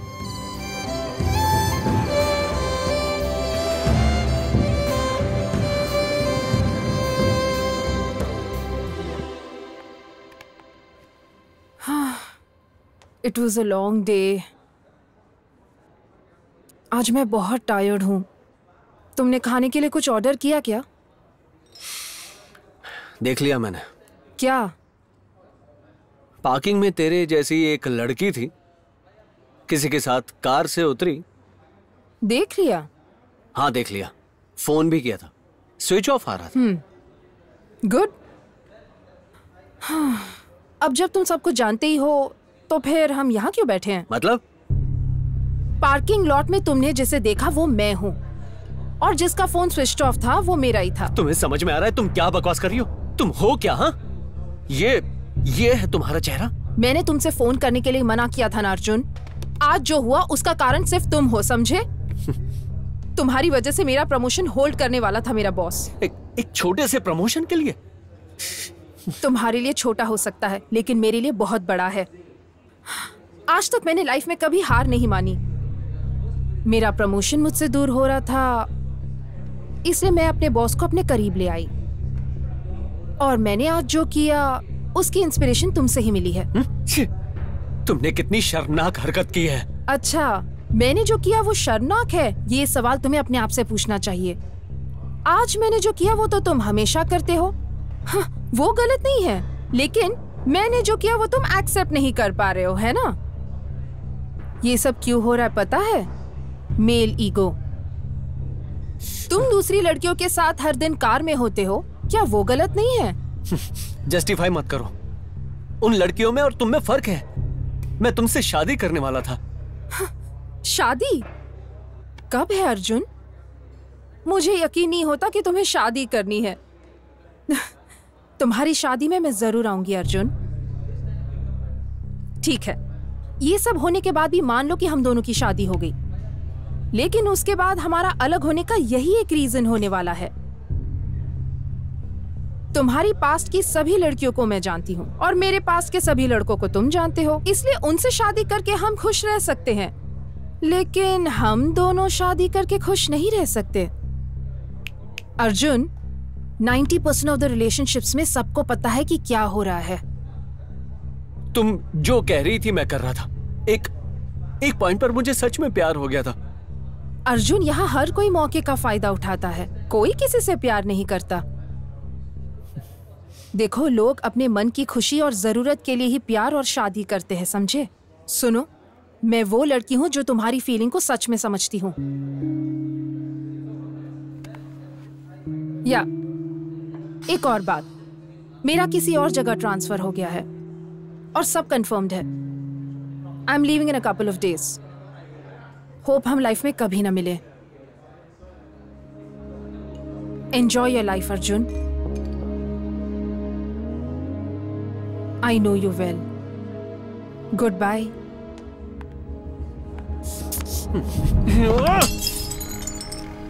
It was a long day. आज मैं बहुत टायर्ड हूँ। तुमने खाने के लिए कुछ ऑर्डर किया क्या? देख लिया मैंने। क्या? पार्किंग में तेरे जैसी एक लड़की थी, किसी के साथ कार से उतरी। देख लिया? हाँ देख लिया, फोन भी किया था, स्विच ऑफ आ रहा था। गुड। हाँ, अब जब तुम सब कुछ जानते ही हो तो फिर हम यहाँ क्यों बैठे हैं? मतलब? पार्किंग लॉट में तुमने जिसे देखा वो मैं हूँ, और जिसका फोन स्विच ऑफ था वो मेरा ही था। तुम्हें समझ में आ रहा है तुम क्या बकवास कर रही हो? तुम हो क्या? हाँ, ये है तुम्हारा चेहरा? मैंने तुमसे फोन करने के लिए मना किया था ना अर्जुन। आज जो हुआ उसका कारण सिर्फ तुम हो, समझे? तुम्हारी वजह से मेरा प्रमोशन होल्ड करने वाला था मेरा बॉस। एक छोटे से प्रमोशन के लिए? तुम्हारे लिए छोटा हो सकता है, लेकिन मेरे लिए बहुत बड़ा है। आज तक मैंने लाइफ में कभी हार नहीं मानी। मेरा प्रमोशन मुझसे दूर हो रहा था, इसलिए मैं अपने बॉस को अपने करीब ले आई, और मैंने आज जो किया उसकी इंस्पिरेशन तुमसे ही मिली है। तुमने कितनी शर्मनाक हरकत की है। अच्छा, मैंने जो किया वो शर्मनाक है, ये सवाल तुम्हें अपने आप से पूछना चाहिए। आज मैंने जो किया वो तो तुम हमेशा करते हो। हाँ, वो गलत नहीं है, लेकिन मैंने जो किया वो तुम एक्सेप्ट नहीं कर पा रहे हो, है ना? ये सब क्यों हो रहा है पता है? Male ego. तुम दूसरी लड़कियों के साथ हर दिन कार में होते हो, क्या वो गलत नहीं है? जस्टिफाई मत करो। उन लड़कियों में और तुम में फर्क है। मैं तुमसे शादी करने वाला था। शादी? कब है अर्जुन? मुझे यकीन नहीं होता कि तुम्हें शादी करनी है। तुम्हारी शादी में मैं जरूर आऊंगी अर्जुन। ठीक है, ये सब होने के बाद भी मान लो कि हम दोनों की शादी हो गई, लेकिन उसके बाद हमारा अलग होने का यही एक रीजन होने वाला है। तुम्हारी पास्ट की सभी लड़कियों को मैं जानती हूँ, और मेरे पास्ट के सभी लड़कों को तुम जानते हो, इसलिए उनसे शादी करके हम खुश रह सकते हैं। लेकिन हम दोनों शादी करके खुश नहीं रह सकते अर्जुन। 90% ऑफ द रिलेशनशिप्स में सबको पता है कि क्या हो रहा है। तुम जो कह रही थी मैं कर रहा था। एक पॉइंट पर मुझे सच में प्यार हो गया था। अर्जुन, यहाँ हर कोई मौके का फायदा उठाता है, कोई किसी से प्यार नहीं करता। देखो, लोग अपने मन की खुशी और जरूरत के लिए ही प्यार और शादी करते हैं, समझे? सुनो, मैं वो लड़की हूँ जो तुम्हारी फीलिंग को सच में समझती हूँ। या एक और बात, मेरा किसी और जगह ट्रांसफर हो गया है और सब कंफर्म्ड है। I am leaving in a couple of days. Hope हम लाइफ में कभी ना मिले। Enjoy your life Arjun. I know you well. Good bye.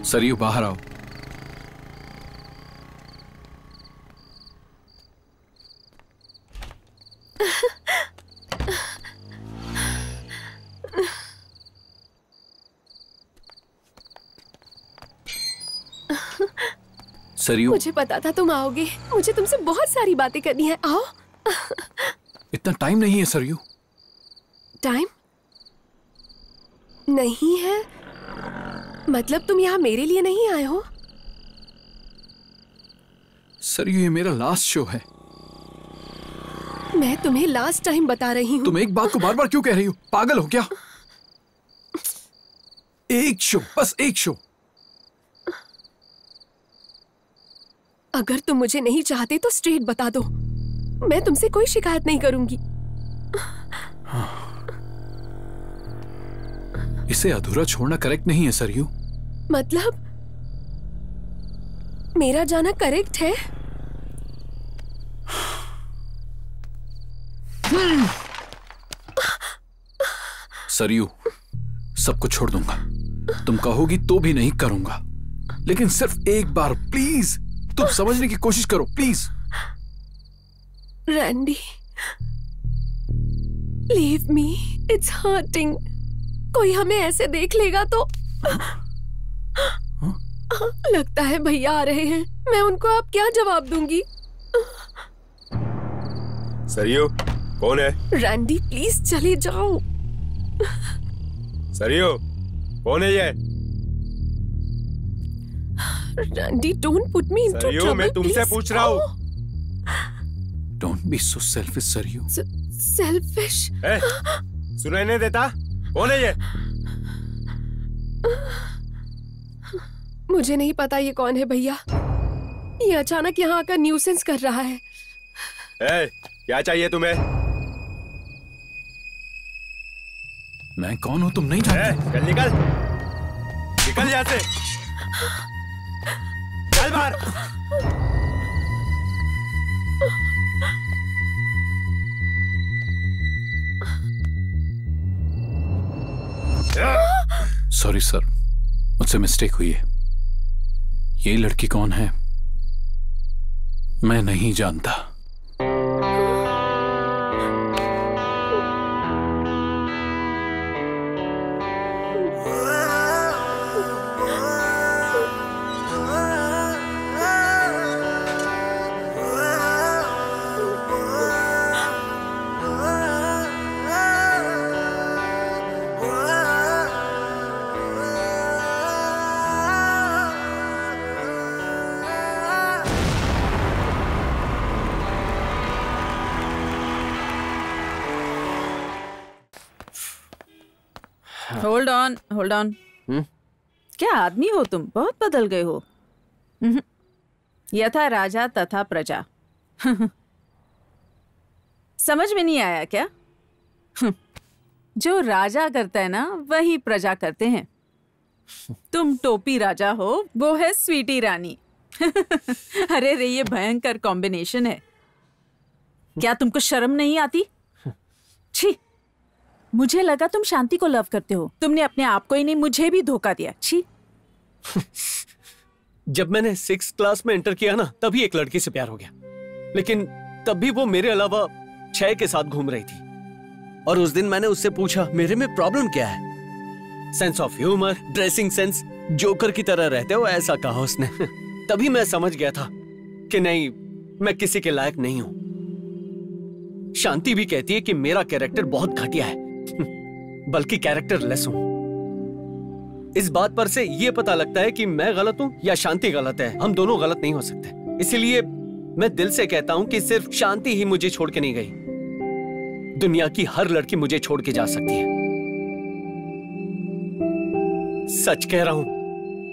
Saryu, बाहर आओ। सरयू, मुझे पता था तुम आओगे। मुझे तुमसे बहुत सारी बातें करनी है। आओ। इतना टाइम नहीं है सरयू। टाइम नहीं है? मतलब तुम यहाँ मेरे लिए नहीं आए हो? सरयू, ये मेरा लास्ट शो है। मैं तुम्हें लास्ट टाइम बता रही हूँ। तुम एक बात को बार बार क्यों कह रही हो? पागल हो क्या? एक शो, बस एक शो। अगर तुम मुझे नहीं चाहते तो स्ट्रेट बता दो, मैं तुमसे कोई शिकायत नहीं करूंगी। इसे अधूरा छोड़ना करेक्ट नहीं है सरयू। मतलब मेरा जाना करेक्ट है? सरयू, सब कुछ छोड़ दूंगा। तुम कहोगी तो भी नहीं करूंगा, लेकिन सिर्फ एक बार प्लीज तुम समझने की कोशिश करो, please. Randy, leave me, it's hurting. कोई हमें ऐसे देख लेगा तो लगता है भैया आ रहे हैं। मैं उनको अब क्या जवाब दूंगी? सरयू, कौन है? रैंडी, प्लीज चले जाओ। सरयू, कौन है ये? Randy, don't put me into trouble. मैं तुमसे पूछ रहा हूँ। Don't be so selfish Saryu. Selfish? सुनाई नहीं देता? कौन है ये? मुझे नहीं पता ये कौन है भैया। ये अचानक यहाँ आकर न्यूसेंस कर रहा है। क्या चाहिए तुम्हें? मैं कौन हूँ तुम नहीं जानते? चल निकल, निकल यहाँ से, चल बाहर। सॉरी सर, मुझसे मिस्टेक हुई है। ये लड़की कौन है मैं नहीं जानता। Hold on. क्या आदमी हो तुम, बहुत बदल गए हो। यथा राजा तथा प्रजा। समझ में नहीं आया क्या? जो राजा करता है ना वही प्रजा करते हैं। तुम टोपी राजा हो, वो है स्वीटी रानी। अरे रे, ये भयंकर कॉम्बिनेशन है। क्या तुमको शर्म नहीं आती? छी, मुझे लगा तुम शांति को लव करते हो। तुमने अपने आप को ही नहीं, मुझे भी धोखा दिया। छी। जब मैंने 6th क्लास में एंटर किया ना, तभी एक लड़की से प्यार हो गया। लेकिन तभी वो मेरे अलावा 6 के साथ घूम रही थी। और उस दिन मैंने उससे पूछा मेरे में प्रॉब्लम क्या है। Sense of humour, dressing sense, joker की तरह रहते हो, ऐसा कहा उसने। तभी मैं समझ गया था कि नहीं, मैं किसी के लायक नहीं हूं। शांति भी कहती है कि मेरा कैरेक्टर बहुत घटिया है, बल्कि कैरेक्टर लेस हूं। इस बात पर से यह पता लगता है कि मैं गलत हूं या शांति गलत है। हम दोनों गलत नहीं हो सकते। इसीलिए मैं दिल से कहता हूं कि सिर्फ शांति ही मुझे छोड़ के नहीं गई। दुनिया की हर लड़की मुझे छोड़ के जा सकती है। सच कह रहा हूं,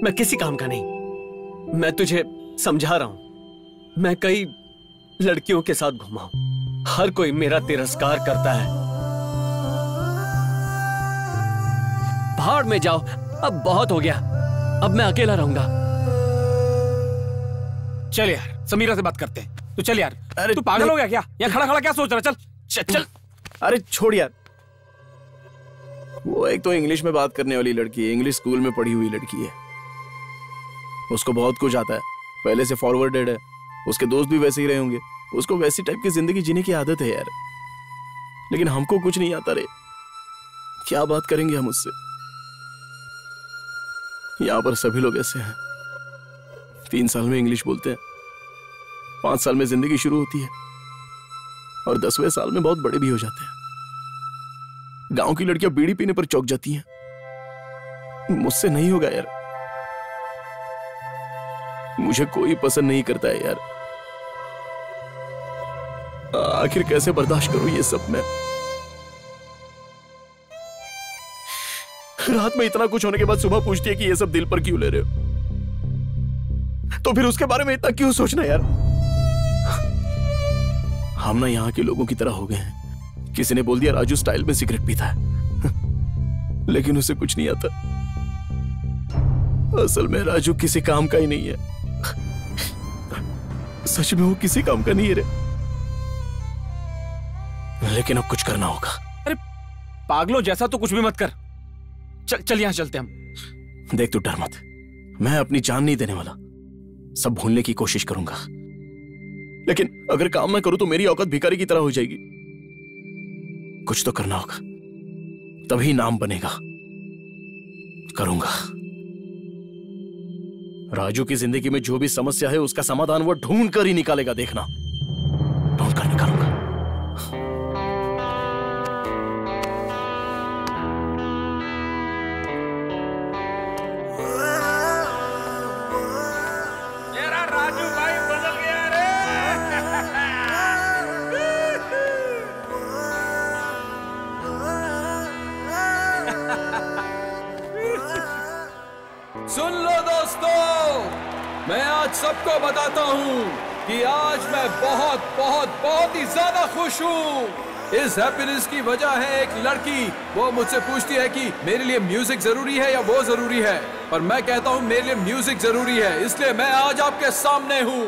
मैं किसी काम का नहीं। मैं तुझे समझा रहा हूं। मैं कई लड़कियों के साथ घूमा हूं, हर कोई मेरा तिरस्कार करता है। भाड़ में जाओ, अब बहुत हो गया। अब मैं अकेला रहूंगा। चल यार, समीरा से बात करते हैं। तो चल यार। अरे तू पागल हो गया क्या? यहाँ खड़ा खड़ा क्या सोच रहा? चल चल। अरे छोड़ यार। वो एक तो इंग्लिश में बात करने वाली लड़की है, इंग्लिश स्कूल में पढ़ी हुई लड़की है। उसको बहुत कुछ आता है, पहले से फॉरवर्डेड है। उसके दोस्त भी वैसे ही रहे होंगे। उसको वैसी टाइप की जिंदगी जीने की आदत है यार। लेकिन हमको कुछ नहीं आता रे। क्या बात करेंगे हम उससे? यहाँ पर सभी लोग ऐसे हैं। 3 साल में इंग्लिश बोलते हैं, 5 साल में जिंदगी शुरू होती है और 10वें साल में बहुत बड़े भी हो जाते हैं। गांव की लड़कियां बीड़ी पीने पर चौंक जाती हैं। मुझसे नहीं होगा यार। मुझे कोई पसंद नहीं करता है यार। आखिर कैसे बर्दाश्त करूं ये सब मैं? रात में इतना कुछ होने के बाद सुबह पूछती है कि ये सब दिल पर क्यों ले रहे हो? तो फिर उसके बारे में इतना क्यों सोचना यार? हम ना यहाँ के लोगों की तरह हो गए हैं। किसी ने बोल दिया राजू स्टाइल में सिगरेट पीता है, लेकिन उसे कुछ नहीं आता। असल में राजू किसी काम का ही नहीं है। सच में वो किसी काम का नहीं है रे। लेकिन अब कुछ करना होगा। अरे पागलों जैसा तो कुछ भी मत कर। चल चल यहाँ चलते हम। देख तू डर मत, मैं अपनी जान नहीं देने वाला। सब भूलने की कोशिश करूंगा, लेकिन अगर काम ना करूं तो मेरी औकात भिखारी की तरह हो जाएगी। कुछ तो करना होगा, तभी नाम बनेगा। करूंगा। राजू की जिंदगी में जो भी समस्या है उसका समाधान वो ढूंढ कर ही निकालेगा। देखना, ढूंढ कर निकालूंगा। सबको बताता हूँ कि आज मैं बहुत बहुत बहुत ही ज्यादा खुश हूँ। इस हैप्पीनेस की वजह है एक लड़की। वो मुझसे पूछती है कि मेरे लिए म्यूजिक जरूरी है या वो जरूरी है, पर मैं कहता हूँ मेरे लिए म्यूजिक जरूरी है, इसलिए मैं आज आपके सामने हूँ।